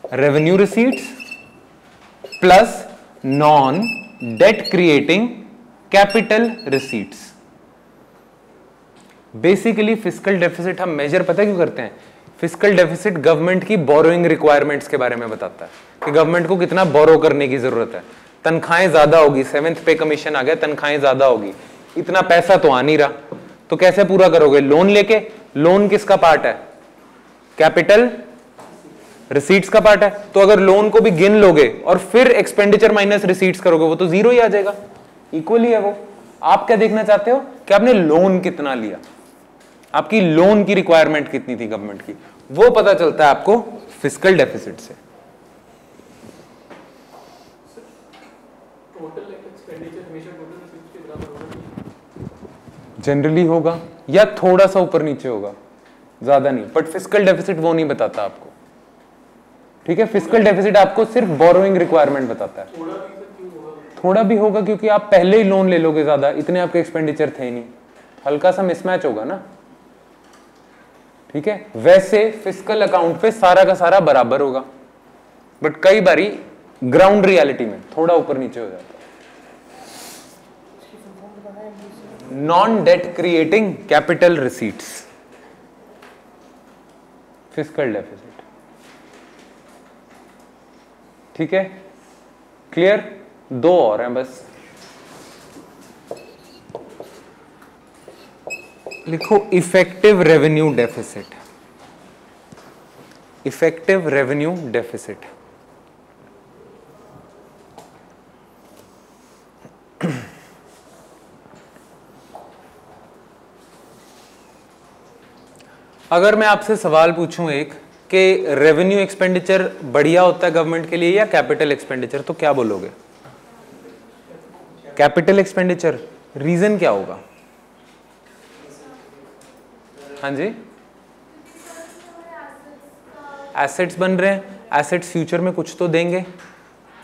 revenue receipts plus non debt creating capital receipts. Basically fiscal deficit हम मेजर पता है क्यों करते हैं? फिस्कल डेफिसिट गवर्नमेंट की बोरोइंग रिक्वायरमेंट्स के बारे में बताता है कि गवर्नमेंट को कितना बोरो करने की जरूरत है। तनख्वाहें ज्यादा होगी, 7th पे कमीशन आ गया, तनख्वाहें ज्यादा होगी, इतना पैसा तो आ नहीं रहा, तो कैसे पूरा करोगे? लोन लेके। लोन किसका पार्ट है? कैपिटल रिसीट्स का पार्ट है। तो अगर लोन को भी गिन लोगे और फिर एक्सपेंडिचर माइनस रिसीट्स करोगे वो तो जीरो ही आ जाएगा, इक्वली है वो। आप क्या देखना चाहते हो कि आपने लोन कितना लिया, आपकी लोन की रिक्वायरमेंट कितनी थी गवर्नमेंट की, वो पता चलता है आपको फिस्कल डेफिसिट से। टोटल एक्सपेंडिचर हमेशा टोटल रिसीट्स के बराबर होगा, जनरली होगा या थोड़ा सा ऊपर नीचे होगा, ज्यादा नहीं। बट फिस्कल डेफिसिट वो नहीं बताता आपको, ठीक है। फिस्कल डेफिसिट आपको सिर्फ बोरोइंग रिक्वायरमेंट बताता है। थोड़ा भी होगा क्योंकि आप पहले ही लोन ले लोगे ज्यादा, इतने आपके एक्सपेंडिचर थे नहीं, हल्का सा मिसमैच होगा ना, ठीक है। वैसे फिस्कल अकाउंट पे सारा का सारा बराबर होगा, बट कई बारी ग्राउंड रियलिटी में थोड़ा ऊपर नीचे हो जाता है। Non debt creating capital receipts, fiscal deficit, ठीक है। क्लियर? दो और हैं बस। लिखो effective revenue deficit. Effective revenue deficit अगर मैं आपसे सवाल पूछूं एक कि रेवेन्यू एक्सपेंडिचर बढ़िया होता है गवर्नमेंट के लिए या कैपिटल एक्सपेंडिचर, तो क्या बोलोगे? Capital expenditure. रीजन क्या होगा? हाँ जी, एसेट्स बन रहे हैं, एसेट्स फ्यूचर में कुछ तो देंगे,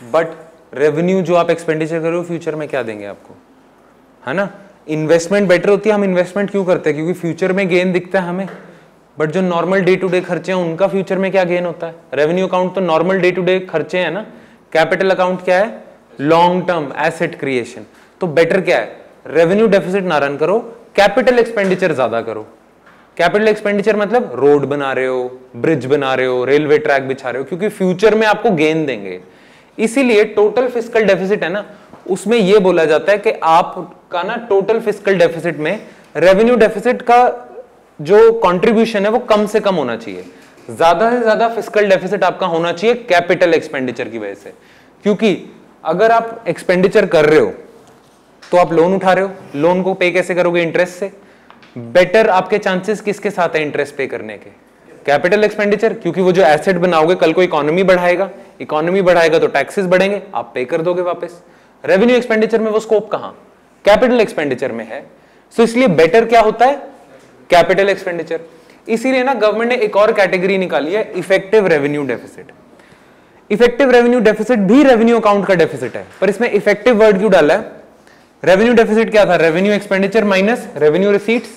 बट रेवेन्यू जो आप एक्सपेंडिचर कर रहे हो फ्यूचर में क्या देंगे आपको, है ना। इन्वेस्टमेंट बेटर होती है। हम इन्वेस्टमेंट क्यों करते हैं? क्योंकि फ्यूचर में गेन दिखता है हमें, बट जो नॉर्मल डे टू डे खर्चे हैं उनका फ्यूचर में क्या गेन होता है? रेवेन्यू अकाउंट तो नॉर्मल डे टू डे खर्चे हैं ना, कैपिटल अकाउंट क्या है? Long term asset creation. तो बेटर क्या है? रेवेन्यू डेफिसिट ना रन करो, कैपिटल एक्सपेंडिचर ज्यादा करो। कैपिटल एक्सपेंडिचर मतलब रोड बना रहे हो, ब्रिज बना रहे हो, रेलवे ट्रैक बिछा रहे हो, क्योंकि फ्यूचर में आपको गेन देंगे। इसीलिए टोटल फिस्कल डेफिसिट है ना, उसमें यह बोला जाता है कि आपका ना टोटल फिस्कल डेफिसिट में रेवेन्यू डेफिसिट का जो कंट्रीब्यूशन है वो कम से कम होना चाहिए। ज्यादा से ज्यादा फिस्कल डेफिसिट आपका होना चाहिए कैपिटल एक्सपेंडिचर की वजह से, क्योंकि अगर आप एक्सपेंडिचर कर रहे हो तो आप लोन उठा रहे हो, लोन को पे कैसे करोगे? इंटरेस्ट से। बेटर आपके चांसेस किसके साथ है इंटरेस्ट पे करने के? कैपिटल एक्सपेंडिचर, क्योंकि वो जो एसेट बनाओगे कल को इकोनॉमी बढ़ाएगा, इकोनॉमी बढ़ाएगा तो टैक्सेस बढ़ेंगे, आप पे कर दोगे वापस। रेवेन्यू एक्सपेंडिचर में वो स्कोप कहां? कैपिटल एक्सपेंडिचर में है। सो इसलिए बेटर क्या होता है? Capital expenditure. इसीलिए ना गवर्नमेंट ने एक और कैटेगरी निकाली है, effective revenue deficit. Effective revenue deficit भी रेवेन्यू अकाउंट का डेफिसिट है, पर इसमें इफेक्टिव वर्ड क्यों डाला है? रेवेन्यू डेफिसिट क्या था? Revenue expenditure minus revenue receipts.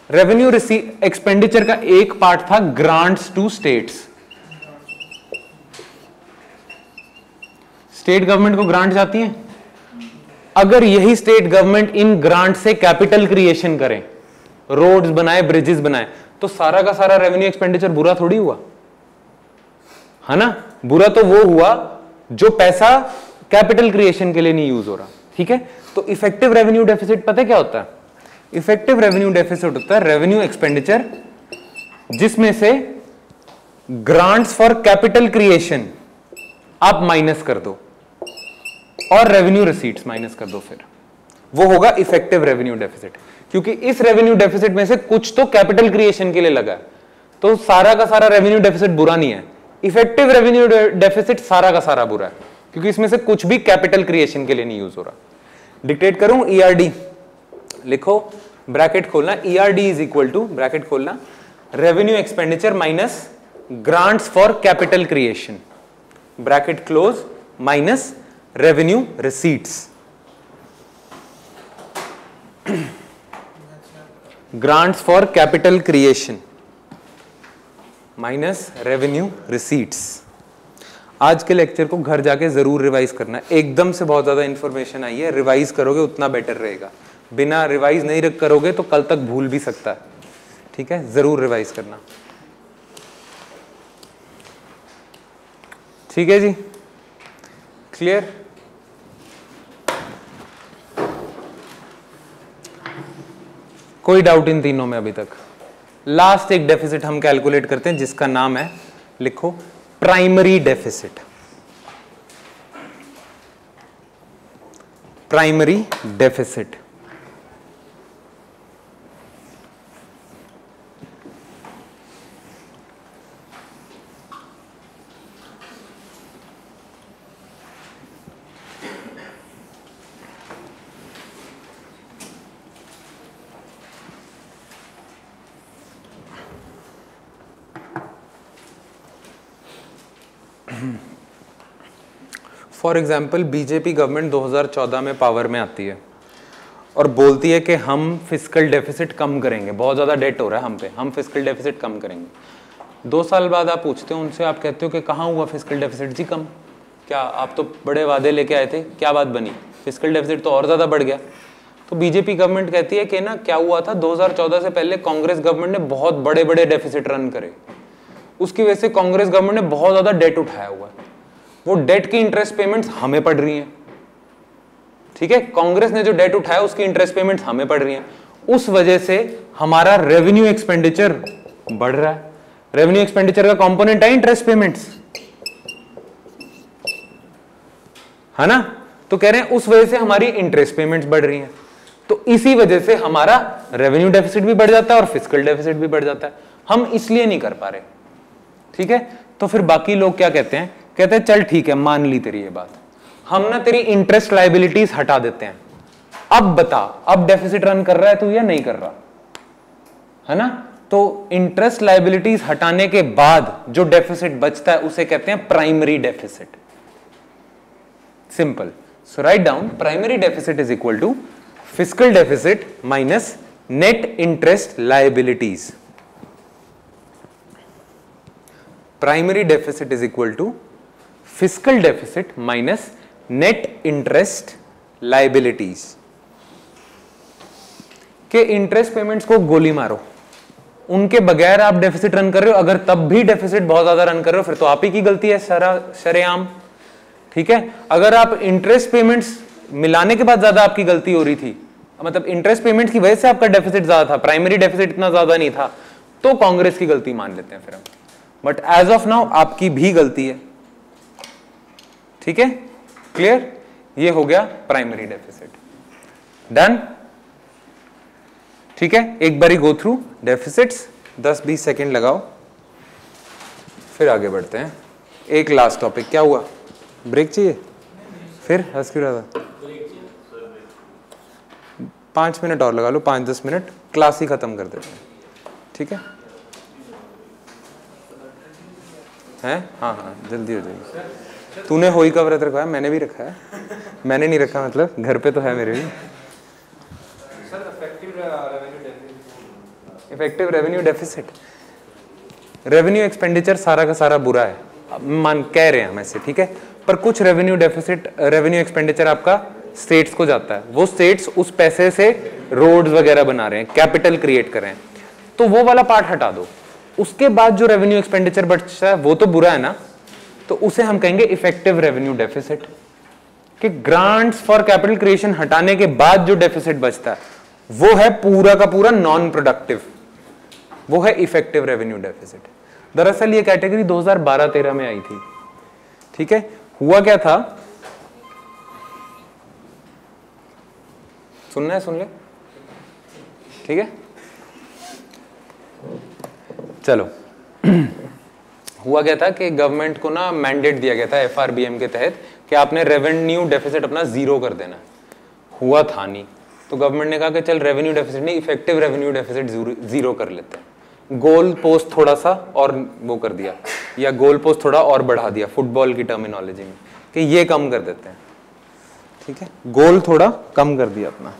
Revenue expenditure का एक पार्ट था grants to states. State government को ग्रांट जाती हैं, अगर यही स्टेट गवर्नमेंट इन ग्रांट से कैपिटल क्रिएशन करें, रोड्स बनाए, ब्रिजेस बनाए, तो सारा का सारा रेवेन्यू एक्सपेंडिचर बुरा थोड़ी हुआ, है ना? बुरा तो वो हुआ जो पैसा कैपिटल क्रिएशन के लिए नहीं यूज हो रहा। ठीक है, तो इफेक्टिव रेवेन्यू डेफिसिट पता है क्या होता है? इफेक्टिव रेवेन्यू डेफिसिट होता है रेवेन्यू एक्सपेंडिचर जिसमें से ग्रांट्स फॉर कैपिटल क्रिएशन आप माइनस कर दो और रेवेन्यू रिसीट्स माइनस कर दो, फिर वो होगा इफेक्टिव रेवेन्यू डेफिसिट। क्योंकि इस रेवेन्यू डेफिसिट में से कुछ तो कैपिटल क्रिएशन के लिए लगा है, तो सारा का सारा रेवेन्यू डेफिसिट बुरा नहीं है। इफेक्टिव रेवेन्यू डेफिसिट सारा का सारा बुरा है, क्योंकि इसमें से कुछ भी कैपिटल क्रिएशन के लिए नहीं यूज हो रहा। डिक्टेट करूं? ईआरडी लिखो, ब्रैकेट खोलना, ERD is equal to, bracket खोलना, revenue expenditure minus grants for capital creation, bracket close, minus revenue receipts. Grants for capital creation minus revenue receipts. आज के लेक्चर को घर जाके जरूर रिवाइज करना, एकदम से बहुत ज्यादा इंफॉर्मेशन आई है, रिवाइज करोगे उतना बेटर रहेगा। बिना रिवाइज नहीं करोगे तो कल तक भूल भी सकता है। ठीक है, जरूर रिवाइज करना। ठीक है जी, क्लियर? कोई डाउट इन तीनों में अभी तक? लास्ट एक डेफिसिट हम कैलकुलेट करते हैं जिसका नाम है, लिखो, primary deficit. Primary deficit for example BJP government 2014 में पावर में आती है और बोलती है कि हम फिस्कल डेफिसिट कम करेंगे, बहुत ज़्यादा डेट हो रहा है हम पे, हम फिस्कल डेफिसिट कम करेंगे। 2 साल बाद आप पूछते हो उनसे, आप कहते हो कि कहाँ हुआ फिस्कल डेफिसिट जी कम? क्या आप तो बड़े वादे लेके आए थे, क्या बात बनी? फिस्कल डेफिसिट तो और ज़्यादा बढ़ गया। तो बीजेपी गवर्नमेंट कहती है कि ना क्या हुआ था, 2014 से पहले कांग्रेस गवर्नमेंट ने बहुत बड़े बड़े डेफिसिट रन करे, उसकी वजह से कांग्रेस गवर्नमेंट ने बहुत ज़्यादा डेट उठाया हुआ है, वो डेट की इंटरेस्ट पेमेंट्स हमें पड़ रही हैं। ठीक है, कांग्रेस ने जो डेट उठाया उसकी इंटरेस्ट पेमेंट्स हमें पड़ रही हैं, उस वजह से हमारा रेवेन्यू एक्सपेंडिचर बढ़ रहा है। रेवेन्यू एक्सपेंडिचर का कंपोनेंट है इंटरेस्ट पेमेंट्स, है ना? तो कह रहे हैं उस वजह से हमारी इंटरेस्ट पेमेंट्स बढ़ रही हैं, तो इसी वजह से हमारा रेवेन्यू डेफिसिट भी बढ़ जाता है और फिस्कल डेफिसिट भी बढ़ जाता है। हम इसलिए नहीं कर पा रहे। ठीक है, तो फिर बाकी लोग क्या कहते हैं? कहते हैं चल ठीक है, मान ली तेरी ये बात, हम ना तेरी इंटरेस्ट लायबिलिटीज हटा देते हैं, अब बता अब डेफिसिट रन कर रहा है तू या नहीं कर रहा, है ना? तो इंटरेस्ट लायबिलिटीज हटाने के बाद जो डेफिसिट बचता है उसे कहते हैं primary deficit. Simple. So write down, primary deficit is equal to fiscal deficit minus net interest liabilities. Primary deficit is equal to fiscal deficit minus net interest liabilities. के इंटरेस्ट पेमेंट्स को गोली मारो, उनके बगैर आप डेफिसिट रन कर रहे हो, अगर तब भी डेफिसिट बहुत ज्यादा रन कर रहे हो फिर तो आप ही की गलती है शरेआम। ठीक है, अगर आप इंटरेस्ट पेमेंट्स मिलाने के बाद ज्यादा आपकी गलती हो रही थी, मतलब इंटरेस्ट पेमेंट की वजह से आपका डेफिसिट ज्यादा था, प्राइमरी डेफिसिट इतना ज्यादा नहीं था, तो कांग्रेस की गलती मान लेते हैं फिर हम। बट एज ऑफ नाउ आपकी भी गलती है। ठीक है, क्लियर? ये हो गया प्राइमरी डेफिसिट। डन? ठीक है, एक बारी गो थ्रू डेफिसिट्स, 10-20 सेकेंड लगाओ, फिर आगे बढ़ते हैं। एक लास्ट टॉपिक, क्या हुआ? ब्रेक चाहिए? फिर हंस क्यों रहा था? 5 मिनट और लगा लो, 5-10 मिनट, क्लास ही खत्म कर देते हैं। ठीक है? हैं? हाँ, जल्दी हो जाएगी। तूने होई का व्रत रखा है, मैंने भी रखा है। मैंने नहीं रखा, मतलब घर पे तो है मेरे भी। Effective revenue deficit, revenue expenditure सारा का सारा बुरा है, मान कह रहे हैं हम ऐसे। ठीक है, पर कुछ रेवेन्यू डेफिसिट, रेवेन्यू एक्सपेंडिचर आपका स्टेट्स को जाता है, वो स्टेट्स उस पैसे से रोड्स वगैरह बना रहे हैं, कैपिटल क्रिएट कर रहे हैं, तो वो वाला पार्ट हटा दो। उसके बाद जो रेवेन्यू एक्सपेंडिचर बचता है वो तो बुरा है ना, तो उसे हम कहेंगे इफेक्टिव रेवेन्यू डेफिसिट। कि ग्रांट्स फॉर कैपिटल क्रिएशन हटाने के बाद जो डेफिसिट बचता है वो है पूरा का पूरा नॉन प्रोडक्टिव, वो है इफेक्टिव रेवेन्यू डेफिसिट। दरअसल ये कैटेगरी 2012-13 में आई थी। ठीक है, हुआ क्या था, सुनना है सुन ले। ठीक है, चलो हुआ क्या था कि गवर्नमेंट को ना मैंडेट दिया गया था FRBM के तहत कि आपने रेवेन्यू डेफिसिट अपना जीरो कर देना। हुआ था नहीं, तो गवर्नमेंट ने कहा कि चल रेवेन्यू डेफिसिट नहीं, इफेक्टिव रेवेन्यू डेफिसिट जीरो कर लेते हैं। गोल पोस्ट थोड़ा सा और वो कर दिया, या गोल पोस्ट थोड़ा और बढ़ा दिया फुटबॉल की टर्मिनोलॉजी में, कि ये कम कर देते हैं। ठीक है, गोल थोड़ा कम कर दिया अपना,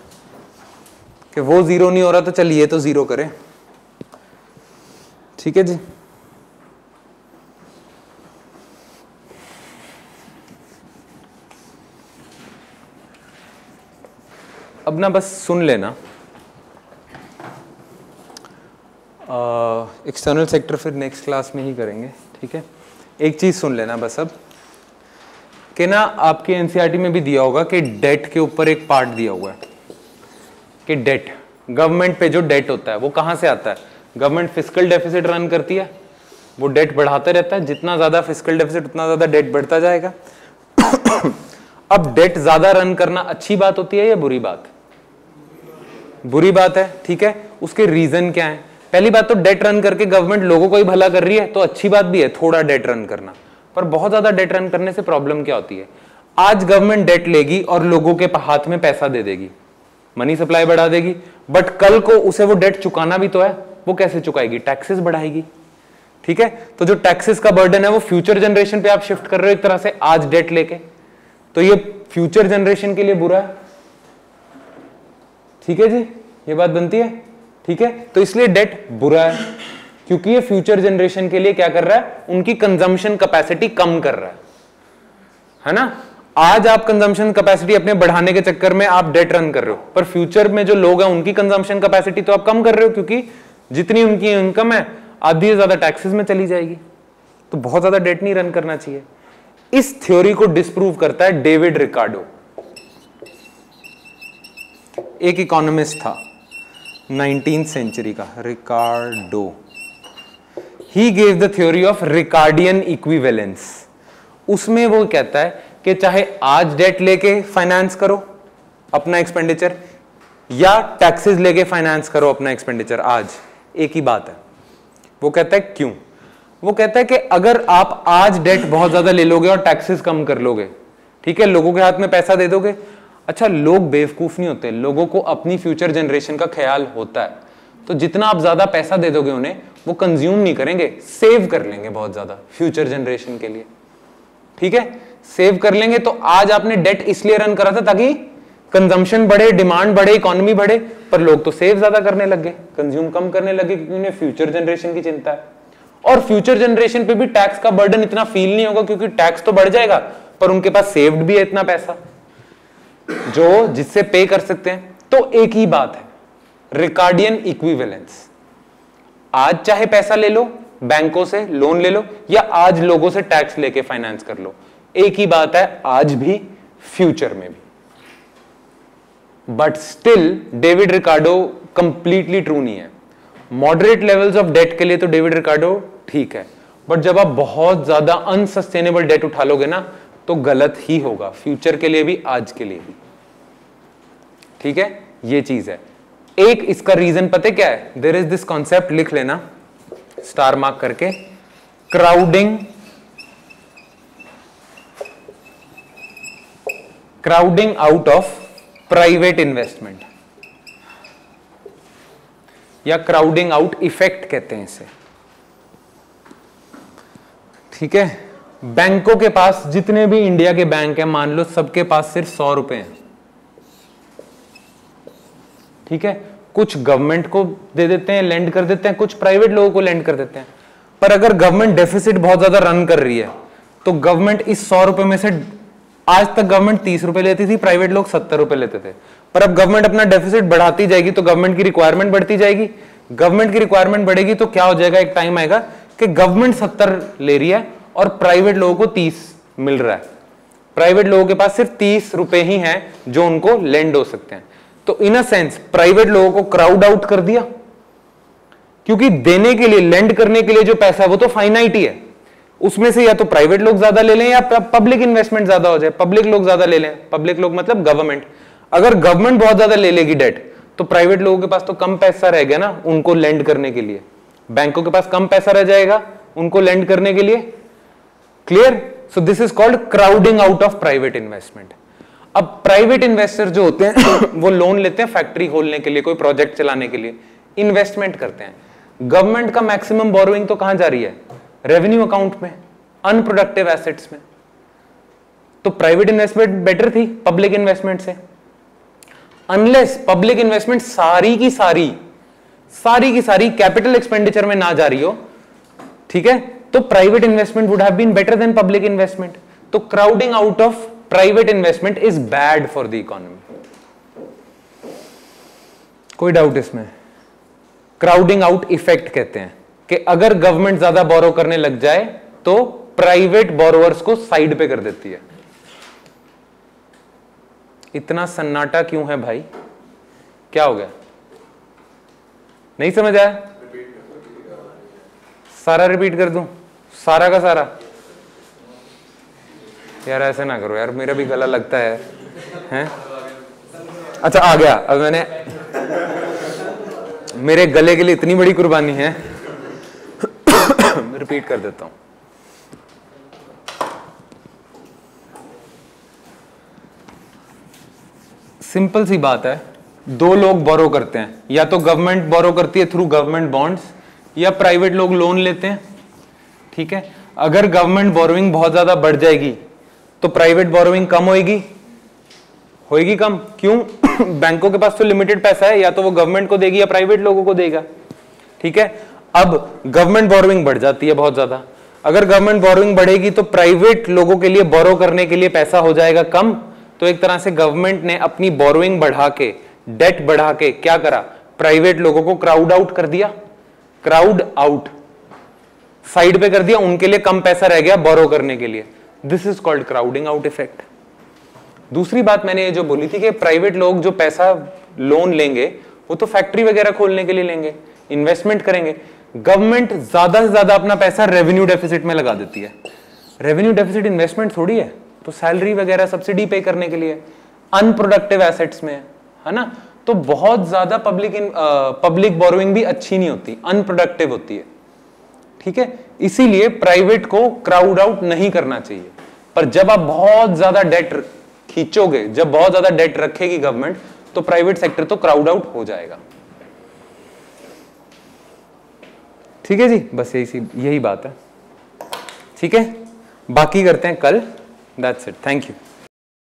कि वो जीरो नहीं हो रहा तो चल ये तो जीरो करें। ठीक है जी, अब ना बस सुन लेना, एक्सटर्नल सेक्टर फिर नेक्स्ट क्लास में ही करेंगे। ठीक है, एक चीज सुन लेना बस अब, कि ना आपके एनसीईआरटी में भी दिया होगा कि डेट के ऊपर एक पार्ट दिया हुआ है कि डेट, गवर्नमेंट पे जो डेट होता है वो कहां से आता है। गवर्नमेंट फिस्कल डेफिसिट रन करती है, वो डेट बढ़ाता रहता है, जितना ज्यादा फिस्कल डेफिसिट उतना ज्यादा डेट बढ़ता जाएगा। अब डेट ज्यादा रन करना अच्छी बात होती है या बुरी बात? बुरी बात है। ठीक है, उसके रीजन क्या है? पहली बात तो डेट रन करके गवर्नमेंट लोगों को ही भला कर रही है तो अच्छी बात भी है थोड़ा डेट रन करना, पर बहुत ज्यादा डेट रन करने से प्रॉब्लम क्या होती है? आज गवर्नमेंट डेट लेगी और लोगों के हाथ में पैसा दे देगी, मनी सप्लाई बढ़ा देगी, बट कल को उसे वो डेट चुकाना भी तो है। वो कैसे चुकाएगी? टैक्सेस बढ़ाएगी। ठीक है, तो जो टैक्सेस का बर्डन है वो फ्यूचर जनरेशन पे आप शिफ्ट कर रहे हो एक तरह से आज डेट लेके, तो ये फ्यूचर जनरेशन के लिए बुरा है। ठीक है जी, ये बात बनती है। ठीक है, तो इसलिए डेट बुरा है, क्योंकि ये फ्यूचर जनरेशन के लिए क्या कर रहा है? उनकी कंजम्पशन कैपेसिटी कम कर रहा है ना। आज आप कंजम्पशन कैपेसिटी अपने बढ़ाने के चक्कर में आप डेट रन कर रहे हो, पर फ्यूचर में जो लोग हैं उनकी कंजम्पशन कैपेसिटी तो आप कम कर रहे हो, क्योंकि जितनी उनकी इनकम है आधी से ज्यादा टैक्सेस में चली जाएगी। तो बहुत ज्यादा डेट नहीं रन करना चाहिए। इस थ्योरी को डिस्प्रूव करता है डेविड रिकार्डो, एक इकोनॉमिस्ट था 19th सेंचुरी का, Ricardo. He gave the theory of Ricardian equivalence. उसमें वो कहता है कि चाहे आज डेट लेके फाइनेंस करो अपना एक्सपेंडिचर या टैक्सेस लेके फाइनेंस करो अपना एक्सपेंडिचर, आज एक ही बात है। वो कहता है क्यों? वो कहता है कि अगर आप आज डेट बहुत ज्यादा ले लोगे और टैक्सेस कम कर लोगे, ठीक है, लोगों के हाथ में पैसा दे दोगे। अच्छा, लोग बेवकूफ नहीं होते, लोगों को अपनी फ्यूचर जनरेशन का ख्याल होता है, तो जितना आप ज्यादा पैसा दे दोगे उन्हें, वो कंज्यूम नहीं करेंगे, सेव कर लेंगे बहुत ज्यादा फ्यूचर जनरेशन के लिए। ठीक है, सेव कर लेंगे। तो आज आपने डेट इसलिए रन करा था ताकि कंजम्पशन बढ़े, डिमांड बढ़े, इकोनॉमी बढ़े, पर लोग तो सेव ज्यादा करने लगे, कंज्यूम कम करने लगे, क्योंकि उन्हें फ्यूचर जनरेशन की चिंता है। और फ्यूचर जनरेशन पे भी टैक्स का बर्डन इतना फील नहीं होगा, क्योंकि टैक्स तो बढ़ जाएगा पर उनके पास सेव्ड भी है इतना पैसा जो जिससे पे कर सकते हैं। तो एक ही बात है, रिकार्डियन इक्विवेलेंस। आज चाहे पैसा ले लो बैंकों से, लोन ले लो, या आज लोगों से टैक्स लेके फाइनेंस कर लो, एक ही बात है, आज भी फ्यूचर में भी। But still David Ricardo completely true नहीं है। मॉडरेट लेवल्स ऑफ डेट के लिए तो डेविड रिकार्डो ठीक है, बट जब आप बहुत ज्यादा अनसस्टेनेबल डेट उठा लोगे ना तो गलत ही होगा, फ्यूचर के लिए भी आज के लिए भी। ठीक है, ये चीज है। एक इसका रीजन पता क्या है? देयर इज दिस कॉन्सेप्ट, लिख लेना स्टार मार्क करके, crowding out of private investment, या क्राउडिंग आउट इफेक्ट कहते हैं इसे। ठीक है, बैंकों के पास जितने भी इंडिया के बैंक हैं, मान लो सबके पास सिर्फ 100 रुपए हैं। ठीक है, कुछ गवर्नमेंट को दे देते हैं, लेंड कर देते हैं, कुछ प्राइवेट लोगों को लेंड कर देते हैं। पर अगर गवर्नमेंट डेफिसिट बहुत ज्यादा रन कर रही है तो गवर्नमेंट इस 100 रुपए में से, आज तक गवर्नमेंट 30 रुपए लेती थी, प्राइवेट लोग 70 रुपए लेते थे, पर अब गवर्नमेंट अपना डेफिसिट बढ़ाती जाएगी तो गवर्नमेंट की रिक्वायरमेंट बढ़ती जाएगी। गवर्नमेंट की रिक्वायरमेंट बढ़ेगी तो क्या हो जाएगा, एक टाइम आएगा कि गवर्नमेंट 70 ले रही है और प्राइवेट लोगों को 30 मिल रहा है। प्राइवेट लोगों के पास सिर्फ 30 रुपए ही हैं जो उनको लेंड हो सकते हैं। तो इन अ सेंस प्राइवेट लोगों को क्राउड आउट कर दिया, क्योंकि देने के लिए, लेंड करने के लिए जो पैसा है वो तो फाइनाइट ही है। उसमें से या तो प्राइवेट लोग ज्यादा ले लें या पब्लिक इन्वेस्टमेंट ज्यादा हो जाए, पब्लिक लोग ज्यादा ले लें। पब्लिक लोग मतलब गवर्नमेंट। अगर गवर्नमेंट बहुत ज्यादा ले लेगी डेट तो प्राइवेट लोगों के पास तो कम पैसा रह गया ना उनको लेंड करने के लिए, बैंकों के पास कम पैसा रह जाएगा उनको लेंड करने के लिए। Clear? So this is called crowding out of private investment. अब प्राइवेट इन्वेस्टर जो होते हैं वो लोन लेते हैं फैक्ट्री खोलने के लिए, कोई प्रोजेक्ट चलाने के लिए, इन्वेस्टमेंट करते हैं। गवर्नमेंट का मैक्सिमम बोरोइंग तो कहां जा रही है? रेवेन्यू अकाउंट में, अनप्रोडक्टिव एसेट्स में। तो प्राइवेट इन्वेस्टमेंट बेटर थी पब्लिक इन्वेस्टमेंट से, अनलेस पब्लिक इन्वेस्टमेंट सारी की सारी कैपिटल एक्सपेंडिचर में ना जा रही हो। ठीक है, तो private investment would have been better than public investment. तो crowding out of private investment is bad for the economy. कोई डाउट इसमें? क्राउडिंग आउट इफेक्ट कहते हैं कि अगर गवर्नमेंट ज्यादा बोरो करने लग जाए तो प्राइवेट बोरोवर्स को साइड पे कर देती है। इतना सन्नाटा क्यों है भाई? क्या हो गया? नहीं समझ आया? सारा रिपीट कर दूं, सारा का सारा? यार ऐसे ना करो यार, मेरा भी गला लगता है, हैं? अच्छा आ गया। अब मैंने, मेरे गले के लिए इतनी बड़ी कुर्बानी है, रिपीट कर देता हूं। सिंपल सी बात है, दो लोग बोरो करते हैं, या तो गवर्नमेंट बोरो करती है थ्रू गवर्नमेंट बॉन्ड्स, या प्राइवेट लोग लोन लेते हैं। ठीक है, अगर गवर्नमेंट बोरोइंग बहुत ज्यादा बढ़ जाएगी तो प्राइवेट बोरोइंग कम होएगी कम। क्यों? बैंकों के पास तो लिमिटेड पैसा है, या तो वो गवर्नमेंट को देगी या प्राइवेट लोगों को देगा। ठीक है, अब गवर्नमेंट बोरोइंग बढ़ जाती है बहुत ज्यादा। अगर गवर्नमेंट बोरोइंग बढ़ेगी तो प्राइवेट लोगों के लिए बोरो करने के लिए पैसा हो जाएगा कम। तो एक तरह से गवर्नमेंट ने अपनी बोरोइंग बढ़ा के, डेट बढ़ा के क्या करा? प्राइवेट लोगों को क्राउड आउट कर दिया, क्राउड आउट, साइड पे कर दिया, उनके लिए कम पैसा रह गया बोरो करने के लिए। This is called crowding out effect. दूसरी बात मैंने ये जो बोली थी कि प्राइवेट लोग जो पैसा लोन लेंगे वो तो फैक्ट्री वगैरह खोलने के लिए लेंगे, इन्वेस्टमेंट करेंगे। गवर्नमेंट ज्यादा से ज्यादा अपना पैसा रेवेन्यू डेफिसिट में लगा देती है। रेवेन्यू डेफिसिट इन्वेस्टमेंट थोड़ी है, तो सैलरी वगैरह सब्सिडी पे करने के लिए, अनप्रोडक्टिव एसेट्स में, है ना। तो बहुत ज्यादा पब्लिक बोरोइंग भी अच्छी नहीं होती, अनप्रोडक्टिव होती है। ठीक है, इसीलिए प्राइवेट को क्राउड आउट नहीं करना चाहिए। पर जब आप बहुत ज्यादा डेट खींचोगे, जब बहुत ज्यादा डेट रखेगी गवर्नमेंट, तो प्राइवेट सेक्टर तो क्राउड आउट हो जाएगा। ठीक है जी, बस यही बात है। ठीक है, बाकी करते हैं कल। That's it, thank you.